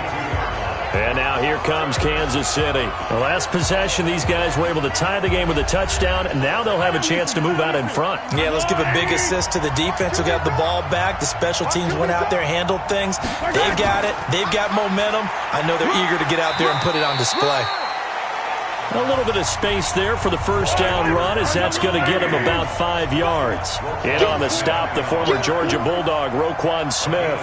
And now here comes Kansas City. The last possession, these guys were able to tie the game with a touchdown, and now they'll have a chance to move out in front. Yeah, let's give a big assist to the defense who got the ball back. The special teams went out there, handled things. They've got it. They've got momentum. I know they're eager to get out there and put it on display. A little bit of space there for the first down run, as that's going to get him about 5 yards. In on the stop, the former Georgia Bulldog, Roquan Smith.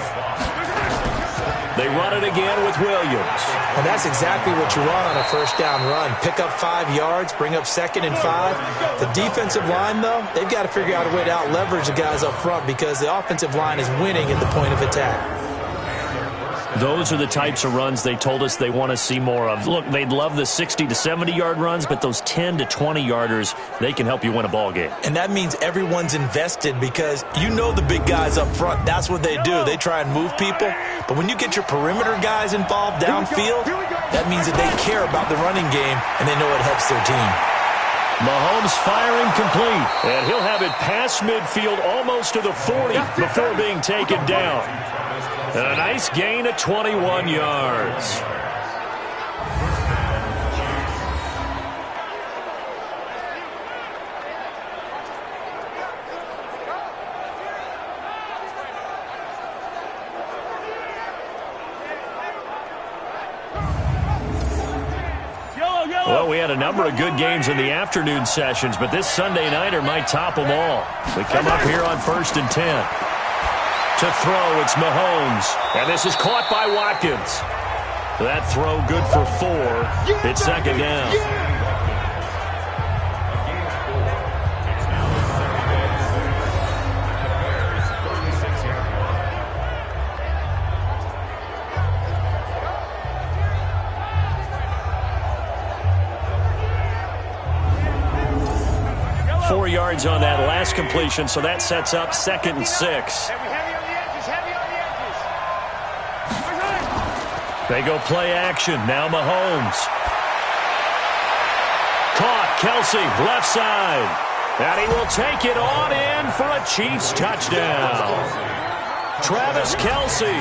They run it again with Williams. And that's exactly what you want on a first down run. Pick up 5 yards, bring up 2nd and 5. The defensive line, though, they've got to figure out a way to out-leverage the guys up front because the offensive line is winning at the point of attack. Those are the types of runs they told us they want to see more of. Look, they'd love the 60 to 70-yard runs, but those 10 to 20-yarders, they can help you win a ball game. And that means everyone's invested because you know the big guys up front, that's what they do. They try and move people. But when you get your perimeter guys involved downfield, that means that they care about the running game and they know it helps their team. Mahomes firing complete, and he'll have it past midfield almost to the 40 before being taken down. And a nice gain of 21 yards. Well, we had a number of good games in the afternoon sessions, but this Sunday nighter might top them all. We come up here on 1st and 10. To throw, it's Mahomes. And this is caught by Watkins. That throw good for 4. It's 2nd down. 4 yards on that last completion, so that sets up 2nd and 6. They go play action. Now Mahomes. Caught. Kelsey, left side. And he will take it on in for a Chiefs touchdown. Travis Kelsey,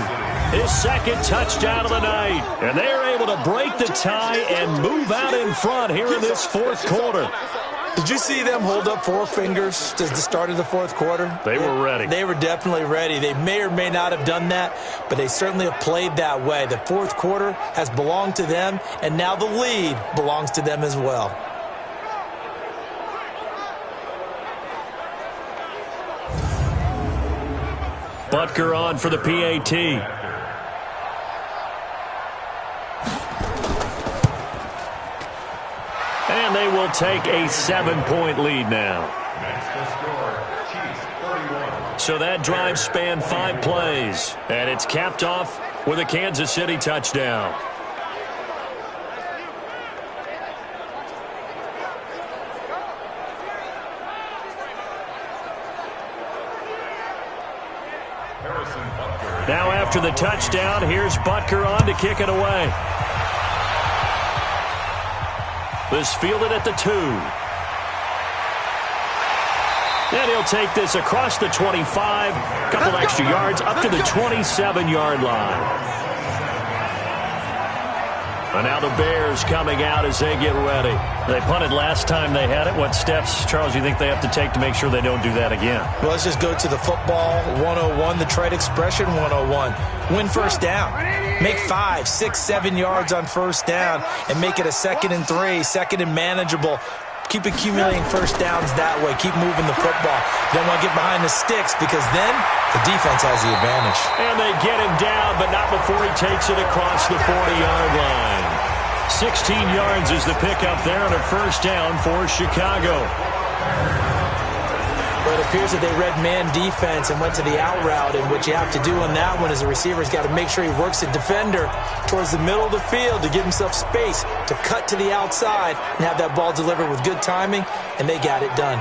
his 2nd touchdown of the night. And they're able to break the tie and move out in front here in this 4th quarter. Did you see them hold up four fingers at the start of the fourth quarter? They were ready. They were definitely ready. They may or may not have done that, but they certainly have played that way. The fourth quarter has belonged to them, and now the lead belongs to them as well. Butker on for the PAT. And they will take a 7-point lead now. So that drive spanned 5 plays. And it's capped off with a Kansas City touchdown. Now after the touchdown, here's Butker on to kick it away. This fielded at the 2. And he'll take this across the 25. Couple extra yards up to the 27-yard line. And now the Bears coming out as they get ready. They punted last time they had it. What steps, Charles, do you think they have to take to make sure they don't do that again? Well, let's just go to the football 101, the trade expression 101. Win first down. Make 5, 6, 7 yards on first down and make it a 2nd and 3, 2nd and manageable. Keep accumulating first downs that way. Keep moving the football. You don't want to get behind the sticks because then the defense has the advantage. And they get him down, but not before he takes it across the 40-yard line. 16 yards is the pickup there on a first down for Chicago. But it appears that they read man defense and went to the out route, and what you have to do on that one is the receiver's got to make sure he works the defender towards the middle of the field to give himself space to cut to the outside and have that ball delivered with good timing, and they got it done.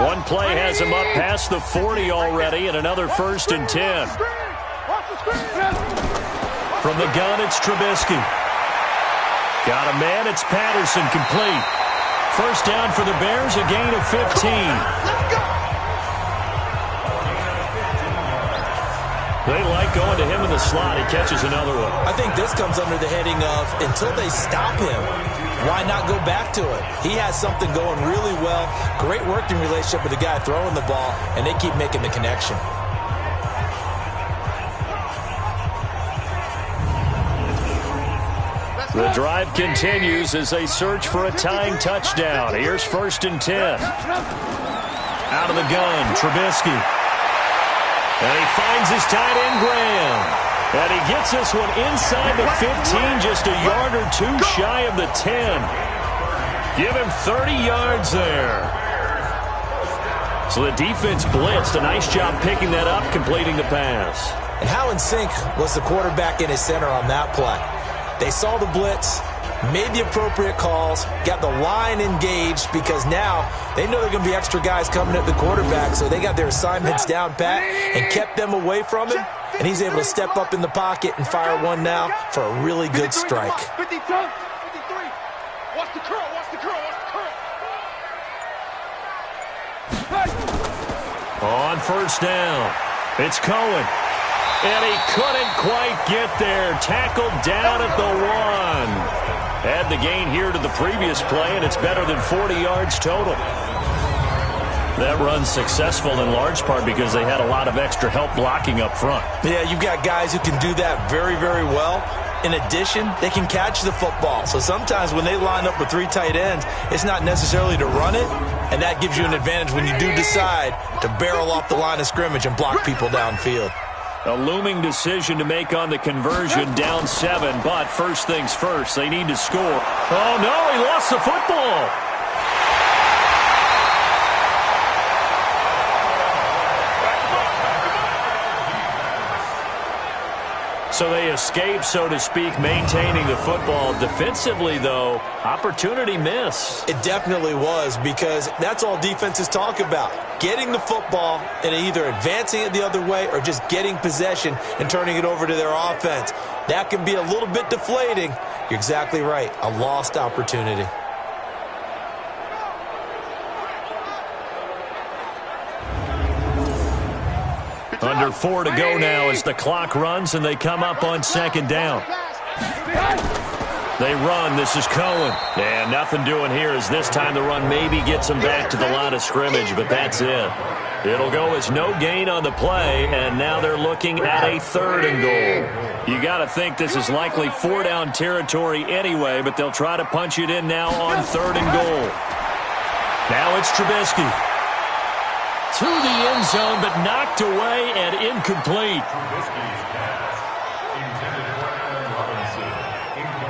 One play has him up past the 40 already, and another 1st and 10. From the gun, it's Trubisky. Got a man, it's Patterson, complete. First down for the Bears, a gain of 15. They like going to him in the slot. He catches another one. I think this comes under the heading of until they stop him, why not go back to it? He has something going really well. Great working relationship with the guy throwing the ball, and they keep making the connection. The drive continues as they search for a tying touchdown. Here's 1st and 10. Out of the gun, Trubisky. And he finds his tight end, Graham. And he gets this one inside the 15, just a yard or 2 shy of the 10. Give him 30 yards there. So the defense blitzed. A nice job picking that up, completing the pass. And how in sync was the quarterback in his center on that play? They saw the blitz, made the appropriate calls, got the line engaged because now they know there are going to be extra guys coming at the quarterback, so they got their assignments down pat and kept them away from him, and he's able to step up in the pocket and fire one now for a really good strike. 53. Watch the curl, watch the curl, watch the curl. On first down, it's Cohen. And he couldn't quite get there. Tackled down at the 1. Add the gain here to the previous play, and it's better than 40 yards total. That run's successful in large part because they had a lot of extra help blocking up front. Yeah, you've got guys who can do that very, very well. In addition, they can catch the football. So sometimes when they line up with 3 tight ends, it's not necessarily to run it, and that gives you an advantage when you do decide to barrel off the line of scrimmage and block people downfield. A looming decision to make on the conversion, down 7, but first things first, they need to score. Oh, no, he lost the football. So they escape, so to speak, maintaining the football. Defensively, though, opportunity miss. It definitely was, because that's all defenses talk about. Getting the football and either advancing it the other way or just getting possession and turning it over to their offense. That can be a little bit deflating. You're exactly right. A lost opportunity. Under 4 to go now as the clock runs and they come up on second down. They run. This is Cohen. And nothing doing here as this time the run maybe gets them back to the line of scrimmage, but that's it. It'll go as no gain on the play, and now they're looking at a 3rd and goal. You got to think this is likely 4-down territory anyway, but they'll try to punch it in now on 3rd and goal. Now it's Trubisky. To the end zone, but knocked away and incomplete.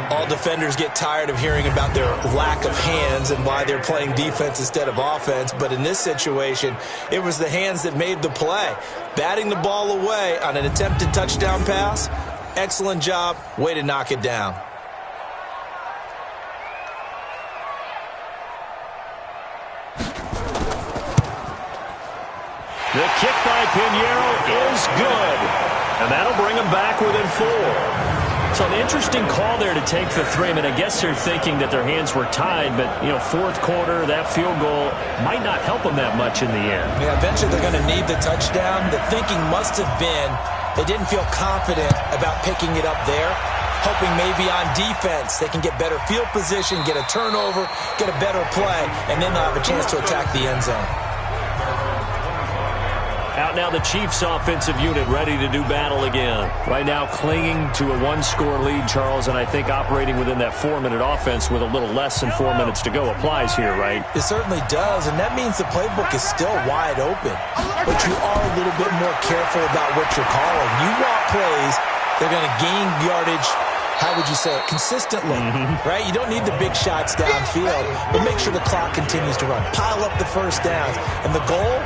All defenders get tired of hearing about their lack of hands and why they're playing defense instead of offense. But in this situation, it was the hands that made the play. Batting the ball away on an attempted touchdown pass. Excellent job. Way to knock it down. The kick by Pinheiro is good. And that'll bring them back within 4. So an interesting call there to take the 3. I mean, I guess they're thinking that their hands were tied, but, 4th quarter, that field goal might not help them that much in the end. Yeah, eventually they're going to need the touchdown. The thinking must have been they didn't feel confident about picking it up there, hoping maybe on defense they can get better field position, get a turnover, get a better play, and then they'll have a chance to attack the end zone. Out now the Chiefs offensive unit ready to do battle again. Right now clinging to a 1-score lead, Charles, and I think operating within that 4-minute offense with a little less than 4 minutes to go applies here, right? It certainly does, and that means the playbook is still wide open. But you are a little bit more careful about what you're calling. You want plays that are going to gain yardage, how would you say it, consistently, right? You don't need the big shots downfield, but make sure the clock continues to run. Pile up the first downs, and the goal,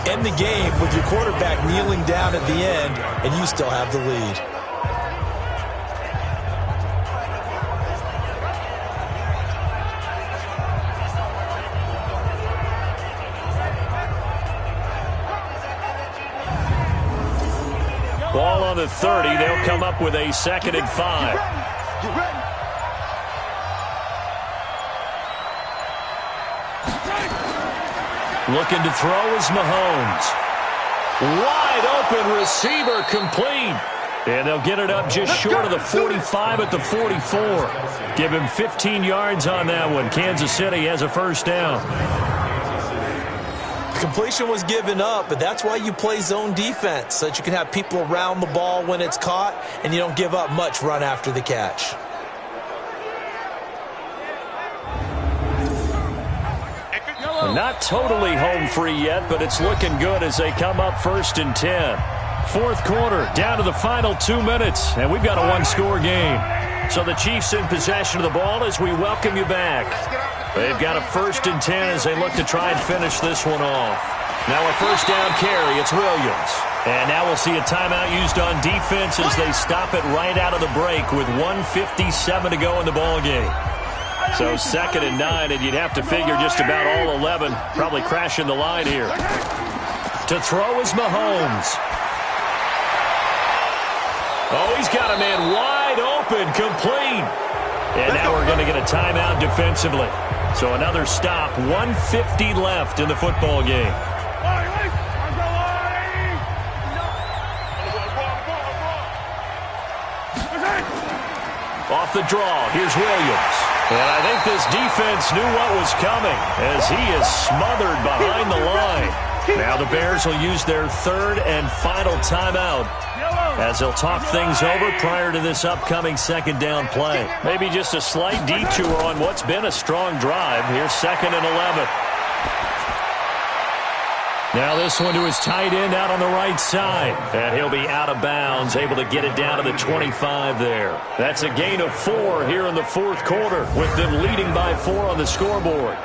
end the game with your quarterback kneeling down at the end, and you still have the lead. Ball on the 30. They'll come up with a 2nd and 5. Looking to throw is Mahomes. Wide open receiver complete. And they'll get it up just short of the 45 at the 44. Give him 15 yards on that one. Kansas City has a 1st down. Completion was given up, but that's why you play zone defense, so that you can have people around the ball when it's caught, and you don't give up much run after the catch. Not totally home free yet, but it's looking good as they come up 1st and 10. 4th quarter, down to the final 2 minutes, and we've got a 1-score game. So the Chiefs in possession of the ball as we welcome you back. They've got a 1st and 10 as they look to try and finish this one off. Now a 1st down carry, it's Williams. And now we'll see a timeout used on defense as they stop it right out of the break with 1:57 to go in the ball game. So 2nd and 9, and you'd have to figure just about all 11 probably crashing the line here. To throw is Mahomes. Oh, he's got a man wide open, complete. And now we're going to get a timeout defensively. So another stop, 1:50 left in the football game. Off the draw, here's Williams. And I think this defense knew what was coming as he is smothered behind the line. Now the Bears will use their 3rd and final timeout as they'll talk things over prior to this upcoming 2nd down play. Maybe just a slight detour on what's been a strong drive. Here's 2nd and 11. Now this one to his tight end out on the right side. And he'll be out of bounds, able to get it down to the 25 there. That's a gain of 4 here in the 4th quarter, with them leading by 4 on the scoreboard.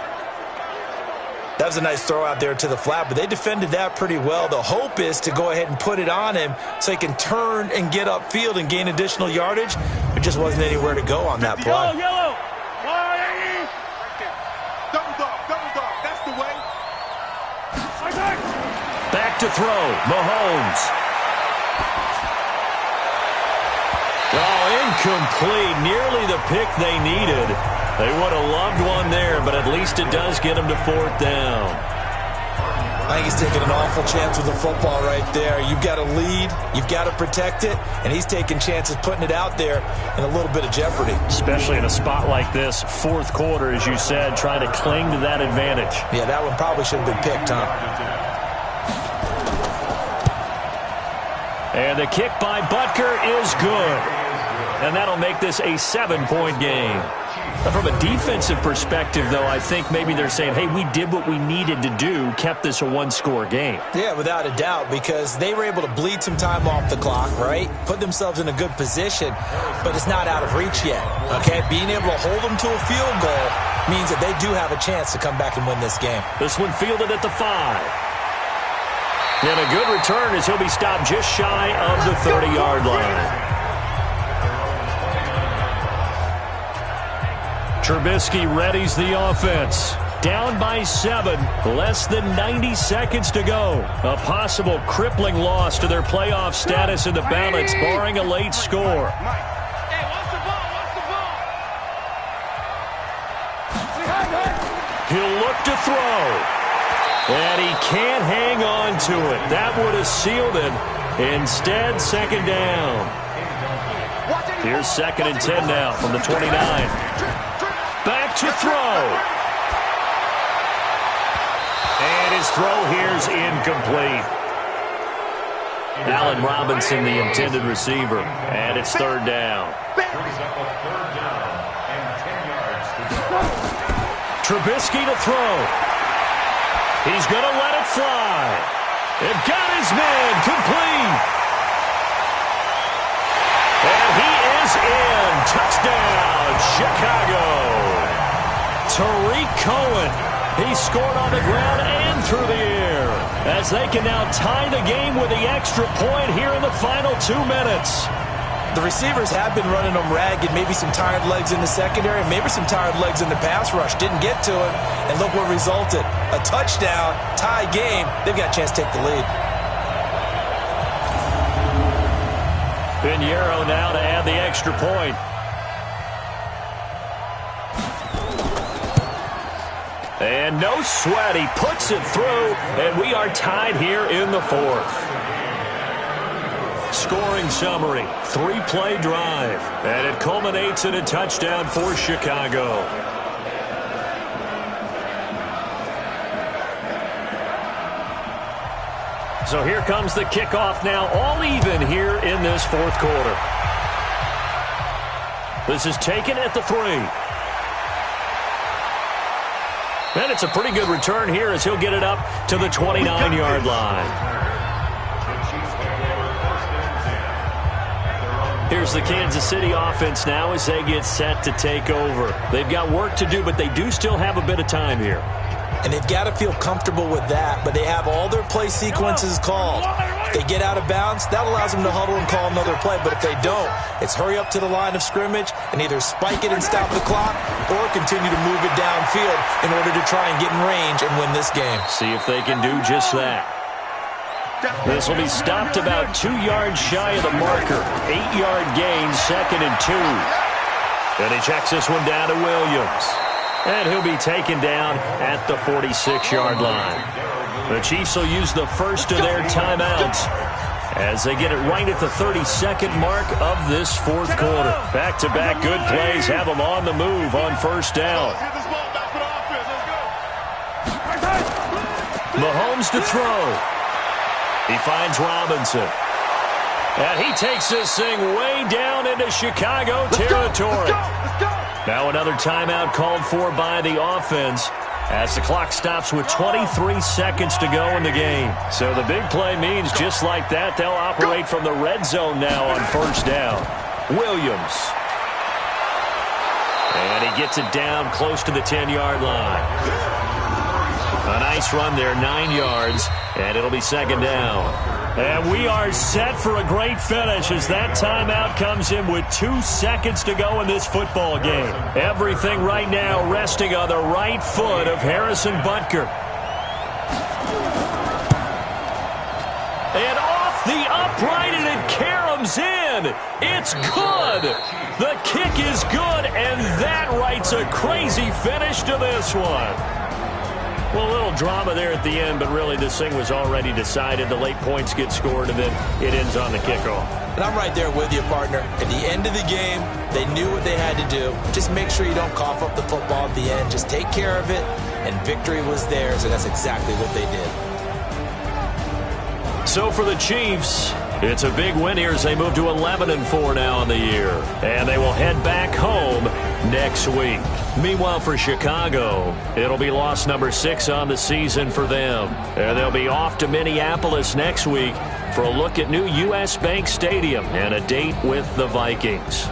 That was a nice throw out there to the flat, but they defended that pretty well. The hope is to go ahead and put it on him so he can turn and get upfield and gain additional yardage. There just wasn't anywhere to go on that play. Yellow. Double dog. That's the way. Back to throw, Mahomes. Oh, incomplete. Nearly the pick they needed. They would have loved one there, but at least it does get them to 4th down. I think he's taking an awful chance with the football right there. You've got to lead, you've got to protect it, and he's taking chances putting it out there in a little bit of jeopardy. Especially in a spot like this, fourth quarter, as you said, trying to cling to that advantage. Yeah, that one probably should have been picked, huh? And the kick by Butker is good. And that'll make this a 7-point game. From a defensive perspective, though, I think maybe they're saying, hey, we did what we needed to do, kept this a one-score game. Yeah, without a doubt, because they were able to bleed some time off the clock, right? Put themselves in a good position, but it's not out of reach yet, okay? Being able to hold them to a field goal means that they do have a chance to come back and win this game. This one fielded at the 5. And a good return as he'll be stopped just shy of the 30-yard line. Trubisky readies the offense. Down by 7, less than 90 seconds to go. A possible crippling loss to their playoff status in the balance, barring a late score. Hey, what's the ball? He'll look to throw. And he can't hang on to it. That would have sealed it. Instead, second down. Here's 2nd and 10 now from the 29. Back to throw. And his throw here's incomplete. Allen Robinson, the intended receiver. And it's 3rd down. Trubisky to throw. He's going to let it fly. It got his man complete. And he is in. Touchdown, Chicago. Tariq Cohen. He scored on the ground and through the air. As they can now tie the game with the extra point here in the final 2 minutes. The receivers have been running them ragged. Maybe some tired legs in the secondary, maybe some tired legs in the pass rush. Didn't get to him, and look what resulted. A touchdown, tie game. They've got a chance to take the lead. Pinheiro now to add the extra point. And no sweat. He puts it through, and we are tied here in the 4th. Scoring summary, 3-play drive, and it culminates in a touchdown for Chicago. So here comes the kickoff now, all even here in this 4th quarter. This is taken at the 3. And it's a pretty good return here as he'll get it up to the 29-yard line. Here's the Kansas City offense now as they get set to take over. They've got work to do, but they do still have a bit of time here. And they've got to feel comfortable with that, but they have all their play sequences called. If they get out of bounds, that allows them to huddle and call another play. But if they don't, it's hurry up to the line of scrimmage and either spike it and stop the clock or continue to move it downfield in order to try and get in range and win this game. See if they can do just that. This will be stopped about 2 yards shy of the marker. 8-yard gain, 2nd and 2. And he checks this one down to Williams. And he'll be taken down at the 46-yard line. The Chiefs will use the first of their timeouts as they get it right at the 32nd mark of this 4th quarter. Back-to-back good plays have them on the move on 1st down. Mahomes to throw. He finds Robinson. And he takes this thing way down into Chicago territory. Now another timeout called for by the offense as the clock stops with 23 seconds to go in the game. So the big play means just like that, they'll operate from the red zone now on 1st down. Williams. And he gets it down close to the 10-yard line. A nice run there, 9 yards, and it'll be 2nd down. And we are set for a great finish as that timeout comes in with 2 seconds to go in this football game. Everything right now resting on the right foot of Harrison Butker. And off the upright, and it caroms in. It's good. The kick is good, and that writes a crazy finish to this one. Well, a little drama there at the end, but really this thing was already decided. The late points get scored, and then it ends on the kickoff. And I'm right there with you, partner. At the end of the game, they knew what they had to do. Just make sure you don't cough up the football at the end. Just take care of it, and victory was theirs, and that's exactly what they did. So for the Chiefs, it's a big win here as they move to 11-4 now in the year. And they will head back home next week. Meanwhile, for Chicago, it'll be loss number 6 on the season for them. And they'll be off to Minneapolis next week for a look at new U.S. Bank Stadium and a date with the Vikings.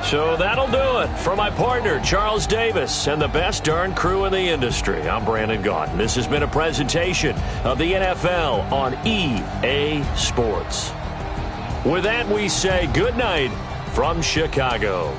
So that'll do it for my partner, Charles Davis, and the best darn crew in the industry. I'm Brandon Gaudin. This has been a presentation of the NFL on EA Sports. With that, we say good night from Chicago.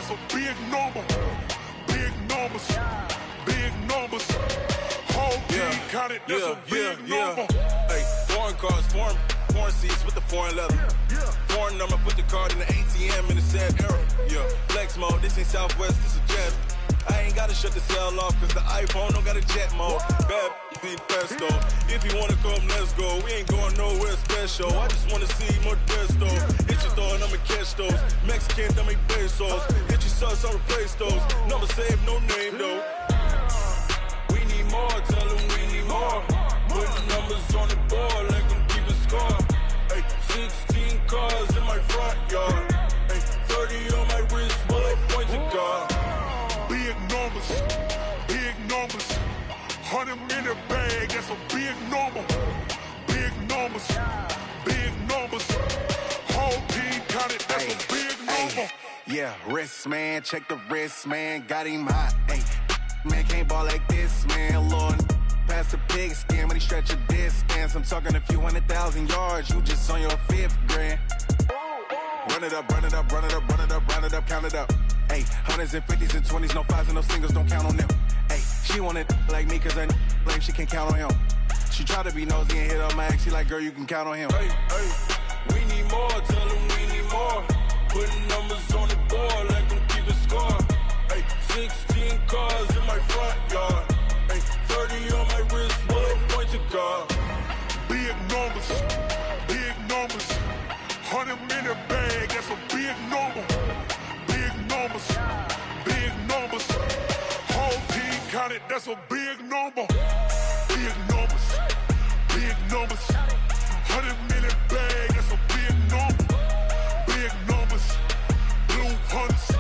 that's a big number. Big numbers, big numbers. Whole team counted, that's a big number. Hey, foreign cars, foreign seats with the foreign leather. Foreign number, put the card in the ATM in the sad era. Yeah, flex mode, this ain't Southwest, this is Jet. I ain't gotta shut the cell off, cause the iPhone don't got a jet mode. Bad need pesto. If you wanna come, let's go. We ain't going nowhere special. I just wanna see more pesto. Hit your door and I'ma catch those. Mexican, don't make pesos. Hit your sauce, I'll replace those. Number save, no name though. We need more, tell them we need more. Put the numbers on the board, let them keep a score. Hey, 16 cars in my front yard. Hey, 30 on my wrist, bullet points of God. Big numbers, big numbers. 100 in the bag, that's a big number. Big numbers, big numbers. Whole team counted, that's a big number. Yeah, wrist man, check the wrist man, got him hot. Ay, man can't ball like this, man. Lord, past the pig skin when he stretch a distance. I'm talking a few 100,000 yards, you just on your 5th grand. Run it up, run it up, run it up, run it up, run it up, count it up. Ay, hundreds and 50s and 20s, no 5s and no singles, don't count on them. Ay, she want it like me cause I blame she can't count on him. She try to be nosy and hit up my ex, she like, girl, you can count on him. Hey, we need more, tell them we need more. Putting numbers on the board, let them keep a score. Hey, 16 cars in my front yard. Hey, 30 on my wrist, bullet points of God. Big numbers, big numbers. 100 in the bag, that's a big number. Big numbers, big numbers. Whole team counted, that's a big number. Big numbers, big numbers. 100 in the bag, that's a big number. Big numbers, blue hunts.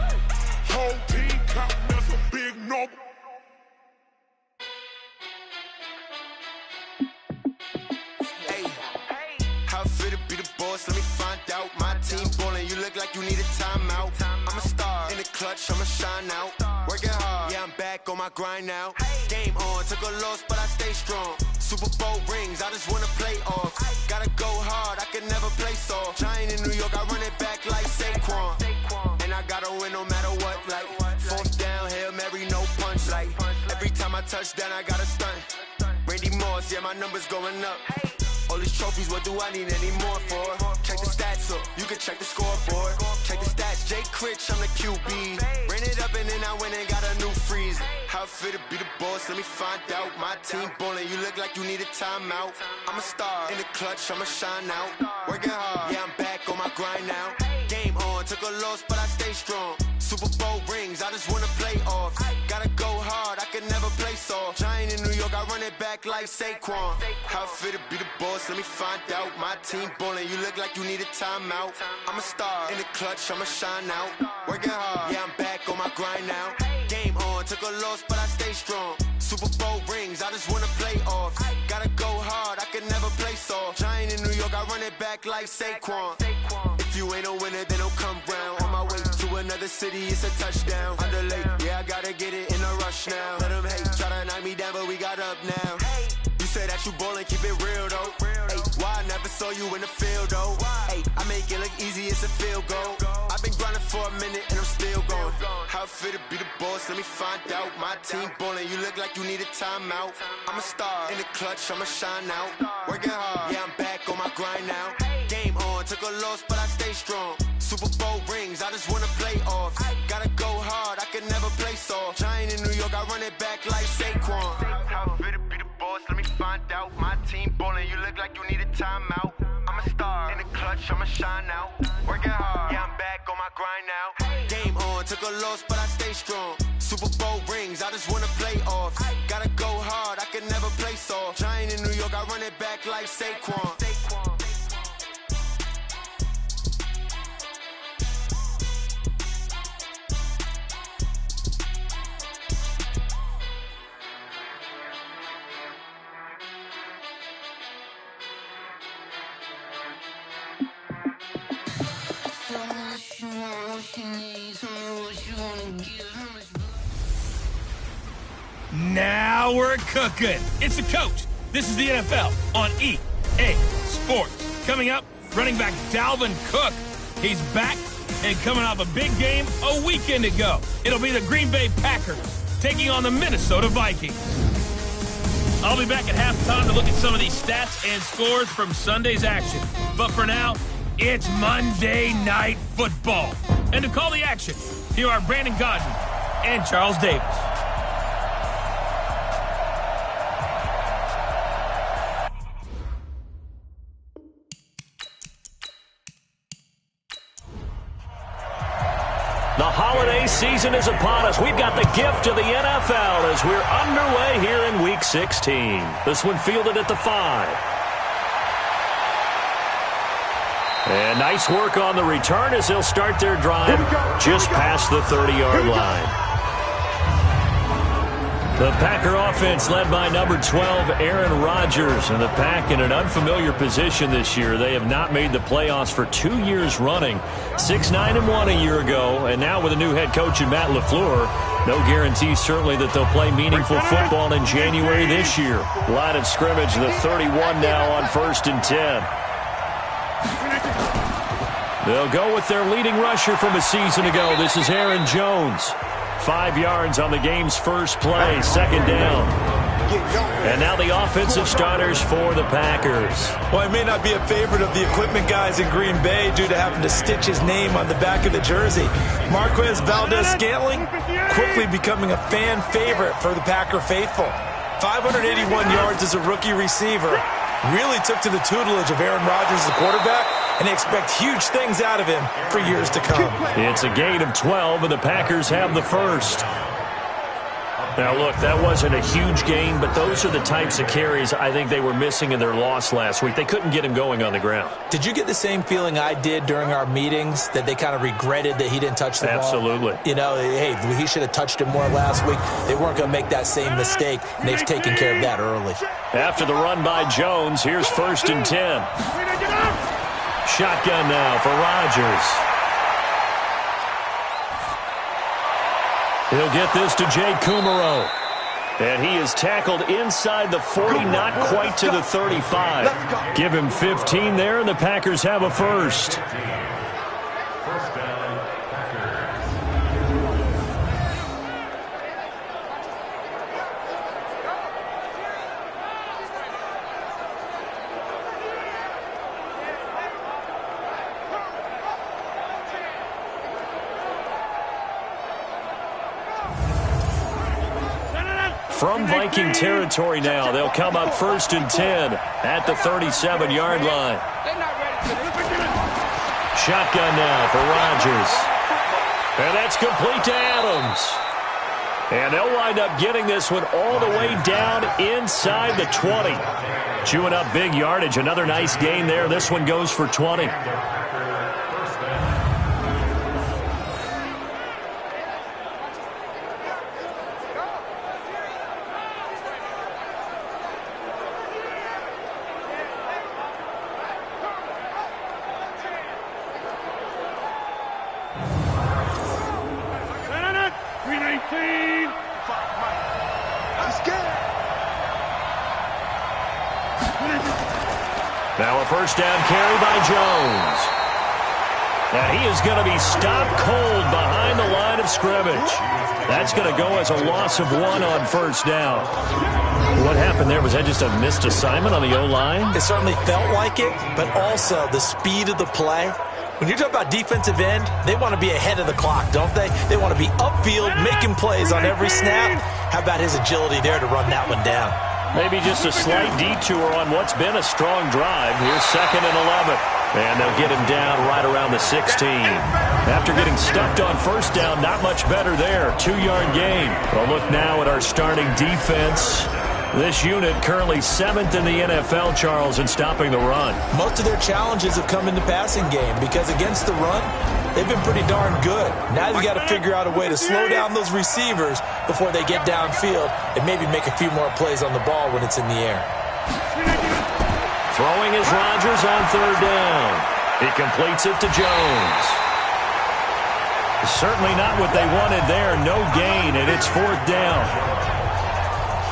Whole team counting, that's a big number. How fit to be the boss? Let me find out. My team ballin', you look like you need a timeout. I'm a star in the clutch, I'ma shine out. Working hard, yeah, I'm back on my grind now. Game on, took a loss, but I stay strong. Super Bowl rings, I just wanna play off. Gotta go hard, I can never play soft. Giant in New York, I run it back like Saquon. And I gotta win no matter what, like 4th down, Hail Mary, no punch. Like every time I touch down, I gotta stunt. Randy Moss, yeah, my numbers going up. All these trophies, what do I need any more for? Check the stats up, you can check the scoreboard. Check the stats, Jake Critch, I'm the QB. Ran it up and then I went and got a new freeze. How fit to be the boss, let me find out. My team ballin', you look like you need a timeout. I'm a star in the clutch, I'ma shine out. Working hard, yeah, I'm back on my grind now. Game on, took a loss, but I stay strong. Super Bowl rings, I just wanna play off. Gotta go hard, I can never play soft. Giant in New York, I run it back like Saquon. How fit to be the boss, let me find out. My team ballin', you look like you need a timeout. I'm a star in the clutch, I'ma shine out. Working hard, yeah, I'm back on my grind now. Game on, took a loss, but I stay strong. Super Bowl rings, I just wanna play off. Gotta go hard, I can never play soft. Giant in New York, I run it back like Saquon. If you ain't a winner, then don't come round. On my way to another city, it's a touchdown. Underlay, yeah, I gotta get it in a rush now. Let them hate, try to knock me down, but we got up now. You say that you ballin', keep it real though. Hey, why I never saw you in the field though? Hey, I make it look easy, it's a field goal. I've been grinding for a minute and I'm still going. How fit to be the boss, let me find out. My team ballin', you look like you need a timeout. I'm a star in the clutch, I'ma shine out. Working hard, yeah, I'm back on my grind now. Game on, took a loss, but I stay strong. Super Bowl rings, I just wanna play off. Gotta go hard, I can never play soft. Giant in New York, I run it back like Saquon. How fit to be the boss, let me find out. My team ballin', you look like you need a timeout. I'm a star in the clutch, I'ma shine out. Working hard, yeah, I'm back on my grind now. Game on, took a loss, but I stay strong. Super Bowl rings, I just wanna play off. Gotta go hard, I can never play soft. Giant in New York, I run it back like Saquon. Now we're cooking. It's the coach. This is the NFL on EA Sports. Coming up, running back Dalvin Cook. He's back And coming off a big game a weekend ago, it'll be the Green Bay Packers taking on the Minnesota Vikings. I'll be back at halftime to look at some of these stats and scores from Sunday's action. But for now, it's Monday Night Football. And to call the action, here are Brandon Gaudin and Charles Davis. The holiday season is upon us. We've got the gift of the NFL as we're underway here in Week 16. This one fielded at the 5. And nice work on the return as they'll start their drive just past the 30-yard line. The Packer offense led by number 12, Aaron Rodgers, and the Pack in an unfamiliar position this year. They have not made the playoffs for 2 years running. 6-9-1 a year ago, and now with a new head coach in Matt LaFleur, no guarantee certainly that they'll play meaningful football in January this year. Line of scrimmage, the 31 now on 1st and 10. They'll go with their leading rusher from a season ago. This is Aaron Jones. 5 yards on the game's first play, 2nd down. And now the offensive starters for the Packers. Well, he may not be a favorite of the equipment guys in Green Bay due to having to stitch his name on the back of the jersey. Marquez Valdez-Scantling quickly becoming a fan favorite for the Packer faithful. 581 yards as a rookie receiver. Really took to the tutelage of Aaron Rodgers, the quarterback, and they expect huge things out of him for years to come. It's a gain of 12, and the Packers have the first. Now, look, that wasn't a huge gain, but those are the types of carries I think they were missing in their loss last week. They couldn't get him going on the ground. Did you get the same feeling I did during our meetings, that they kind of regretted that he didn't touch the ball? Absolutely. You know, hey, he should have touched it more last week. They weren't going to make that same mistake, and they've taken care of that early. After the run by Jones, here's 1st and 10. Shotgun now for Rodgers. He'll get this to Jay Kumaro. And he is tackled inside the 40, not quite to the 35. Give him 15 there, and the Packers have a first. First down, Packers. From Viking territory now, they'll come up 1st and 10 at the 37-yard line. Shotgun now for Rodgers. And that's complete to Adams. And they'll wind up getting this one all the way down inside the 20. Chewing up big yardage. Another nice gain there. This one goes for 20. Now a first down carry by Jones. And he is going to be stopped cold behind the line of scrimmage. That's going to go as a loss of 1 on 1st down. What happened there? Was that just a missed assignment on the O-line? It certainly felt like it, but also the speed of the play. When you talk about defensive end, they want to be ahead of the clock, don't they? They want to be upfield, making plays on every snap. How about his agility there to run that one down? Maybe just a slight detour on what's been a strong drive. Here's 2nd and 11. And they'll get him down right around the 16. After getting stuffed on 1st down, not much better there. 2-yard gain. Well, look now at our starting defense. This unit currently 7th in the NFL, Charles, in stopping the run. Most of their challenges have come in the passing game because against the run, they've been pretty darn good. Now you got to figure out a way to slow down those receivers before they get downfield and maybe make a few more plays on the ball when it's in the air. Throwing is Rodgers on 3rd down. He completes it to Jones. Certainly not what they wanted there. No gain, and it's 4th down.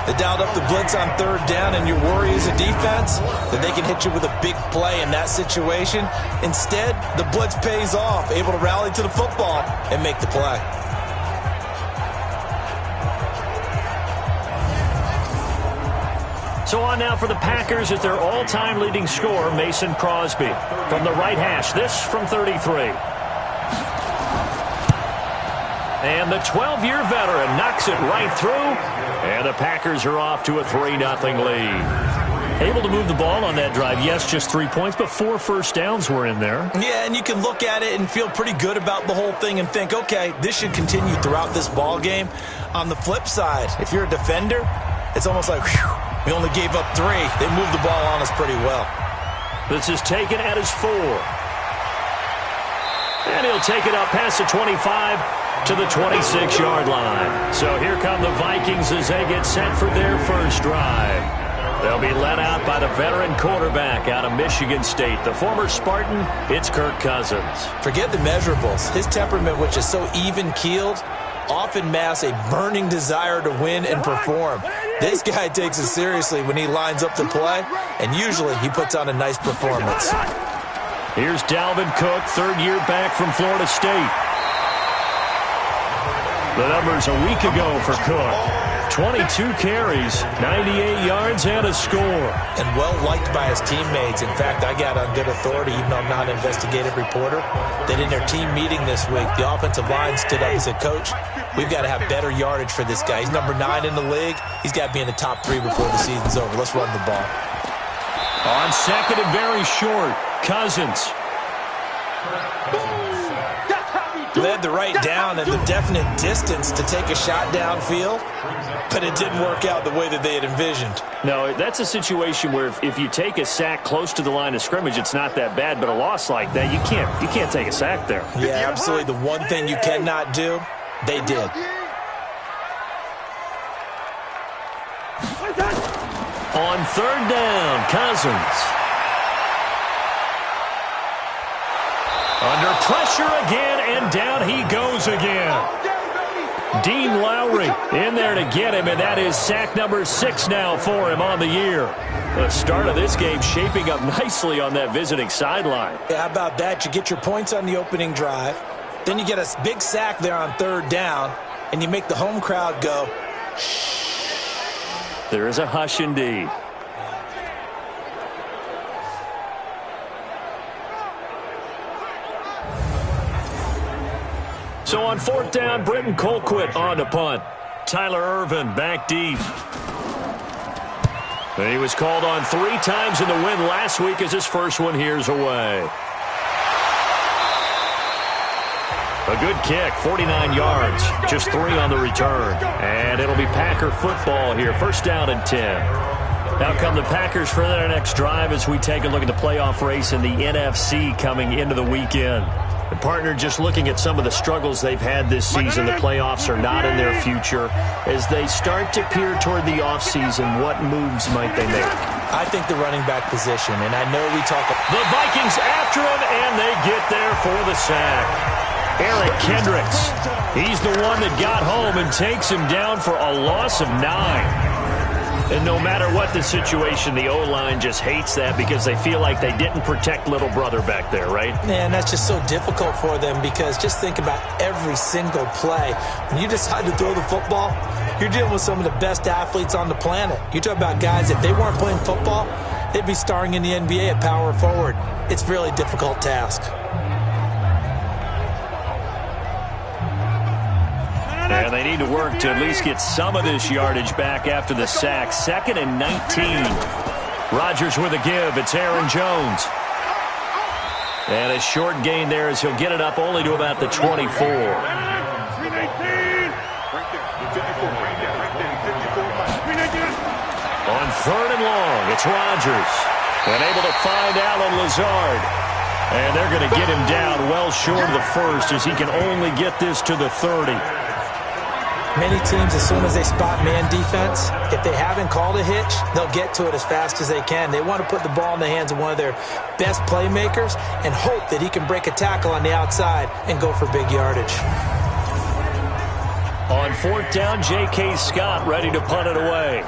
They dialed up the blitz on third down, and your worry as a defense that they can hit you with a big play in that situation. Instead, the blitz pays off, able to rally to the football and make the play. So on now for the Packers at their all-time leading scorer, Mason Crosby. From the right hash, this from 33. And the 12-year veteran knocks it right through. And the Packers are off to a 3-0 lead. Able to move the ball on that drive. Yes, just 3 points, but 4 first downs were in there. Yeah, and you can look at it and feel pretty good about the whole thing and think, okay, this should continue throughout this ball game. On the flip side, if you're a defender, it's almost like, whew, we only gave up 3. They moved the ball on us pretty well. This is taken at his 4. And he'll take it up past the 25 to the 26-yard line. So here come the Vikings as they get set for their first drive. They'll be led out by the veteran quarterback out of Michigan State, the former Spartan. It's Kirk Cousins. Forget the measurables. His temperament, which is so even-keeled, often masks a burning desire to win and perform. This guy takes it seriously when he lines up to play, and usually he puts on a nice performance. Here's Dalvin Cook, third-year back from Florida State. The numbers a week ago for Cook. 22 carries, 98 yards, and a score. And well-liked by his teammates. In fact, I got on good authority, even though I'm not an investigative reporter, that in their team meeting this week, the offensive line stood up and said, Coach, we've got to have better yardage for this guy. He's number 9 in the league. He's got to be in the top 3 before the season's over. Let's run the ball. On second and very short, Cousins. They had the right down and the definite distance to take a shot downfield, but it didn't work out the way that they had envisioned. No, that's a situation where if you take a sack close to the line of scrimmage, it's not that bad, but a loss like that, you can't take a sack there. Yeah, absolutely. The one thing you cannot do, they did. On third down, Cousins. Under pressure again, and down he goes again. Dean Lowry in there to get him, and that is sack number 6 now for him on the year. The start of this game shaping up nicely on that visiting sideline. Yeah, how about that? You get your points on the opening drive, then you get a big sack there on third down, and you make the home crowd go, shh. There is a hush indeed. So on fourth down, Britton Colquitt on to punt. Tyler Ervin back deep. And he was called on 3 times in the win last week as his first one here's away. A good kick, 49 yards, just 3 on the return. And it'll be Packer football here, first down and 10. Now come the Packers for their next drive as we take a look at the playoff race in the NFC coming into the weekend. The partner, just looking at some of the struggles they've had this season, the playoffs are not in their future. As they start to peer toward the offseason, what moves might they make? I think the running back position, and I know we talk about the Vikings after him, and they get there for the sack. Eric Kendricks, he's the one that got home and takes him down for a loss of 9. And no matter what the situation, the O-line just hates that because they feel like they didn't protect little brother back there, right? Man, that's just so difficult for them because just think about every single play. When you decide to throw the football, you're dealing with some of the best athletes on the planet. You talk about guys, if they weren't playing football, they'd be starring in the NBA at power forward. It's a really difficult task. And they need to work to at least get some of this yardage back after the sack. 2nd and 19. Rodgers with a give. It's Aaron Jones. And a short gain there as he'll get it up only to about the 24. On 3rd and long, it's Rodgers. And able to find Allen Lazard. And they're going to get him down well short of the first as he can only get this to the 30. Many teams, as soon as they spot man defense, if they haven't called a hitch, they'll get to it as fast as they can. They want to put the ball in the hands of one of their best playmakers and hope that he can break a tackle on the outside and go for big yardage. On 4th down, J.K. Scott ready to punt it away.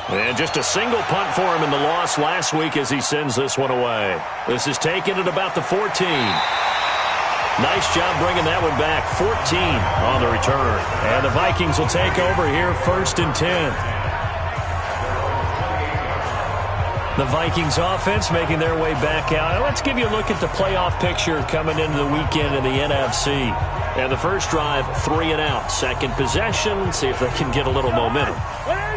And just a single punt for him in the loss last week as he sends this one away. This is taken at about the 14. Nice job bringing that one back. 14 on the return. And the Vikings will take over here 1st and 10. The Vikings offense making their way back out. Now let's give you a look at the playoff picture coming into the weekend in the NFC. And the first drive, 3 and out. Second possession, see if they can get a little momentum.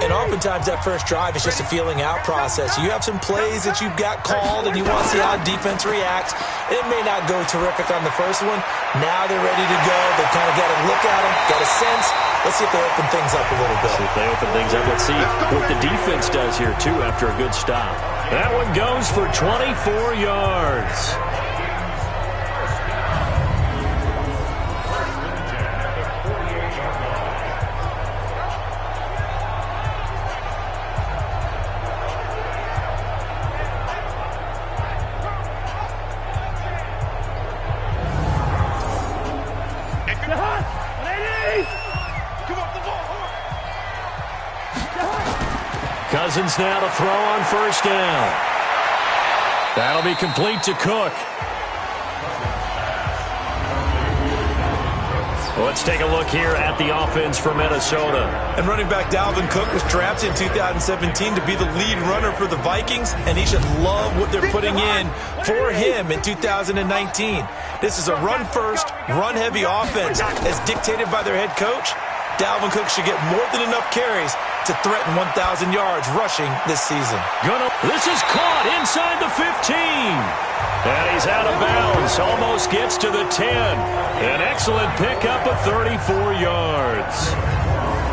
And oftentimes that first drive is just a feeling out process. You have some plays that you've got called and you want to see how defense reacts. It may not go terrific on the first one. Now they're ready to go. They've kind of got to look at them, got a sense. Let's see if they open things up a little bit. See if they open things up. Let's see what the defense does here, too, after a good stop. That one goes for 24 yards. Cousins now to throw on 1st down. That'll be complete to Cook. Let's take a look here at the offense for Minnesota. And running back Dalvin Cook was drafted in 2017 to be the lead runner for the Vikings, and he should love what they're putting in for him in 2019. This is a run-first, run-heavy offense as dictated by their head coach. Dalvin Cook should get more than enough carries to threaten 1,000 yards rushing this season. This is caught inside the 15. And he's out of bounds. Almost gets to the 10. An excellent pickup of 34 yards.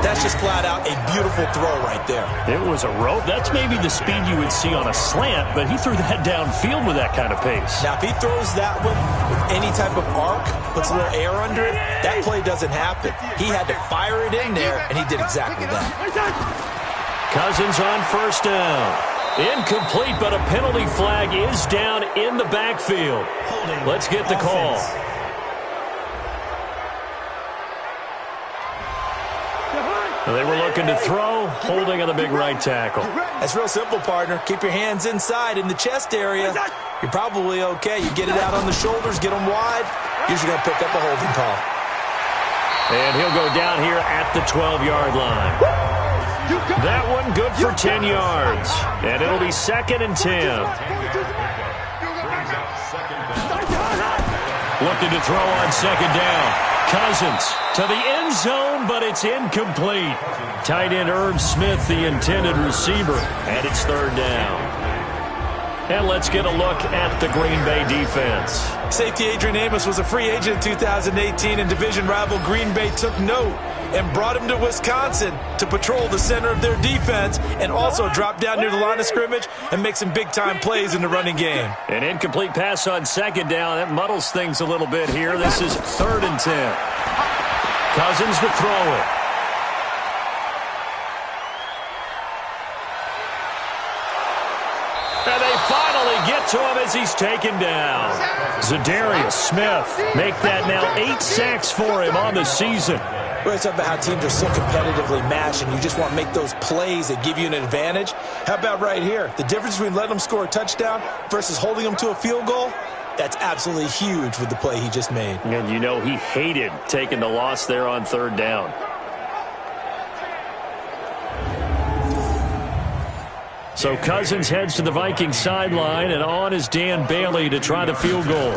That's just flat out a beautiful throw right there. It was a rope. That's maybe the speed you would see on a slant, but he threw that downfield with that kind of pace. Now, if he throws that one with any type of arc, puts a little air under it, that play doesn't happen. He had to fire it in there, and he did exactly that. Cousins on 1st down. Incomplete, but a penalty flag is down in the backfield. Let's get the call. They were looking to throw, holding on the big right tackle. That's real simple, partner. Keep your hands inside in the chest area. You're probably okay. You get it out on the shoulders, get them wide. Usually going to pick up a holding call. And he'll go down here at the 12-yard line. That one good for 10 yards. And it'll be 2nd and 10. Looking to throw on 2nd down. Cousins to the end zone, but it's incomplete. Tight end Herb Smith, the intended receiver, and it's 3rd down. And let's get a look at the Green Bay defense. Safety Adrian Amos was a free agent in 2018, and division rival Green Bay took note and brought him to Wisconsin to patrol the center of their defense and also drop down near the line of scrimmage and make some big-time plays in the running game. An incomplete pass on 2nd down. That muddles things a little bit here. This is 3rd and 10. Cousins to throw it. And they finally get to him as he's taken down. Zadarius Smith make that now 8 sacks for him on the season. We're talking about how teams are so competitively matched and you just want to make those plays that give you an advantage. How about right here? The difference between letting them score a touchdown versus holding them to a field goal, that's absolutely huge with the play he just made. And you know he hated taking the loss there on 3rd down. So Cousins heads to the Vikings sideline, and on is Dan Bailey to try the field goal.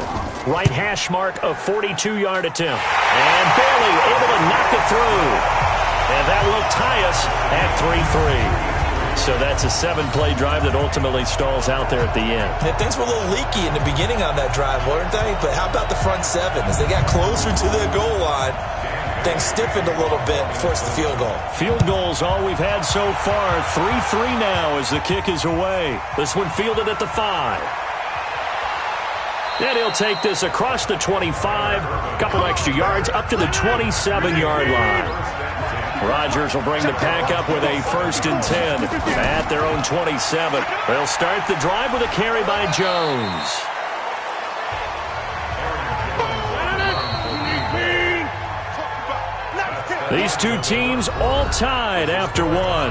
Right hash mark of 42-yard attempt. And Bailey able to knock it through. And that will tie us at 3-3. So that's a 7-play drive that ultimately stalls out there at the end. And things were a little leaky in the beginning on that drive, weren't they? But how about the front 7? As they got closer to their goal line, things stiffened a little bit, forced the field goal. Field goals all we've had so far. 3-3 now as the kick is away. This one fielded at the 5. And he'll take this across the 25, couple extra yards up to the 27-yard line. Rodgers will bring the pack up with a 1st and 10 at their own 27. They'll start the drive with a carry by Jones. These two teams all tied after one.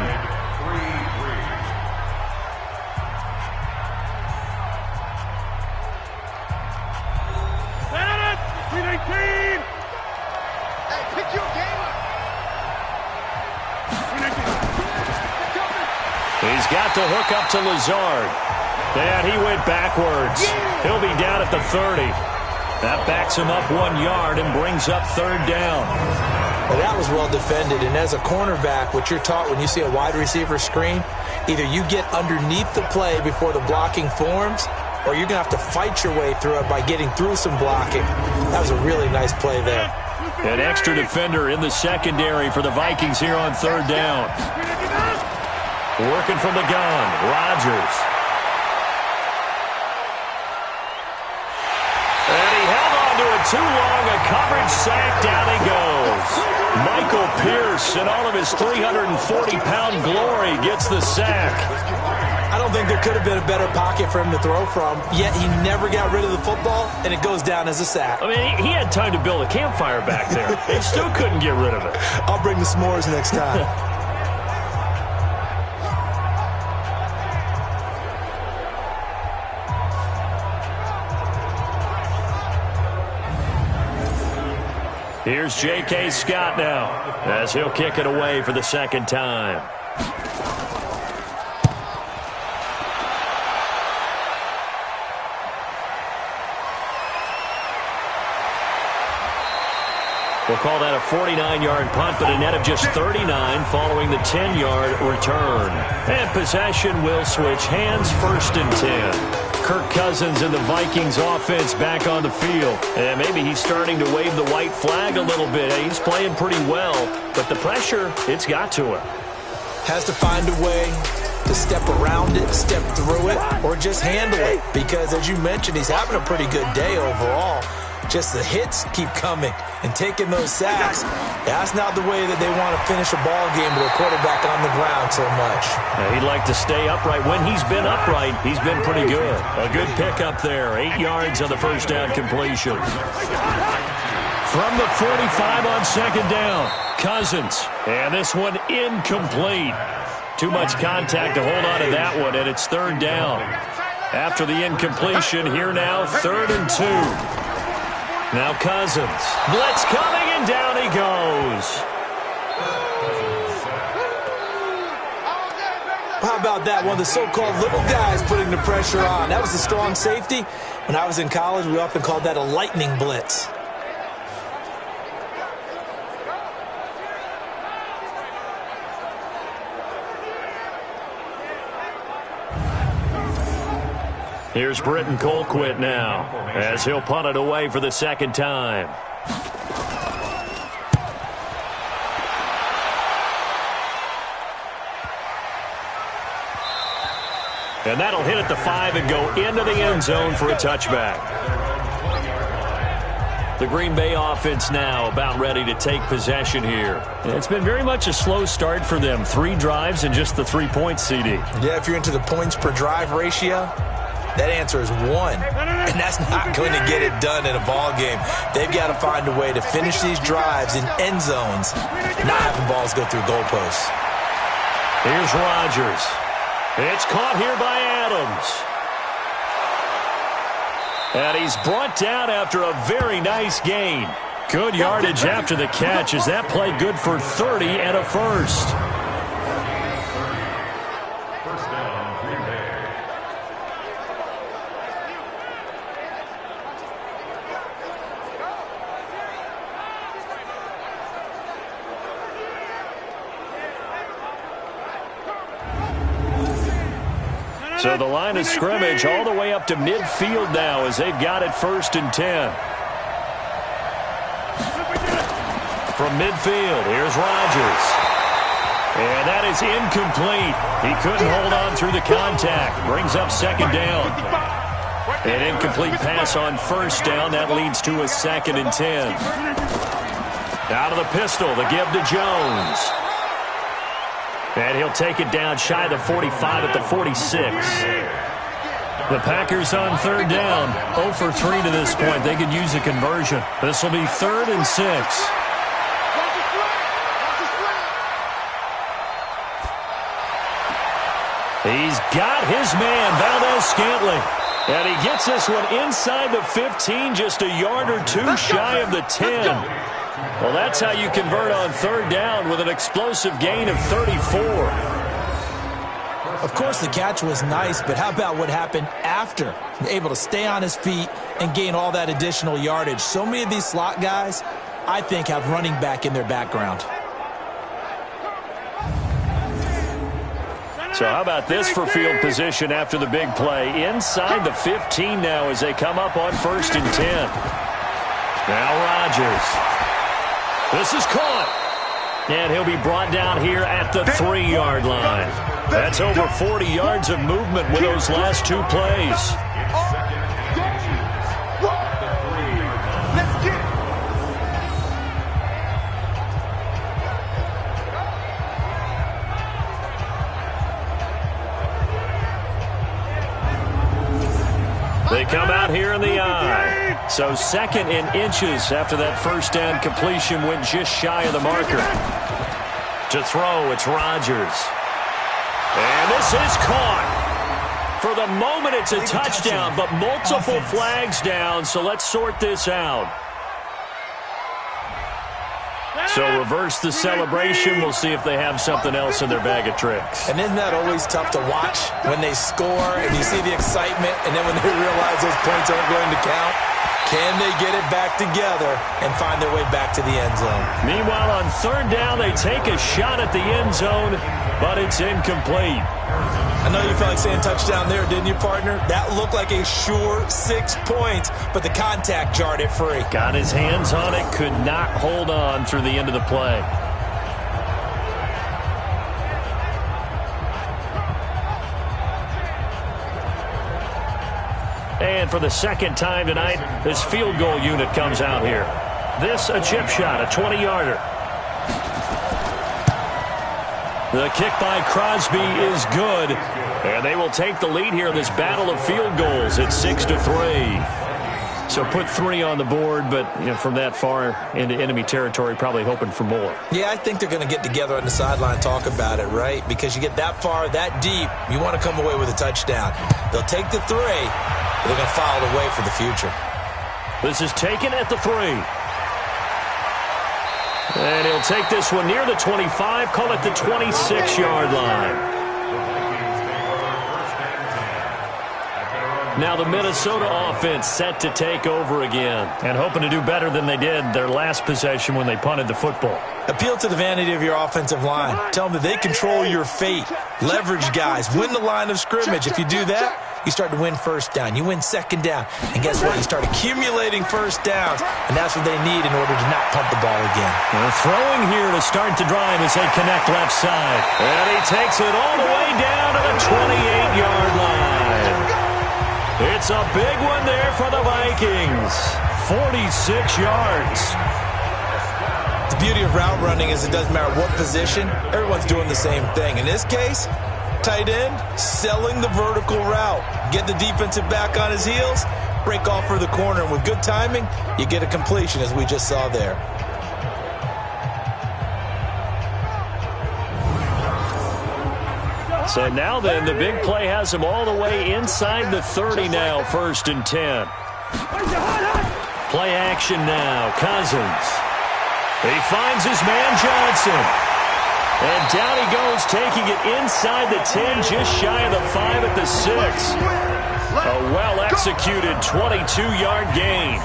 He's got to hook up to Lazard. And he went backwards. He'll be down at the 30. That backs him up 1 yard and brings up third down. Well, that was well defended. And as a cornerback, what you're taught when you see a wide receiver screen, either you get underneath the play before the blocking forms, or you're going to have to fight your way through it by getting through some blocking. That was a really nice play there. An extra defender in the secondary for the Vikings here on third down. Working from the gun, Rodgers. And he held on to it too long. A coverage sack. Down he goes. Michael Pierce, in all of his 340-pound glory, gets the sack. I don't think there could have been a better pocket for him to throw from, yet he never got rid of the football, and it goes down as a sack. I mean, he had time to build a campfire back there. He still couldn't get rid of it. I'll bring the s'mores next time. Here's J.K. Scott now, as he'll kick it away for the second time. We'll call that a 49-yard punt, but a net of just 39 following the 10-yard return. And possession will switch hands, first and 10. Kirk Cousins and the Vikings offense back on the field. And maybe he's starting to wave the white flag a little bit. He's playing pretty well, but the pressure, it's got to him. Has to find a way to step around it, step through it, or just handle it. Because as you mentioned, he's having a pretty good day overall. Just the hits keep coming and taking those sacks. That's not the way that they want to finish a ball game with a quarterback on the ground so much. He'd like to stay upright. When he's been upright, he's been pretty good. A good pickup there. 8 yards on the first down completion. From the 45 on second down, Cousins. And this one incomplete. Too much contact to hold on to that one, and it's third down. After the incompletion, here now, 3rd and 2. Now Cousins. Blitz coming, and down he goes. How about that? One of the so-called little guys putting the pressure on. That was a strong safety. When I was in college, we often called that a lightning blitz. Here's Britton Colquitt now, as he'll punt it away for the second time. And that'll hit at the 5 and go into the end zone for a touchback. The Green Bay offense now about ready to take possession here. It's been very much a slow start for them. 3 drives and just the 3 points, CD. Yeah, if you're into the points per drive ratio, that answer is 1, and that's not going to get it done in a ball game. They've got to find a way to finish these drives in end zones, not having balls go through goalposts. Here's Rodgers. It's caught here by Adams. And he's brought down after a very nice gain. Good yardage after the catch. Is that play good for 30 and a first? So the line of scrimmage all the way up to midfield now as they've got it 1st and 10. From midfield, here's Rodgers. And that is incomplete. He couldn't hold on through the contact. Brings up second down. An incomplete pass on first down. That leads to a 2nd and 10. Out of the pistol, the give to Jones. And he'll take it down shy of the 45 at the 46. The Packers on third down. 0 for 3 to this point. They could use a conversion. This will be 3rd and 6. He's got his man, Valdez-Scantling. And he gets this one inside the 15, just a yard or two shy of the 10. Well, that's how you convert on third down with an explosive gain of 34. Of course, the catch was nice, but how about what happened after? Able to stay on his feet and gain all that additional yardage. So many of these slot guys, I think, have running back in their background. So how about this for field position after the big play? Inside the 15 now as they come up on 1st and 10. Now Rodgers. This is caught. And he'll be brought down here at the 3-yard line. That's over 40 yards of movement with those last two plays. They come out here in the eye. So 2nd and inches after that first down completion went just shy of the marker. To throw, it's Rodgers. And this is caught. For the moment, it's a touchdown, but multiple flags down, so let's sort this out. So reverse the celebration. We'll see if they have something else in their bag of tricks. And isn't that always tough to watch when they score and you see the excitement, and then when they realize those points aren't going to count? Can they get it back together and find their way back to the end zone? Meanwhile, on third down, they take a shot at the end zone, but it's incomplete. I know you felt like saying touchdown there, didn't you, partner? That looked like a sure 6 points, but the contact jarred it free. Got his hands on it, could not hold on through the end of the play. And for the second time tonight, this field goal unit comes out here. This a chip shot, a 20-yarder. The kick by Crosby is good, and they will take the lead here in this battle of field goals at 6-3. So put 3 on the board, but from that far into enemy territory, probably hoping for more. Yeah, I think they're going to get together on the sideline and talk about it, right? Because you get that far, that deep, you want to come away with a touchdown. They'll take the 3, but they're going to file it away for the future. This is taken at the 3. And he'll take this one near the 25, call it the 26-yard line. Now the Minnesota offense set to take over again and hoping to do better than they did their last possession when they punted the football. Appeal to the vanity of your offensive line. Tell them that they control your fate. Leverage guys. Win the line of scrimmage. If you do that, you start to win first down. You win second down. And guess what? You start accumulating first downs. And that's what they need in order to not punt the ball again. They're throwing here to start the drive as they connect left side. And he takes it all the way down to the 28-yard line. It's a big one there for the Vikings. 46 yards. The beauty of route running is it doesn't matter what position. Everyone's doing the same thing. In this case, tight end, selling the vertical route. Get the defensive back on his heels, break off for the corner. And with good timing, you get a completion, as we just saw there. So now then, the big play has him all the way inside the 30 now, 1st and 10. Play action now, Cousins. He finds his man Johnson. And down he goes, taking it inside the 10, just shy of the 5 at the 6. A well-executed 22-yard gain.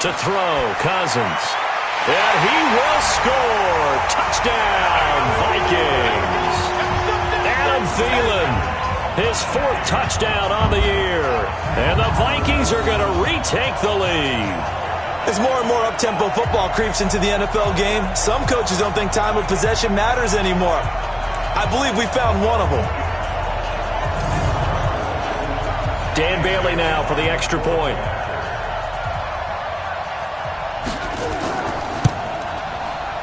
To throw, Cousins. And he will score. Touchdown, Vikings. Adam Thielen, his 4th touchdown on the year. And the Vikings are going to retake the lead. As more and more up-tempo football creeps into the NFL game, some coaches don't think time of possession matters anymore. I believe we found one of them. Dan Bailey now for the extra point.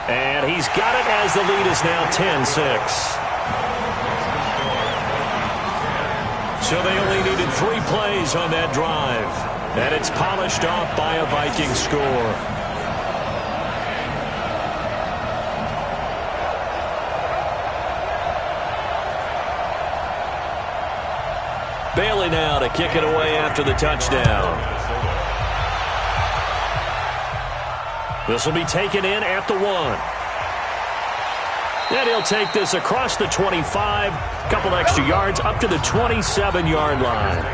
And he's got it as the lead is now 10-6. So they only needed 3 plays on that drive. And it's polished off by a Viking score. Bailey now to kick it away after the touchdown. This will be taken in at the 1. And he'll take this across the 25, a couple extra yards up to the 27-yard line.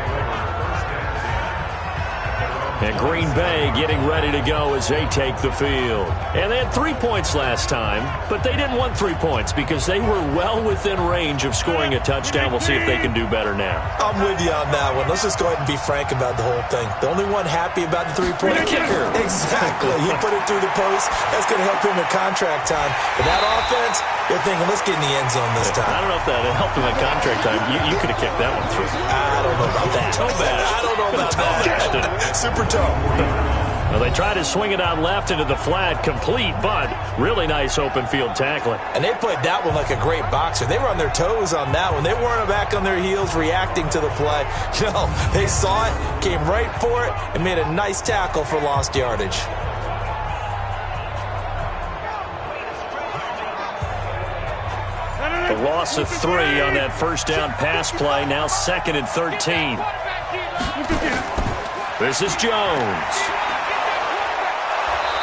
And Green Bay getting ready to go as they take the field. And they had 3 points last time, but they didn't want 3 points because they were well within range of scoring a touchdown. We'll see if they can do better now. I'm with you on that one. Let's just go ahead and be frank about the whole thing. The only one happy about the 3-point kicker. Exactly. He put it through the post. That's going to help him at contract time. But that offense, you're thinking, let's get in the end zone this time. I don't know if that helped him at contract time. You could have kicked that one through. I don't know about that. I don't know about that. Super toe. Well, they tried to swing it out left into the flat, complete, but really nice open field tackling. And they played that one like a great boxer. They were on their toes on that one. They weren't back on their heels reacting to the play. No, they saw it, came right for it, and made a nice tackle for lost yardage. A loss of 3 on that first down pass play. Now 2nd and 13. This is Jones.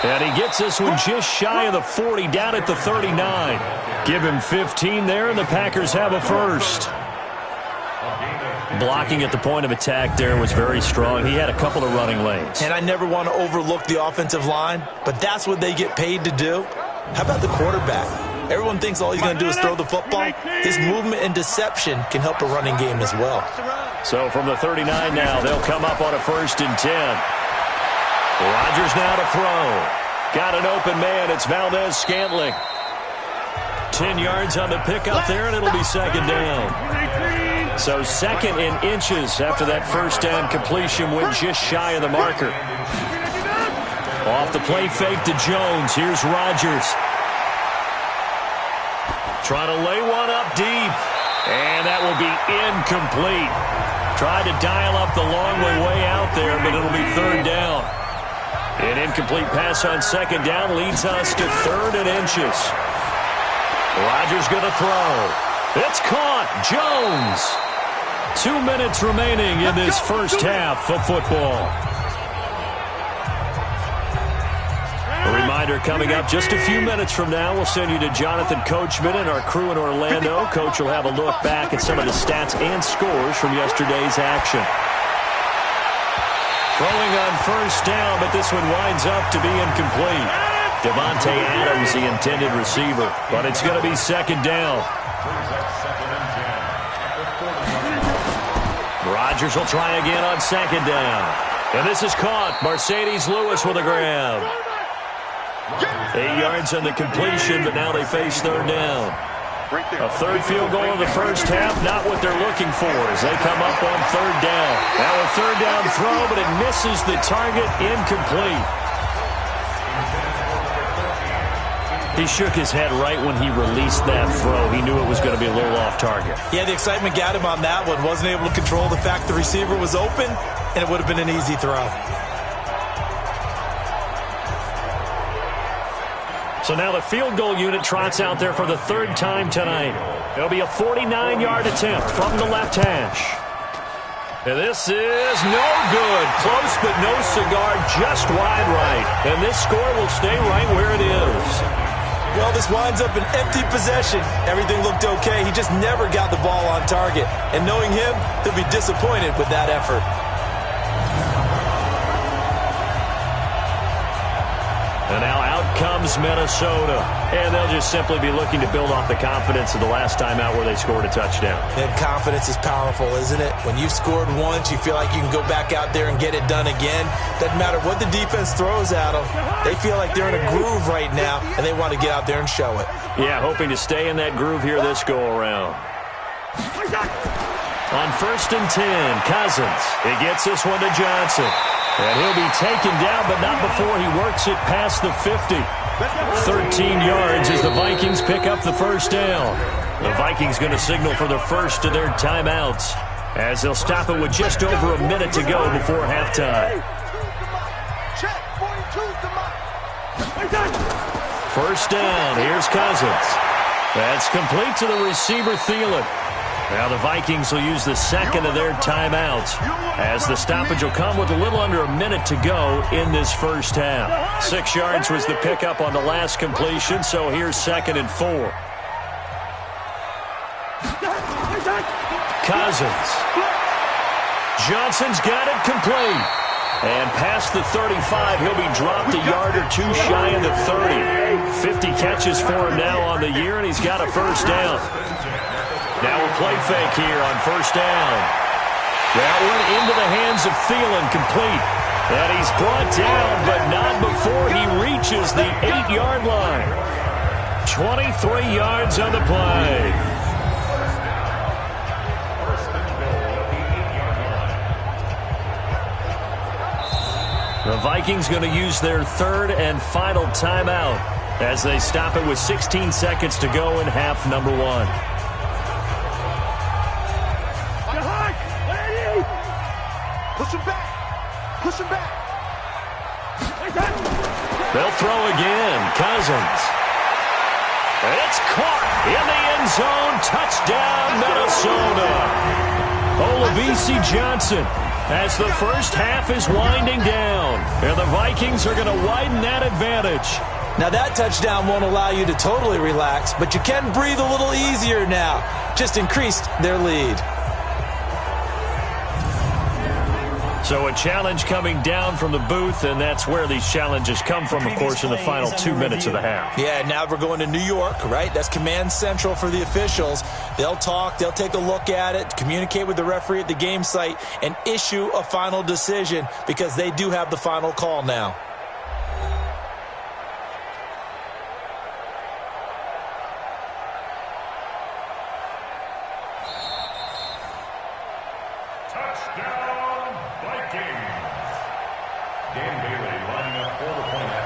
And he gets this one just shy of the 40, down at the 39. Give him 15 there, and the Packers have a first. Blocking at the point of attack there was very strong. He had a couple of running lanes. And I never want to overlook the offensive line, but that's what they get paid to do. How about the quarterback? Everyone thinks all he's going to do is throw the football. His movement and deception can help a running game as well. So from the 39 now, they'll come up on a 1st and 10. Rodgers now to throw. Got an open man. It's Valdez-Scantling. 10 yards on the pickup there, and it'll be 2nd down. So 2nd and inches after that first down completion went just shy of the marker. Off the play fake to Jones. Here's Rodgers. Trying to lay one up deep. And that will be incomplete. Tried to dial up the long way out there, but it'll be 3rd down. An incomplete pass on 2nd down leads us to 3rd and inches. Rodgers going to throw. It's caught. Jones. 2 minutes remaining in this first half of football. A reminder coming up just a few minutes from now. We'll send you to Jonathan Coachman and our crew in Orlando. Coach will have a look back at some of the stats and scores from yesterday's action. Throwing on 1st down, but this one winds up to be incomplete. Devontae Adams, the intended receiver, but it's going to be 2nd down. Rodgers will try again on 2nd down. And this is caught. Mercedes Lewis with a grab. 8 yards on the completion, but now they face 3rd down. A 3rd field goal in the first half, not what they're looking for as they come up on 3rd down. Now a 3rd down throw, but it misses the target, incomplete. He shook his head right when he released that throw. He knew it was going to be a little off target. Yeah, the excitement got him on that one. Wasn't able to control the fact the receiver was open, and it would have been an easy throw. So now the field goal unit trots out there for the 3rd time tonight. It'll be a 49-yard attempt from the left hash. And this is no good. Close but no cigar, just wide right. And this score will stay right where it is. Well, this winds up an empty possession. Everything looked okay. He just never got the ball on target. And knowing him, he'll be disappointed with that effort. And now out comes Minnesota. And they'll just simply be looking to build off the confidence of the last time out where they scored a touchdown. And confidence is powerful, isn't it? When you've scored once, you feel like you can go back out there and get it done again. Doesn't matter what the defense throws at them. They feel like they're in a groove right now, and they want to get out there and show it. Yeah, hoping to stay in that groove here this go-around. On 1st and 10, Cousins. He gets this one to Johnson. And he'll be taken down, but not before he works it past the 50. 13 yards as the Vikings pick up the first down. The Vikings going to signal for the first of their timeouts as they'll stop it with just over a minute to go before halftime. First down. Here's Cousins. That's complete to the receiver, Thielen. Now the Vikings will use the second of their timeouts as the stoppage will come with a little under a minute to go in this first half. 6 yards was the pickup on the last completion, so here's 2nd and 4. Cousins. Johnson's got it complete. And past the 35, he'll be dropped a yard or two shy of the 30. 50 catches for him now on the year, and he's got a first down. Now a play fake here on first down. That one into the hands of Thielen, complete. And he's brought down, but not before he reaches the 8-yard line. 23 yards on the play. The Vikings going to use their third and final timeout as they stop it with 16 seconds to go in half number 1. Push him back. Push him back. They'll throw again. Cousins. It's caught in the end zone. Touchdown, Minnesota. Olabisi Johnson as the first half is winding down. And the Vikings are going to widen that advantage. Now that touchdown won't allow you to totally relax, but you can breathe a little easier now. Just increased their lead. So a challenge coming down from the booth, and that's where these challenges come from, of course, in the final 2 minutes of the half. Yeah, now we're going to New York, right? That's command central for the officials. They'll talk, they'll take a look at it, communicate with the referee at the game site, and issue a final decision because they do have the final call now.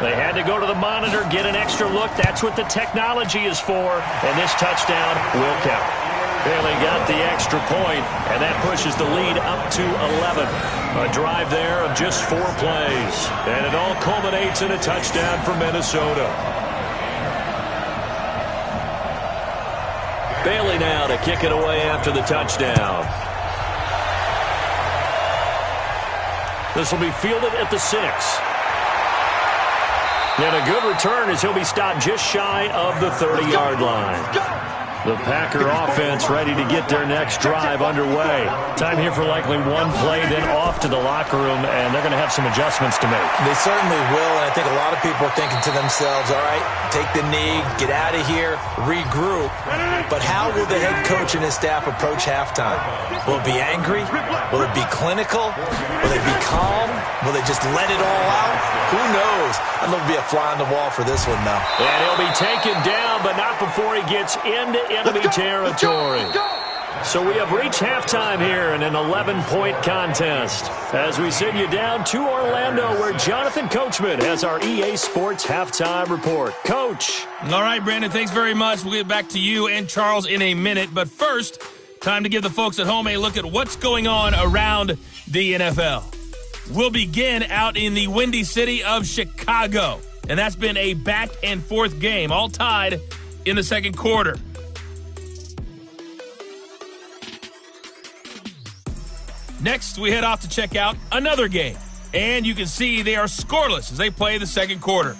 They had to go to the monitor, get an extra look. That's what the technology is for. And this touchdown will count. Bailey got the extra point, and that pushes the lead up to 11. A drive there of just 4 plays. And it all culminates in a touchdown for Minnesota. Bailey now to kick it away after the touchdown. This will be fielded at the 6. And a good return as he'll be stopped just shy of the 30-yard line. The Packer offense ready to get their next drive underway. Time here for likely one play, then off to the locker room, and they're going to have some adjustments to make. They certainly will, and I think a lot of people are thinking to themselves, all right, take the knee, get out of here, regroup. But how will the head coach and his staff approach halftime? Will it be angry? Will it be clinical? Will they be calm? Will they just let it all out? Who knows? I think there'll be a fly on the wall for this one, though. And he'll be taken down, but not before he gets into enemy territory. So we have reached halftime here in an 11-point contest as we send you down to Orlando where Jonathan Coachman has our EA Sports halftime report. Coach. All right, Brandon, thanks very much. We'll get back to you and Charles in a minute. But first, time to give the folks at home a look at what's going on around the NFL. We'll begin out in the Windy City of Chicago. And that's been a back-and-forth game, all tied in the second quarter. Next, we head off to check out another game. And you can see they are scoreless as they play the second quarter.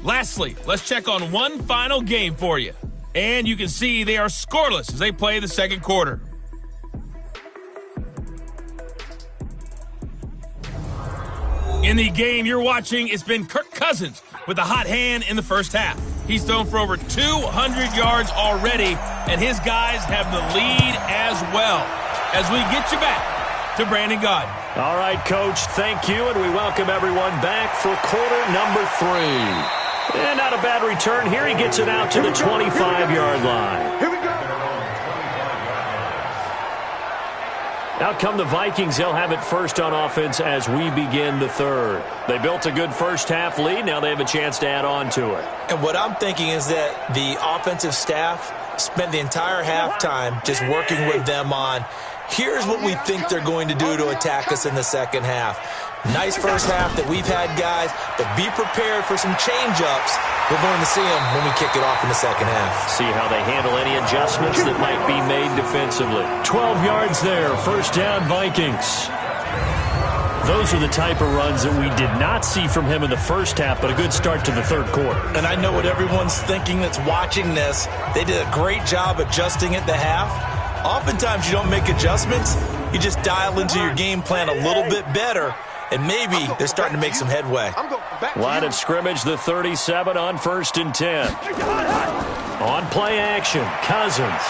Lastly, let's check on one final game for you. And you can see they are scoreless as they play the second quarter. In the game you're watching, it's been Kirk Cousins with a hot hand in the first half. He's thrown for over 200 yards already, and his guys have the lead as well. As we get you back to Brandon Gaudin. All right, Coach, thank you, and we welcome everyone back for quarter number 3. And not a bad return here. He gets it out to the 25-yard line. Out come the Vikings. They'll have it first on offense as we begin the third. They built a good first-half lead. Now they have a chance to add on to it. And what I'm thinking is that the offensive staff spent the entire halftime just working with them on, here's what we think they're going to do to attack us in the second half. Nice first half that we've had, guys, but be prepared for some change-ups. We're going to see them when we kick it off in the second half. See how they handle any adjustments that might be made defensively. 12 yards there, first down Vikings. Those are the type of runs that we did not see from him in the first half, but a good start to the third quarter. And I know what everyone's thinking that's watching this. They did a great job adjusting at the half. Oftentimes you don't make adjustments. You just dial into your game plan a little bit better, and maybe they're starting to make some headway. Line of scrimmage, the 37 on 1st and 10. On play action, Cousins.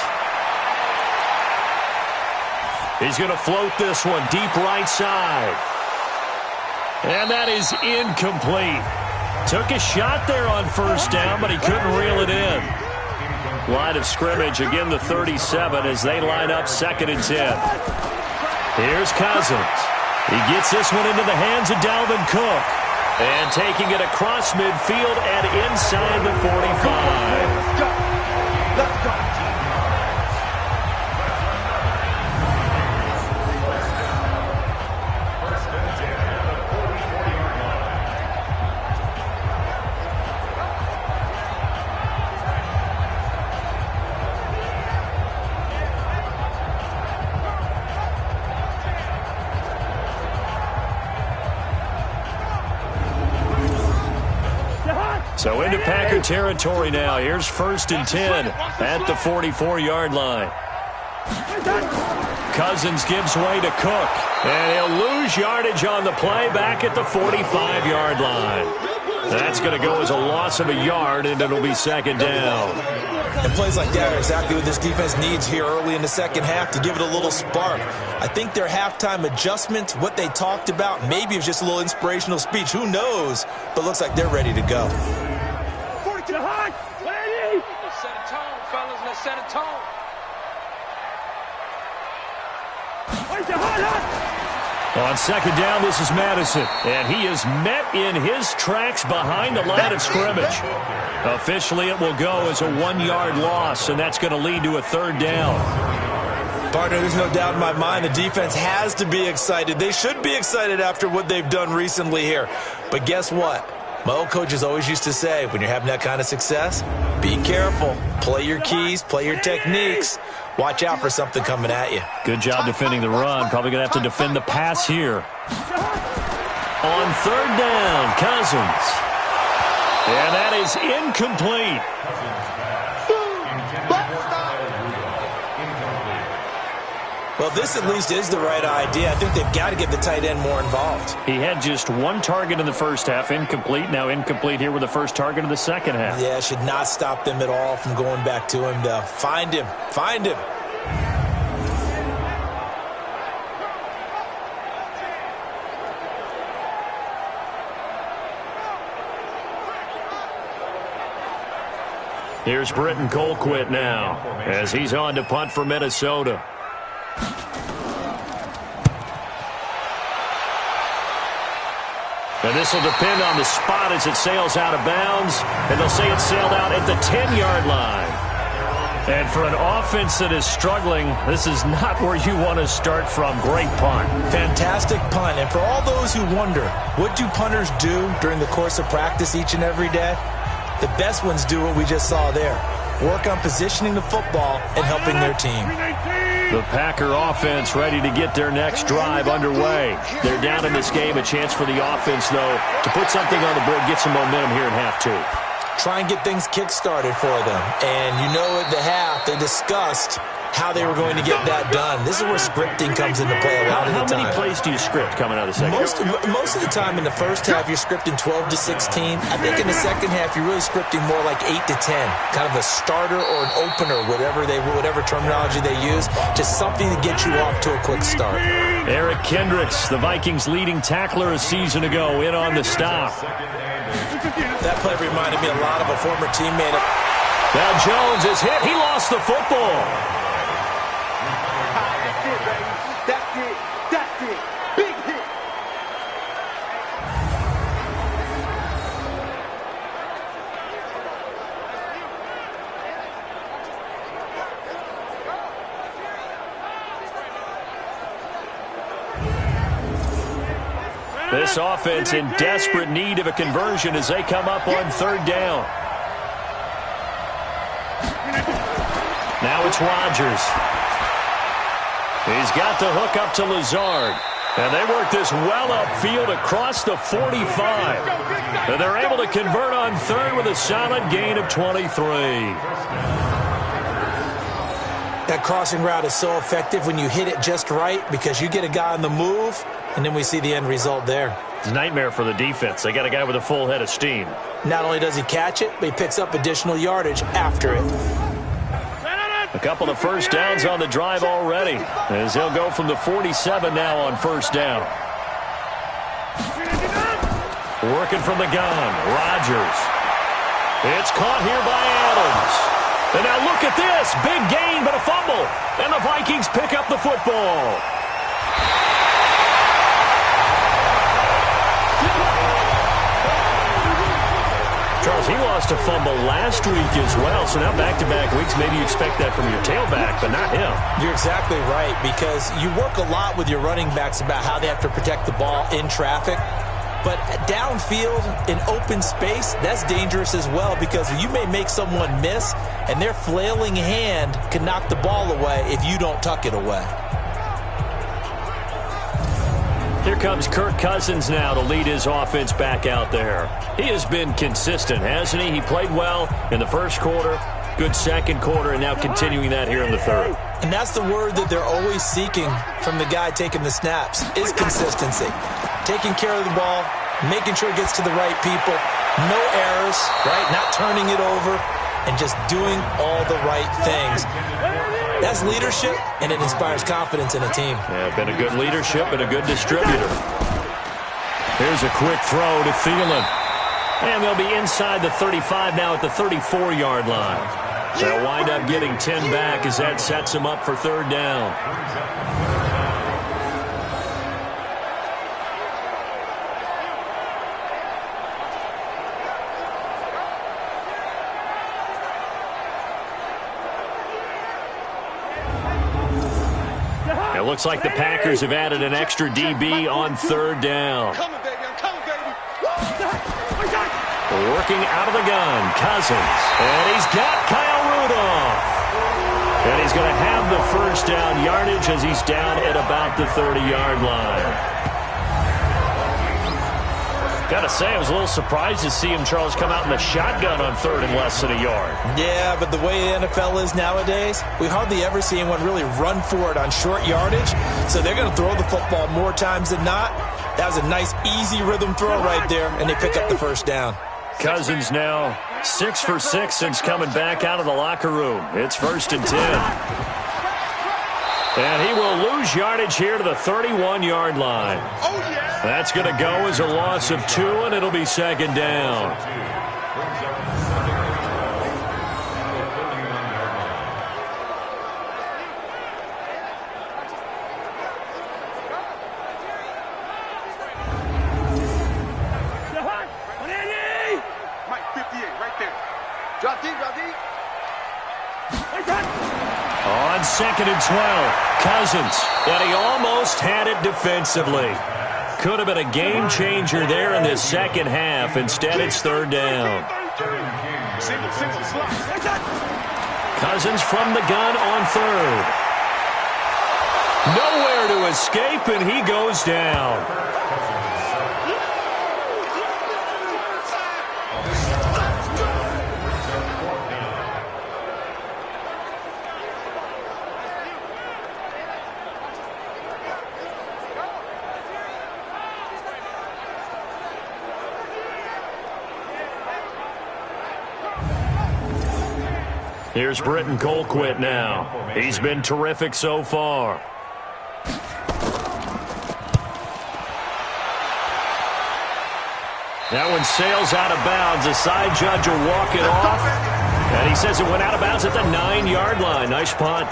He's going to float this one deep right side. And that is incomplete. Took a shot there on first down, but he couldn't reel it in. Line of scrimmage, again the 37 as they line up 2nd and 10. Here's Cousins. He gets this one into the hands of Dalvin Cook. And taking it across midfield and inside the 45. Let's go. So into Packer territory now. Here's 1st and 10 at the 44-yard line. Cousins gives way to Cook. And he'll lose yardage on the play back at the 45-yard line. That's going to go as a loss of a yard, and it'll be 2nd down. And plays like that are exactly what this defense needs here early in the second half to give it a little spark. I think their halftime adjustment, what they talked about, maybe it was just a little inspirational speech. Who knows? But looks like they're ready to go. Let's set a tone, fellas. Let's set a tone. On 2nd down, this is Madison. And he is met in his tracks behind the line of scrimmage. Officially, it will go as a 1-yard loss, and that's going to lead to a 3rd down. Partner, there's no doubt in my mind the defense has to be excited. They should be excited after what they've done recently here. But guess what? My old coaches always used to say, when you're having that kind of success, be careful. Play your keys, play your techniques. Watch out for something coming at you. Good job defending the run. Probably going to have to defend the pass here. On 3rd down, Cousins. And that is incomplete. Well, this at least is the right idea. I think they've got to get the tight end more involved. He had just 1 target in the first half, incomplete. Now incomplete here with the first target of the second half. Yeah, should not stop them at all from going back to him to find him. Find him. Here's Britton Colquitt now as he's on to punt for Minnesota. And this will depend on the spot as it sails out of bounds. And they'll say it sailed out at the 10-yard line. And for an offense that is struggling, this is not where you want to start from. Great punt. Fantastic punt. And for all those who wonder, what do punters do during the course of practice each and every day? The best ones do what we just saw there. Work on positioning the football and helping their team. The Packer offense ready to get their next drive underway. They're down in this game. A chance for the offense, though, to put something on the board, get some momentum here in half 2. Try and get things kick-started for them. And you know at the half, they discussed how they were going to get that done. This is where scripting comes into play a lot of the time. How many plays do you script coming out of the second half? Most of the time in the first half, you're scripting 12 to 16. I think in the second half, you're really scripting more like 8 to 10. Kind of a starter or an opener, whatever terminology they use. Just something to get you off to a quick start. Eric Kendricks, the Vikings' leading tackler a season ago, in on the stop. That play reminded me a lot of a former teammate. Now Jones is hit. He lost the football. That's it. This offense in desperate need of a conversion as they come up on third down. Now it's Rodgers. He's got the hook up to Lazard. And they work this well upfield across the 45. And they're able to convert on third with a solid gain of 23. That crossing route is so effective when you hit it just right because you get a guy on the move, and then we see the end result there. It's a nightmare for the defense. They got a guy with a full head of steam. Not only does he catch it, but he picks up additional yardage after it. A couple of first downs on the drive already, as he'll go from the 47 now on first down. Working from the gun, Rodgers. It's caught here by Adams. And now look at this. Big gain, but a fumble. And the Vikings pick up the football. Charles, he lost a fumble last week as well, so now back-to-back weeks, maybe you expect that from your tailback, but not him. You're exactly right, because you work a lot with your running backs about how they have to protect the ball in traffic, but downfield in open space, that's dangerous as well, because you may make someone miss, and their flailing hand can knock the ball away if you don't tuck it away. Here comes Kirk Cousins now to lead his offense back out there. He has been consistent, hasn't he? He played well in the first quarter, good second quarter, and now continuing that here in the third. And that's the word that they're always seeking from the guy taking the snaps, is consistency. Taking care of the ball, making sure it gets to the right people, no errors, right? Not turning it over, and just doing all the right things. That's leadership, and it inspires confidence in a team. Yeah, been a good leadership and a good distributor. Here's a quick throw to Thielen. And they'll be inside the 35 now at the 34-yard line. They'll wind up getting 10 back as that sets them up for third down. It looks like the Packers have added an extra DB on third down. Working out of the gun, Cousins. And he's got Kyle Rudolph. And he's going to have the first down yardage as he's down at about the 30-yard line. Got to say, I was a little surprised to see him, Charles, come out in the shotgun on third and less than a yard. Yeah, but the way the NFL is nowadays, we hardly ever see anyone really run for it on short yardage. So they're going to throw the football more times than not. That was a nice, easy rhythm throw right there, and they pick up the first down. Cousins now 6 for 6 since coming back out of the locker room. It's 1st and 10. And he will lose yardage here to the 31-yard line. That's going to go as a loss of 2, and it'll be second down. On 2nd and 12, Cousins, and he almost had it defensively. Could have been a game changer there in this second half. Instead, it's third down. Cousins from the gun on third. Nowhere to escape, and he goes down. Here's Britton Colquitt now. He's been terrific so far. That one sails out of bounds. The side judge will walk it off. And he says it went out of bounds at the 9-yard line. Nice punt.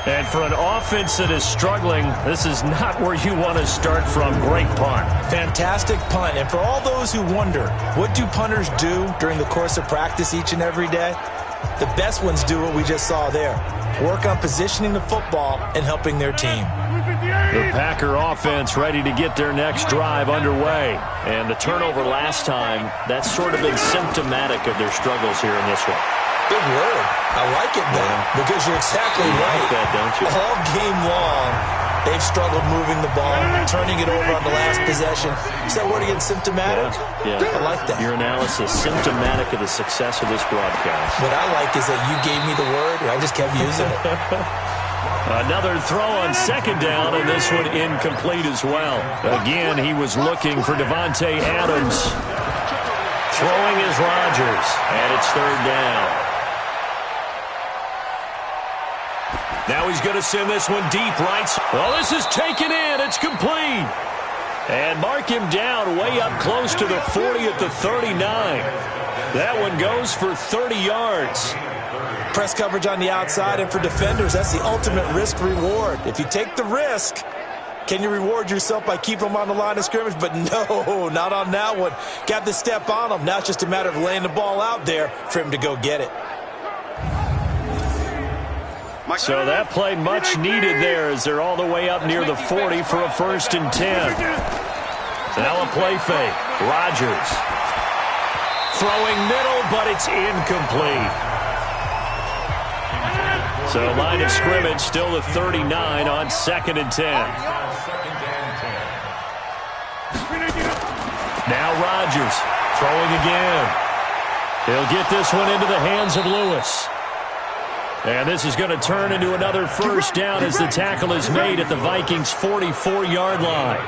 And for an offense that is struggling, this is not where you want to start from. Great punt. Fantastic punt. And for all those who wonder, what do punters do during the course of practice each and every day? The best ones do what we just saw there. Work on positioning the football and helping their team. The Packer offense ready to get their next drive underway. And the turnover last time, that's sort of been symptomatic of their struggles here in this one. Good word. I like it, though, because you're exactly right. Like that, don't you? All game long, they've struggled moving the ball, turning it over on the last possession. Is that word again, symptomatic? Yeah. I like that. Your analysis, symptomatic of the success of this broadcast. What I like is that you gave me the word, and I just kept using it. Another throw on second down, and this one incomplete as well. Again, he was looking for Devontae Adams. Throwing is Rodgers, and it's third down. Now he's going to send this one deep right. Well, this is taken in. It's complete. And mark him down way up close to the 40 at the 39. That one goes for 30 yards. Press coverage on the outside, and for defenders, that's the ultimate risk-reward. If you take the risk, can you reward yourself by keeping them on the line of scrimmage? But no, not on that one. Got to step on them. Now it's just a matter of laying the ball out there for him to go get it. So that play much needed there as they're all the way up near the 40 for a 1st and 10. Now a play fake. Rodgers throwing middle, but it's incomplete. So line of scrimmage still the 39 on 2nd and 10. Now Rodgers throwing again. He'll get this one into the hands of Lewis. And this is going to turn into another 1st down as the tackle is made at the Vikings' 44-yard line.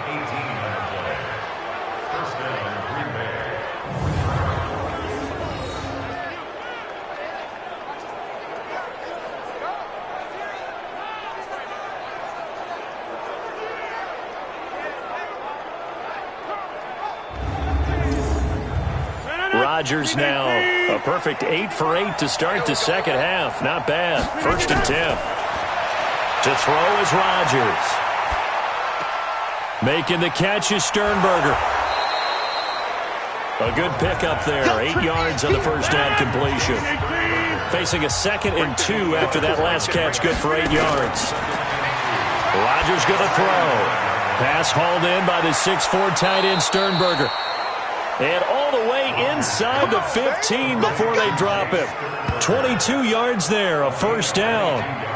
Rodgers now a perfect 8 for 8 to start the second half. Not bad. 1st and 10. To throw is Rodgers. Making the catch is Sternberger. A good pickup there. 8 yards on the first down completion. Facing a 2nd and 2 after that last catch. Good for 8 yards. Rodgers going to throw. Pass hauled in by the 6'4" tight end Sternberger. And all the way inside the 15 before they drop it. 22 yards there, a 1st down.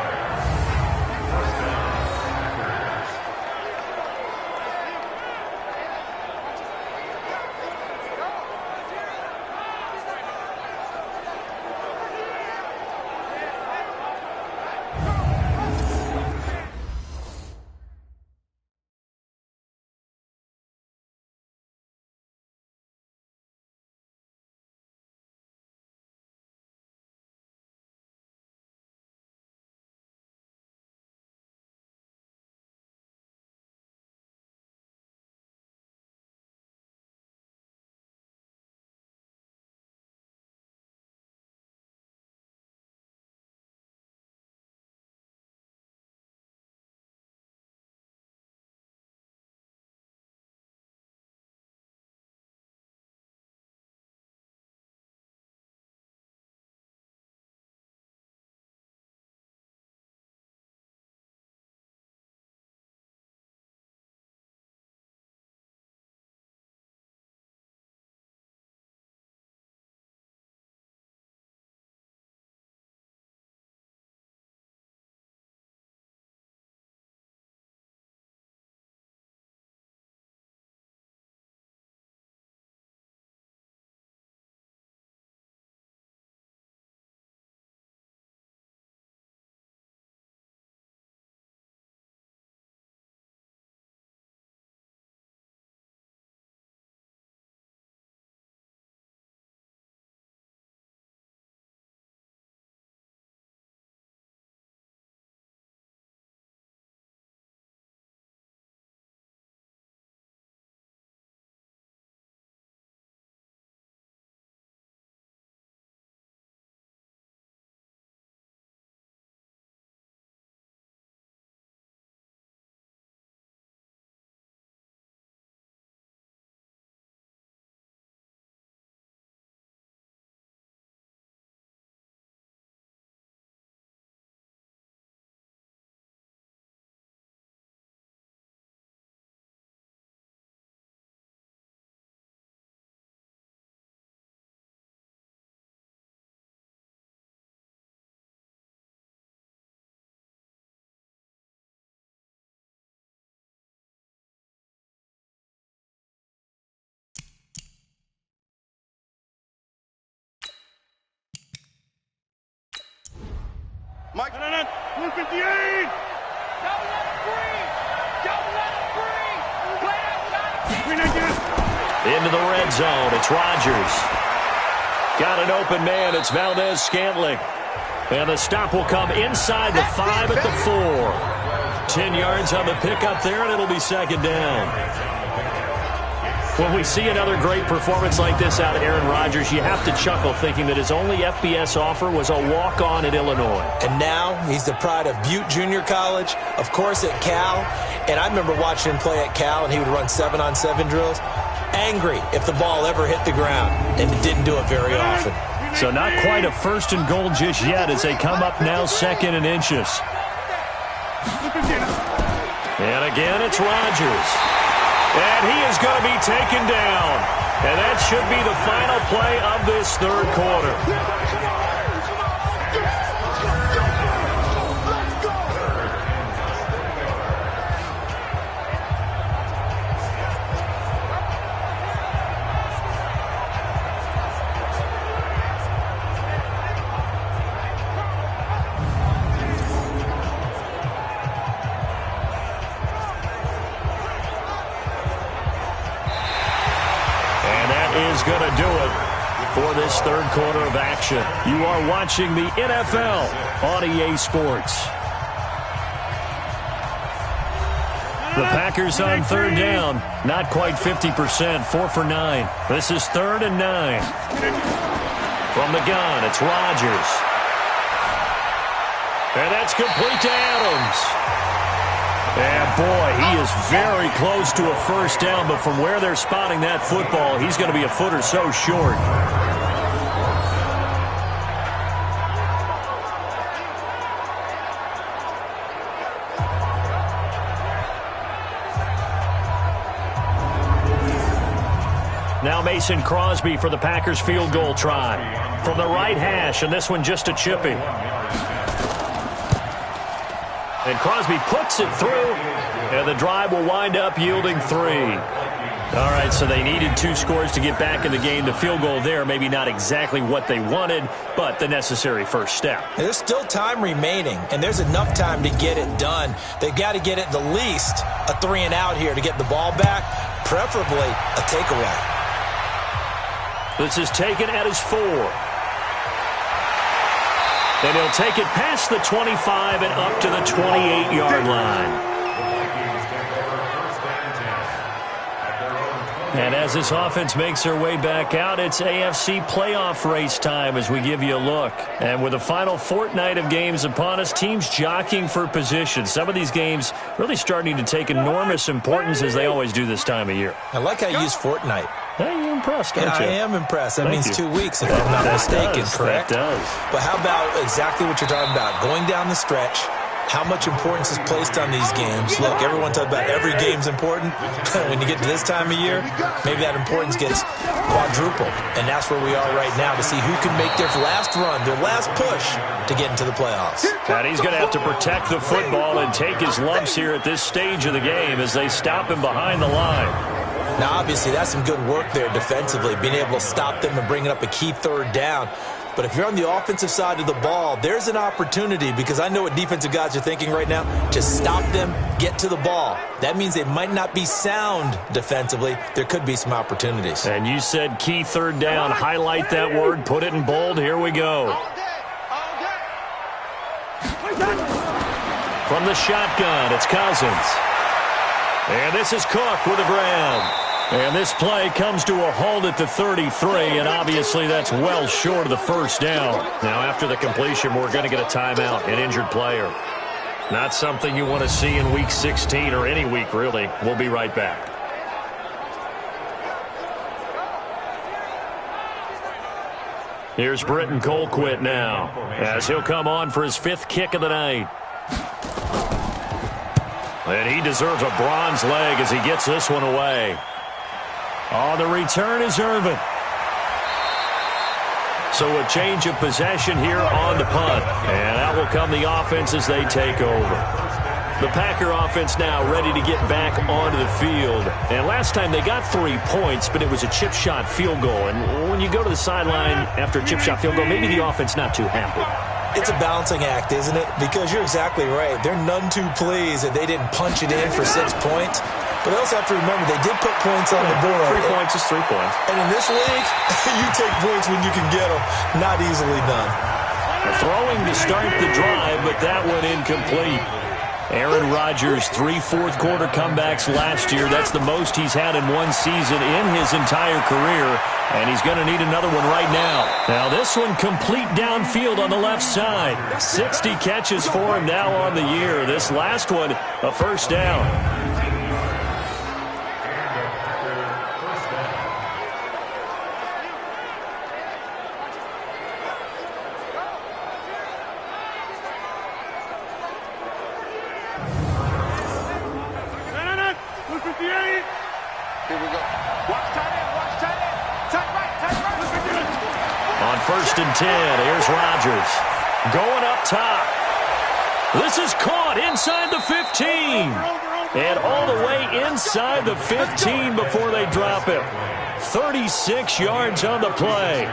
Mike. 158. Don't let it breathe. Don't let it breathe. Into the red zone. It's Rodgers. Got an open man. It's Valdez-Scantling. And the stop will come inside the 5 at the 4. 10 yards on the pickup there, and it'll be second down. When we see another great performance like this out of Aaron Rodgers, you have to chuckle thinking that his only FBS offer was a walk-on at Illinois. And now he's the pride of Butte Junior College, of course at Cal. And I remember watching him play at Cal, and he would run 7-on-7 drills. Angry if the ball ever hit the ground, and it didn't do it very often. So not quite a first and goal just yet as they come up now 2nd and inches. And again, it's Rodgers. And he is going to be taken down. And that should be the final play of this third quarter. Going to do it for this third quarter of action. You are watching the NFL on EA Sports. The Packers on third down, not quite 50%, 4 for 9. This is 3rd and 9. From the gun, it's Rodgers. And that's complete to Adams. And, boy, he is very close to a first down, but from where they're spotting that football, he's going to be a foot or so short. Now Mason Crosby for the Packers field goal try. From the right hash, and this one just a chippy. And Crosby puts it through, and the drive will wind up yielding 3. All right, so they needed 2 scores to get back in the game. The field goal there, maybe not exactly what they wanted, but the necessary first step. There's still time remaining, and there's enough time to get it done. They've got to get at the least a 3 and out here to get the ball back, preferably a takeaway. This is taken at his 4. And he'll take it past the 25 and up to the 28-yard line. And as this offense makes their way back out, it's AFC playoff race time as we give you a look. And with the final fortnight of games upon us, teams jockeying for position. Some of these games really starting to take enormous importance as they always do this time of year. I like how you use fortnight. Hey, you're impressed, aren't you? I am impressed. That means 2 weeks, if I'm not mistaken, correct? That does. But how about exactly what you're talking about? Going down the stretch, how much importance is placed on these games? Look, everyone talks about every game's important. When you get to this time of year, maybe that importance gets quadrupled. And that's where we are right now to see who can make their last run, their last push to get into the playoffs. And he's going to have to protect the football and take his lumps here at this stage of the game as they stop him behind the line. Now, obviously, that's some good work there defensively, being able to stop them and bringing up a key third down. But if you're on the offensive side of the ball, there's an opportunity, because I know what defensive guys are thinking right now, to stop them, get to the ball. That means they might not be sound defensively. There could be some opportunities. And you said key third down. Highlight that word, put it in bold. Here we go. From the shotgun, it's Cousins. And this is Cook with a grab. And this play comes to a halt at the 33, and obviously that's well short of the first down. Now, after the completion, we're going to get a timeout, an injured player. Not something you want to see in Week 16 or any week, really. We'll be right back. Here's Britton Colquitt now, as he'll come on for his 5th kick of the night. And he deserves a bronze leg as he gets this one away. On the return is Irvin. So a change of possession here on the punt. And out will come the offense as they take over. The Packer offense now ready to get back onto the field. And last time they got 3 points, but it was a chip shot field goal. And when you go to the sideline after a chip shot field goal, maybe the offense not too happy. It's a balancing act, isn't it? Because you're exactly right. They're none too pleased that they didn't punch it in for 6 points. But they also have to remember they did put points on the board. 3 points is 3 points. And in this league, you take points when you can get them. Not easily done. Throwing to start the drive, but that one incomplete. Aaron Rodgers, 3 fourth-quarter comebacks last year. That's the most he's had in one season in his entire career, and he's going to need another one right now. Now this one complete downfield on the left side. 60 catches for him now on the year. This last one, a first down. On 1st and 10, here's Rodgers. Going up top. This is caught inside the 15. And all the way inside the 15 before they drop it. 36 yards on the play.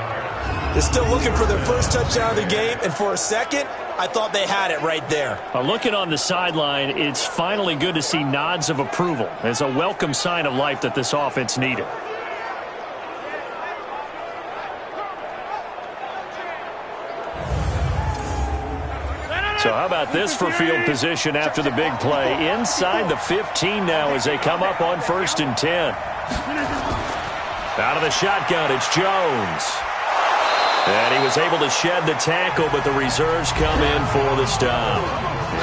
They're still looking for their first touchdown of the game, and for a second, I thought they had it right there. Looking on the sideline, it's finally good to see nods of approval. It's a welcome sign of life that this offense needed. So how about this for field position after the big play? Inside the 15 now as they come up on 1st and 10. Out of the shotgun, it's Jones. And he was able to shed the tackle, but the reserves come in for the stop.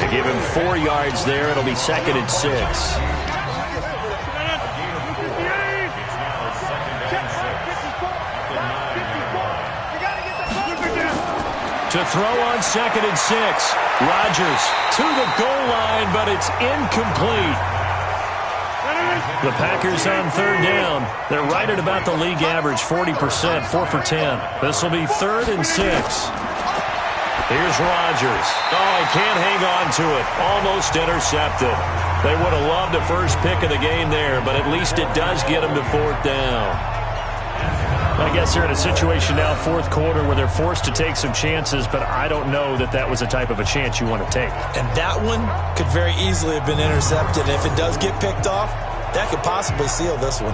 They give him 4 yards there. It'll be 2nd and 6. To throw on 2nd and 6. Rodgers to the goal line, but it's incomplete. The Packers on 3rd down. They're right at about the league average, 40%, 4 for 10. This will be 3rd and 6. Here's Rodgers. Oh, he can't hang on to it. Almost intercepted. They would have loved a first pick of the game there, but at least it does get them to 4th down. I guess they're in a situation now, 4th quarter, where they're forced to take some chances, but I don't know that that was the type of a chance you want to take. And that one could very easily have been intercepted. And if it does get picked off, that could possibly seal this one.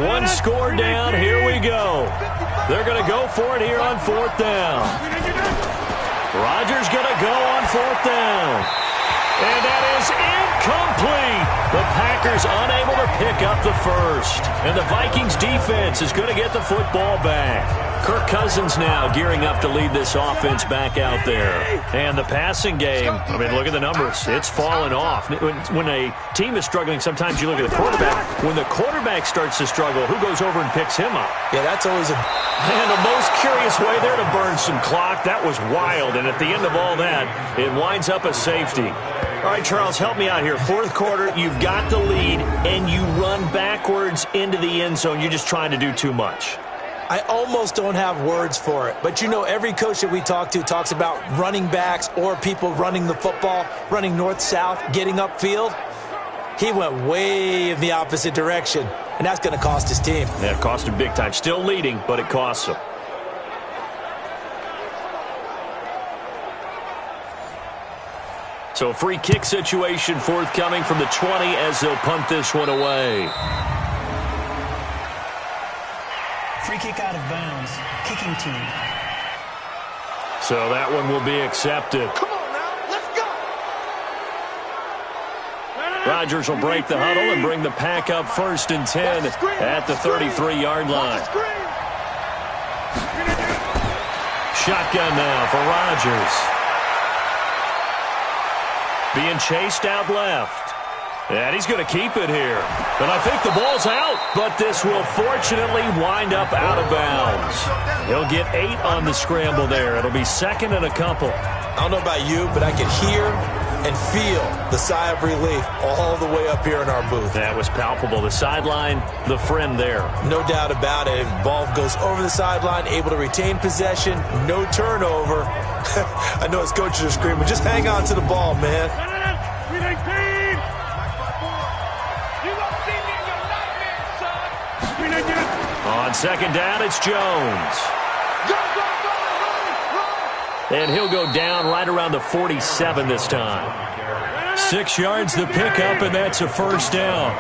One score down. Here we go. They're going to go for it here on 4th down. Rodgers going to go on 4th down. And that is incomplete. The Packers unable to pick up the first. And the Vikings defense is going to get the football back. Kirk Cousins now gearing up to lead this offense back out there. And the passing game, I mean, look at the numbers. It's fallen off. When a team is struggling, sometimes you look at the quarterback. When the quarterback starts to struggle, who goes over and picks him up? Yeah, that's always a... And the most curious way there to burn some clock. That was wild. And at the end of all that, it winds up a safety. All right, Charles, help me out here. 4th quarter, you've got the lead, and you run backwards into the end zone. You're just trying to do too much. I almost don't have words for it. But, you know, every coach that we talk to talks about running backs or people running the football, running north-south, getting upfield. He went way in the opposite direction, and that's going to cost his team. Yeah, it cost him big time. Still leading, but it costs him. So a free kick situation forthcoming from the 20 as they'll punt this one away. Free kick out of bounds. Kicking team. So that one will be accepted. Come on now, let's go. Rodgers will break the huddle and bring the pack up 1st and 10 at the 33-yard line. Shotgun now for Rodgers. Being chased out left. And he's going to keep it here. And I think the ball's out, but this will fortunately wind up out of bounds. He'll get 8 on the scramble there. It'll be 2nd and a couple. I don't know about you, but I could hear and feel the sigh of relief all the way up here in our booth. That was palpable. The sideline, the friend there. No doubt about it. Ball goes over the sideline, able to retain possession, no turnover. I know his coaches are screaming, just hang on to the ball, man. second down, it's Jones. And he'll go down right around the 47 this time. 6 yards the pickup, and that's a first down.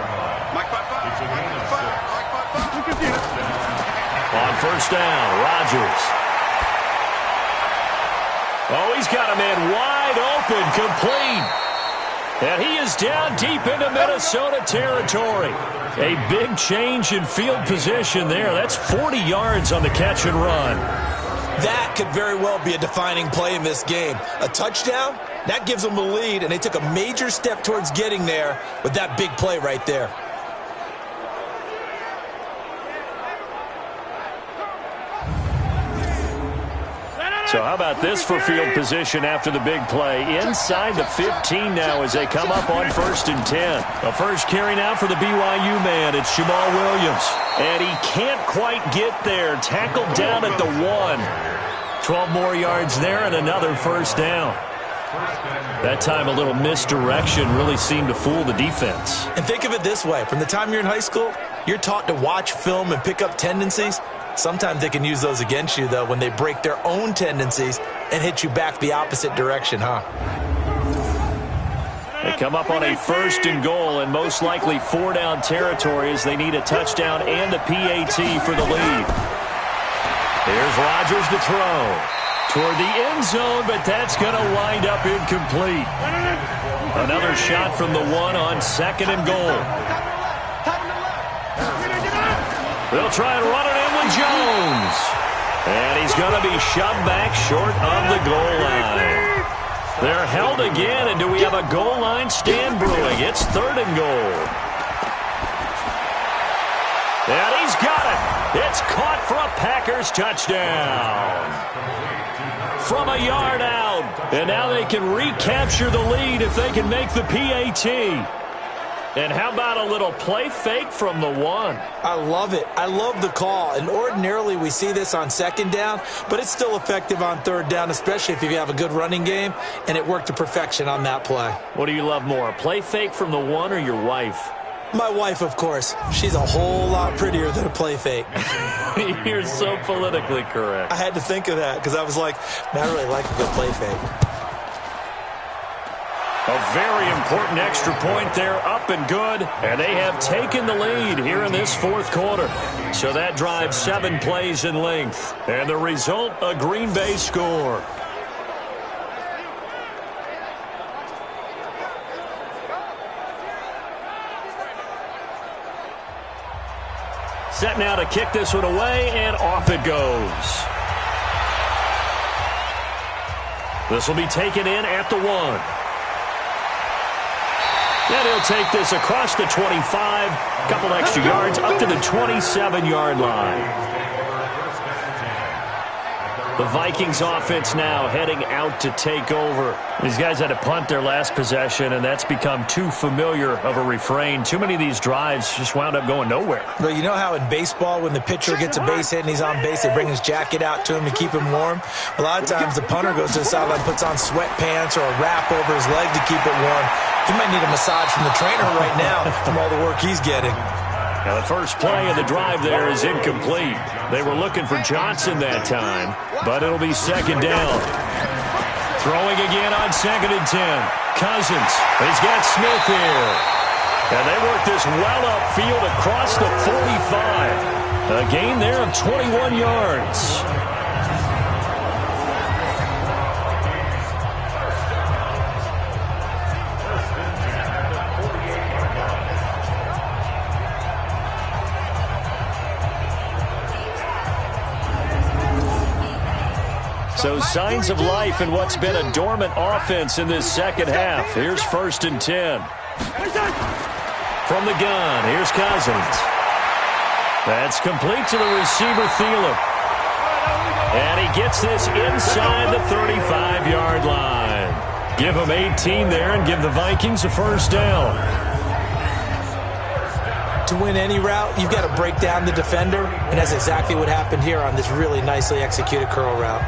On first down, Rodgers. Oh, he's got a man wide open, complete. And he is down deep into Minnesota territory. A big change in field position there. That's 40 yards on the catch and run. That could very well be a defining play in this game. A touchdown, that gives them the lead, and they took a major step towards getting there with that big play right there. So how about this for field position after the big play? Inside the 15 now as they come up on 1st and 10. The first carry now for the BYU man. It's Jamal Williams. And he can't quite get there. Tackled down at the 1. 12 more yards there and another first down. That time a little misdirection really seemed to fool the defense. And think of it this way. From the time you're in high school, you're taught to watch film and pick up tendencies. Sometimes they can use those against you, though, when they break their own tendencies and hit you back the opposite direction, huh? They come up on a 1st and goal and most likely 4-down territory as they need a touchdown and a PAT for the lead. Here's Rodgers to throw. Toward the end zone, but that's going to wind up incomplete. Another shot from the 1 on 2nd and goal. They'll try and run it in with Jones. And he's going to be shoved back short of the goal line. They're held again, and do we have a goal line stand brewing? It's 3rd and goal. And he's got it. It's caught for a Packers touchdown. From a yard out. And now they can recapture the lead if they can make the PAT. And how about a little play fake from the 1? I love it. I love the call. And ordinarily we see this on 2nd down, but it's still effective on 3rd down, especially if you have a good running game, and it worked to perfection on that play. What do you love more, a play fake from the 1 or your wife? My wife, of course. She's a whole lot prettier than a play fake. You're so politically correct. I had to think of that because I was like, man, I really like a good play fake. A very important extra point there, up and good, and they have taken the lead here in this 4th quarter. So that drives 7 plays in length, and the result, a Green Bay score. Set now to kick this one away, and off it goes. This will be taken in at the 1. And he'll take this across the 25, couple extra yards up to the 27-yard line. The Vikings offense now heading out to take over. These guys had to punt their last possession, and that's become too familiar of a refrain. Too many of these drives just wound up going nowhere. Well, you know how in baseball when the pitcher gets a base hit and he's on base, they bring his jacket out to him to keep him warm? A lot of times the punter goes to the sideline, puts on sweatpants or a wrap over his leg to keep it warm. He might need a massage from the trainer right now from all the work he's getting. Now the first play of the drive there is incomplete. They were looking for Johnson that time, but it'll be 2nd down. Throwing again on 2nd and 10. Cousins. He's got Smith here. And they work this well upfield across the 45. A gain there of 21 yards. So signs of life in what's been a dormant offense in this second half. Here's 1st and 10. From the gun, here's Cousins. That's complete to the receiver, Thielen. And he gets this inside the 35-yard line. Give him 18 there and give the Vikings a first down. To win any route, you've got to break down the defender, and that's exactly what happened here on this really nicely executed curl route.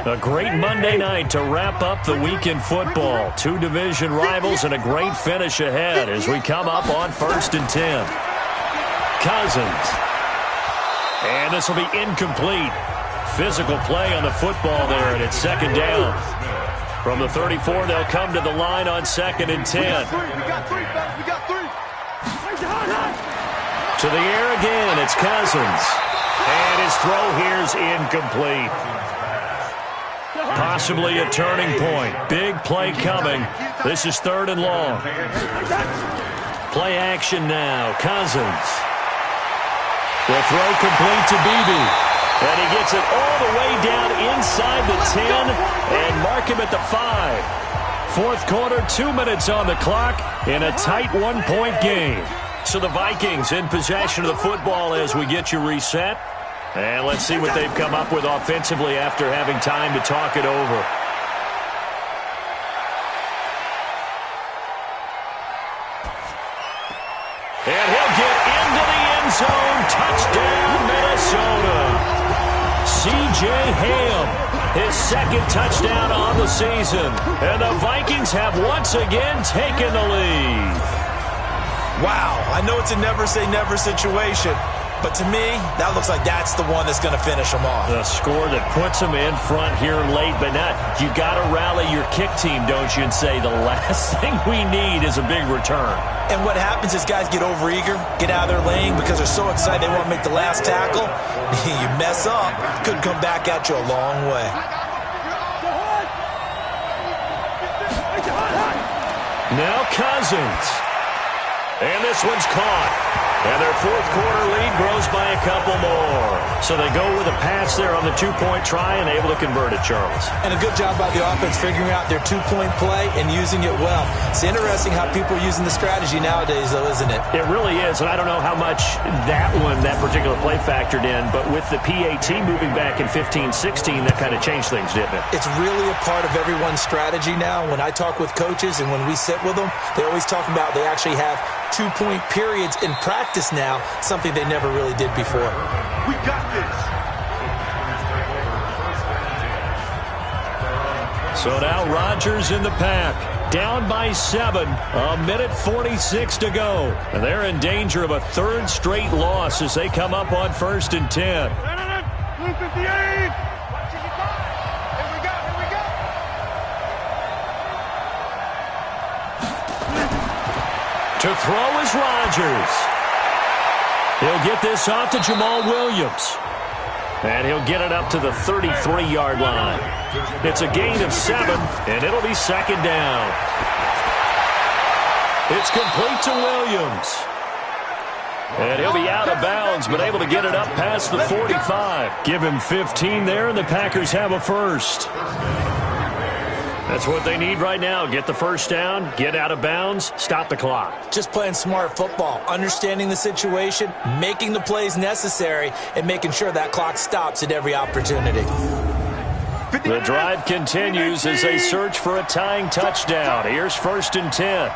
A great Monday night to wrap up the week in football. Two division rivals and a great finish ahead as we come up on 1st and 10. Cousins. And this will be incomplete. Physical play on the football there, and it's 2nd down. From the 34, they'll come to the line on 2nd and 10. We got three, fellas. We got three. To the air again, it's Cousins. And his throw here's incomplete. Possibly a turning point. Big play coming. This is 3rd and long. Play action now. Cousins. The throw complete to Beebe. And he gets it all the way down inside the 10 and mark him at the 5. 4th quarter, 2 minutes on the clock in a tight 1-point game. So the Vikings in possession of the football as we get you reset. And let's see what they've come up with offensively after having time to talk it over. And he'll get into the end zone. Touchdown, Minnesota. C.J. Ham, his 2nd touchdown on the season. And the Vikings have once again taken the lead. Wow, I know it's a never-say-never situation, but to me, that looks like that's the one that's going to finish them off. The score that puts them in front here late, but not. You got to rally your kick team, don't you, and say the last thing we need is a big return. And what happens is guys get overeager, get out of their lane because they're so excited they want to make the last tackle. You mess up, could come back at you a long way. Now Cousins. And this one's caught. And their 4th quarter lead grows by a couple more. So they go with a pass there on the 2-point try and able to convert it, Charles. And a good job by the offense figuring out their 2-point play and using it well. It's interesting how people are using the strategy nowadays, though, isn't it? It really is, and I don't know how much that particular play factored in, but with the PAT moving back in 15-16, that kind of changed things, didn't it? It's really a part of everyone's strategy now. When I talk with coaches and when we sit with them, they always talk about they actually have 2-point periods in practice now, something they never really did before. We got this. So now Rodgers in the pack. Down by 7. 1:46 to go. And they're in danger of a 3rd straight loss as they come up on 1st and 10. Blue 58. Here we go. To throw is Rodgers. He'll get this off to Jamal Williams. And he'll get it up to the 33-yard line. It's a gain of 7, and it'll be 2nd down. It's complete to Williams. And he'll be out of bounds, but able to get it up past the 45. Give him 15 there, and the Packers have a first. That's what they need right now. Get the first down, get out of bounds, stop the clock. Just playing smart football, understanding the situation, making the plays necessary, and making sure that clock stops at every opportunity. The drive continues as they search for a tying touchdown. Here's 1st and 10.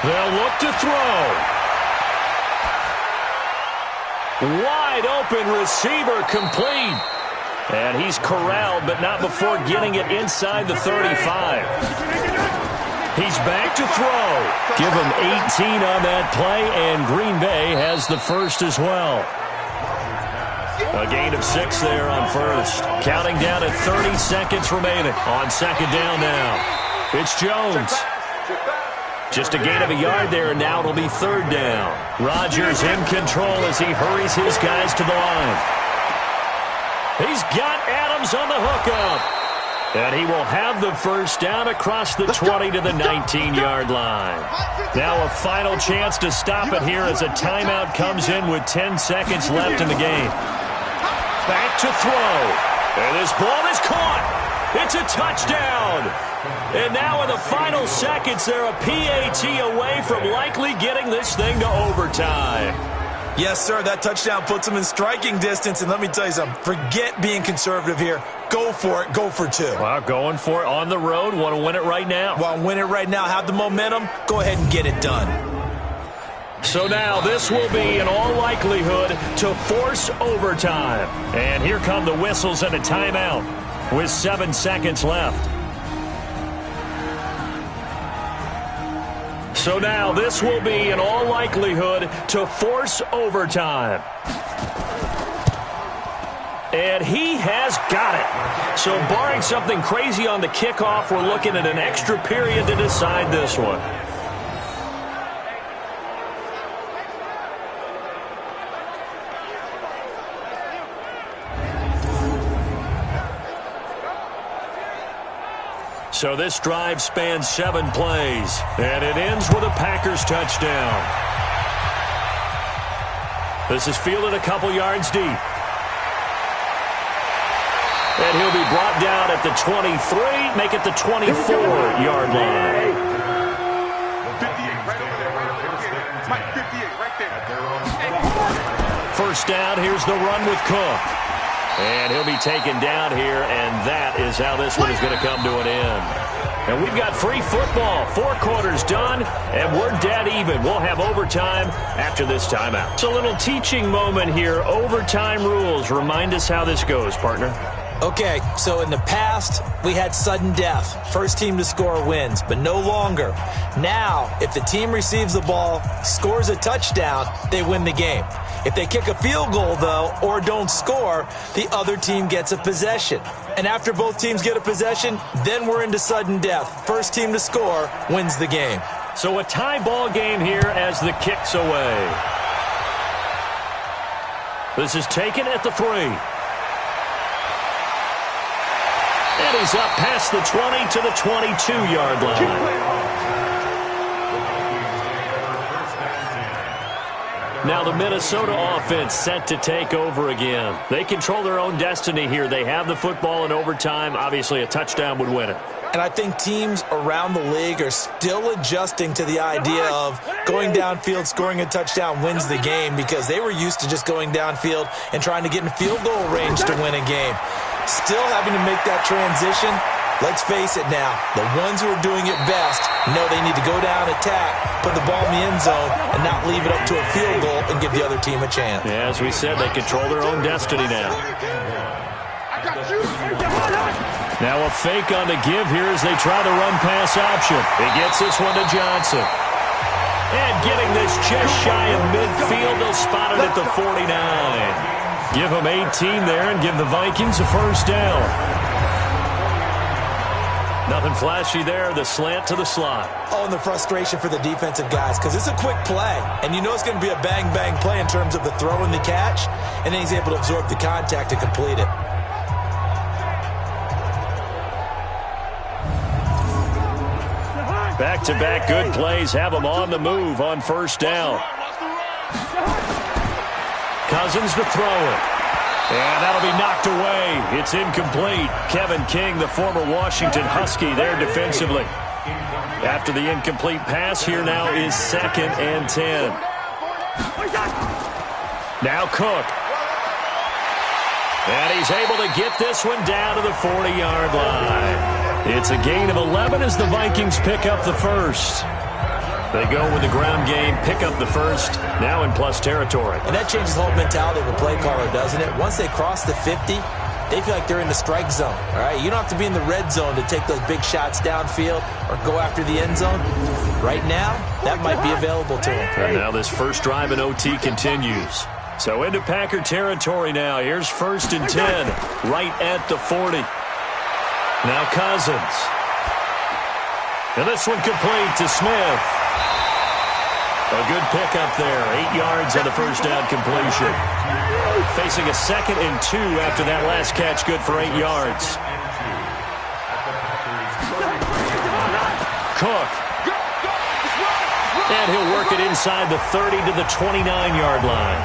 They'll look to throw. Wide open receiver complete. And he's corralled, but not before getting it inside the 35. He's back to throw. Give him 18 on that play, and Green Bay has the first as well. A gain of 6 there on 1st. Counting down at 30 seconds remaining on 2nd down now. It's Jones. Just a gain of a yard there, and now it'll be 3rd down. Rodgers in control as he hurries his guys to the line. He's got Adams on the hookup. And he will have the first down across the 20 to the 19-yard line. Now a final chance to stop it here as a timeout comes in with 10 seconds left in the game. Back to throw. And this ball is caught. It's a touchdown. And now in the final seconds, they're a PAT away from likely getting this thing to overtime. Yes, sir, that touchdown puts them in striking distance. And let me tell you something, forget being conservative here. Go for it. Go for 2. Well, going for it on the road. Want to win it right now. Want to win it right now. Have the momentum. Go ahead and get it done. So now this will be, in all likelihood, to force overtime. And here come the whistles and a timeout with 7 seconds left. So now this will be, in all likelihood, to force overtime. And he has got it. So barring something crazy on the kickoff, we're looking at an extra period to decide this one. So this drive spans 7 plays, and it ends with a Packers touchdown. This is fielded a couple yards deep. And he'll be brought down at the 23, make it the 24-yard line. 58 right over there, Mike, 58 right there. First down, here's the run with Cook. And he'll be taken down here, and that is how this one is going to come to an end. And we've got free football. 4 quarters done, and we're dead even. We'll have overtime after this timeout. It's a little teaching moment here. Overtime rules. Remind us how this goes, partner. Okay, so in the past, we had sudden death. First team to score wins, but no longer. Now, if the team receives the ball, scores a touchdown, they win the game. If they kick a field goal, though, or don't score, the other team gets a possession. And after both teams get a possession, then we're into sudden death. First team to score wins the game. So a tie ball game here as the kick's away. This is taken at the 3. And he's up past the 20 to the 22-yard line. Now the Minnesota offense set to take over again. They control their own destiny here. They have the football in overtime. Obviously, a touchdown would win it. And I think teams around the league are still adjusting to the idea of going downfield, scoring a touchdown wins the game, because they were used to just going downfield and trying to get in field goal range to win a game. Still having to make that transition. Let's face it now, the ones who are doing it best know they need to go down, attack, put the ball in the end zone, and not leave it up to a field goal and give the other team a chance. Yeah, as we said, they control their own destiny now. Now a fake on the give here as they try the run-pass option. He gets this one to Johnson. And getting this just shy of midfield, they'll spot it at the 49. Give them 18 there and give the Vikings a first down. Nothing flashy there, the slant to the slot. Oh, and the frustration for the defensive guys, because it's a quick play, and you know it's going to be a bang-bang play in terms of the throw and the catch, and then he's able to absorb the contact and complete it. Back-to-back good plays have them on the move on first down. Cousins to throw it. And that'll be knocked away. It's incomplete. Kevin King, the former Washington Husky, there defensively. After the incomplete pass, here now is 2nd and 10. Now Cook. And he's able to get this one down to the 40-yard line. It's a gain of 11 as the Vikings pick up the first. They go with the ground game, pick up the first, now in plus territory. And that changes the whole mentality of a play caller, doesn't it? Once they cross the 50, they feel like they're in the strike zone, all right? You don't have to be in the red zone to take those big shots downfield or go after the end zone. Right now, that might be available to them. And now this first drive in OT continues. So into Packer territory now. Here's 1st and 10, right at the 40. Now Cousins. And this one complete to Smith. A good pickup there. 8 yards on the first down completion. Facing a 2nd and 2 after that last catch. Good for 8 yards. Cook. And he'll work it inside the 30 to the 29-yard line.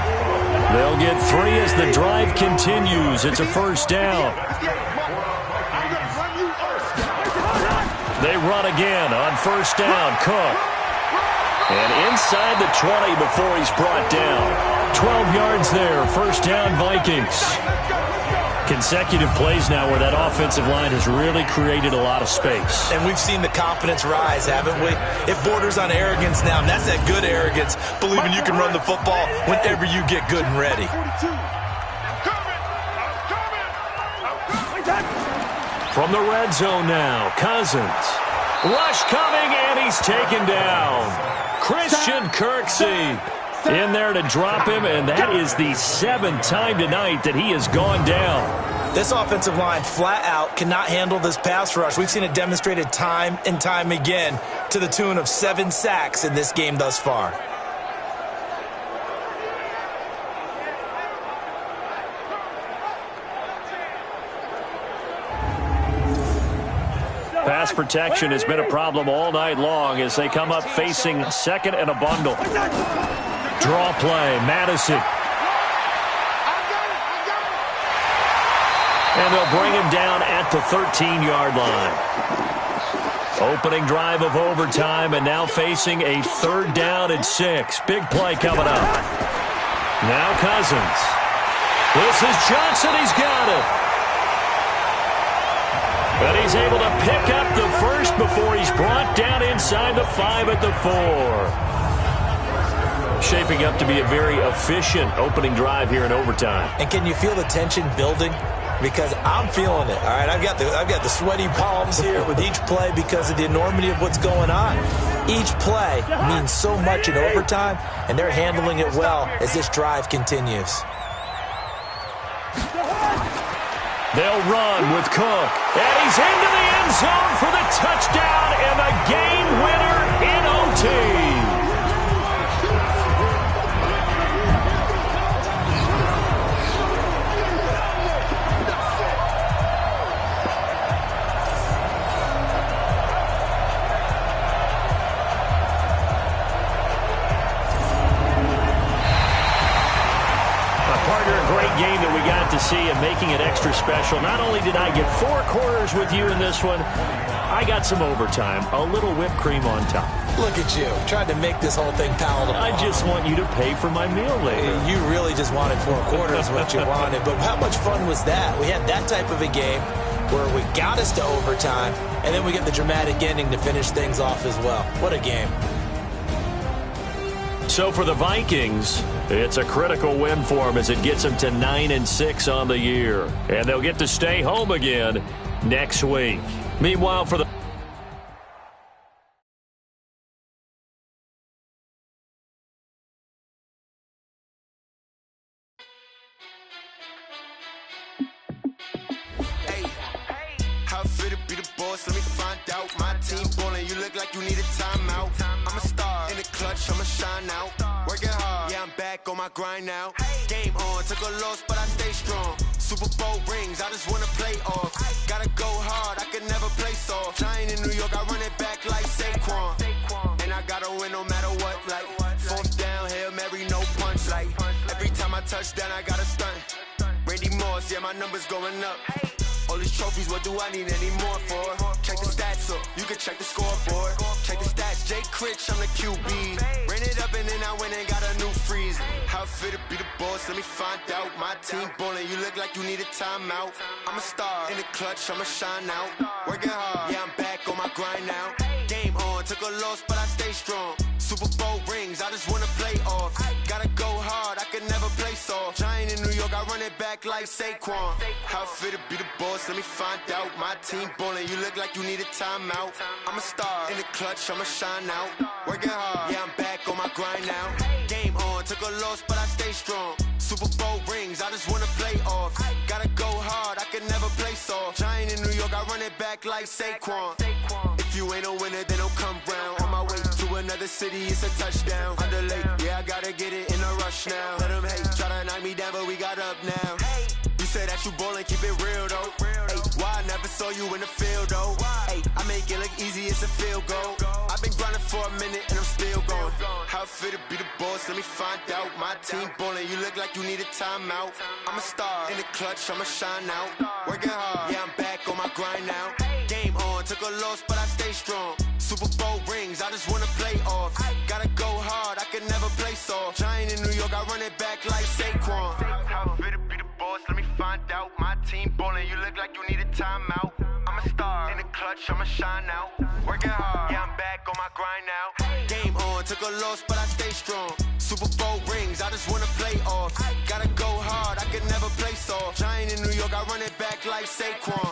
They'll get 3 as the drive continues. It's a first down. They run again on first down. Cook. And inside the 20 before he's brought down. 12 yards there. First down, Vikings. Consecutive plays now where that offensive line has really created a lot of space. And we've seen the confidence rise, haven't we? It borders on arrogance now, and that's that good arrogance, believing you can run the football whenever you get good and ready. From the red zone now, Cousins. Rush coming, and he's taken down. Christian Kirksey in there to drop him, and that is the 7th time tonight that he has gone down. This offensive line flat out cannot handle this pass rush. We've seen it demonstrated time and time again to the tune of 7 sacks in this game thus far. Pass protection has been a problem all night long as they come up facing second and a bundle. Draw play, Madison. And they'll bring him down at the 13-yard line. Opening drive of overtime, and now facing a 3rd down and 6. Big play coming up. Now Cousins. This is Johnson. He's got it. But he's able to pick up the first before he's brought down inside the 5 at the 4. Shaping up to be a very efficient opening drive here in overtime. And can you feel the tension building? Because I'm feeling it. All right, I've got the sweaty palms here with each play because of the enormity of what's going on. Each play means so much in overtime, and they're handling it well as this drive continues. They'll run with Cook, and he's into the end zone for the touchdown and the game winner in OT. Game that we got to see and making it extra special. Not only did I get 4 quarters with you in this one, I got some overtime, a little whipped cream on top. Look at you, trying to make this whole thing palatable. I just want you to pay for my meal later. You really just wanted 4 quarters what you wanted, but how much fun was that? We had that type of a game where we got us to overtime, and then we get the dramatic ending to finish things off as well. What a game. So for the Vikings, it's a critical win for them as it gets them to 9-6 on the year. And they'll get to stay home again next week. Meanwhile, for the how fit to be the boss, let me find out. My team ballin', you look like you need a timeout. I'm a star in the clutch, I'ma shine out. Working hard, yeah, I'm back on my grind now. Game on, took a loss, but I stay strong. Super Bowl rings, I just wanna play off. Gotta go hard, I can never play soft. Giant in New York, I run it back like Saquon. And I gotta win no matter what, like 4th down, Hail Mary, no punch. Like every time I touch down, I gotta stunt. Randy Moss, yeah, my numbers going up. All these trophies, what do I need any more for? Check the stats up, you can check the scoreboard. Check the stats, Jay Critch, I'm the QB. Ran it up and then I went and got a new freeze. How fit to be the boss, let me find out. My team ballin', you look like you need a timeout. I'm a star in the clutch, I'ma shine out. Working hard, yeah, I'm back on my grind now. Game on, took a loss, but I stay strong. Super Bowl rings, I just wanna play off. Gotta go hard, I can never play soft. Giant in New York, I run it back like Saquon. How fit to be the boss, let me find out. My team ballin', you look like you need a timeout. I'm a star in the clutch, I'ma shine out. Working hard, yeah, I'm back on my grind now. Game on, took a loss, but I stay strong. Super Bowl rings, I just wanna play off. Gotta go hard, I can never play soft. Giant in New York, I run it back like Saquon. If you ain't a winner, then don't come round. On my way to another city, it's a touchdown. Underlay, yeah, I gotta get it in a rush now. Let them hate, try to knock me down, but we got up now. You say that you ballin', keep it real though. Hey, why I never saw you in the field though? Hey, I make it look easy, it's a field goal. I've been grinding for a minute and I'm still going. How fit to be the boss, let me find out. My team ballin', you look like you need a timeout. I'm a star in the clutch, I'ma shine out. Working hard, yeah, I'm back on my grind now. Game on, took a loss, but I stay strong. Super Bowl rings, I just wanna play off. Gotta go hard, I can never play soft. Giant in New York, I run it back like Saquon. How fit to be the boss. boss, let me find out. My team ballin', you look like you need a timeout. I'm a star, in the clutch, I'ma shine out. Working hard, yeah, I'm back on my grind now. Game on, took a loss, but I stay strong. Super Bowl rings, I just wanna play off. Gotta go hard, I can never play soft. Giant in New York, I run it back like Saquon.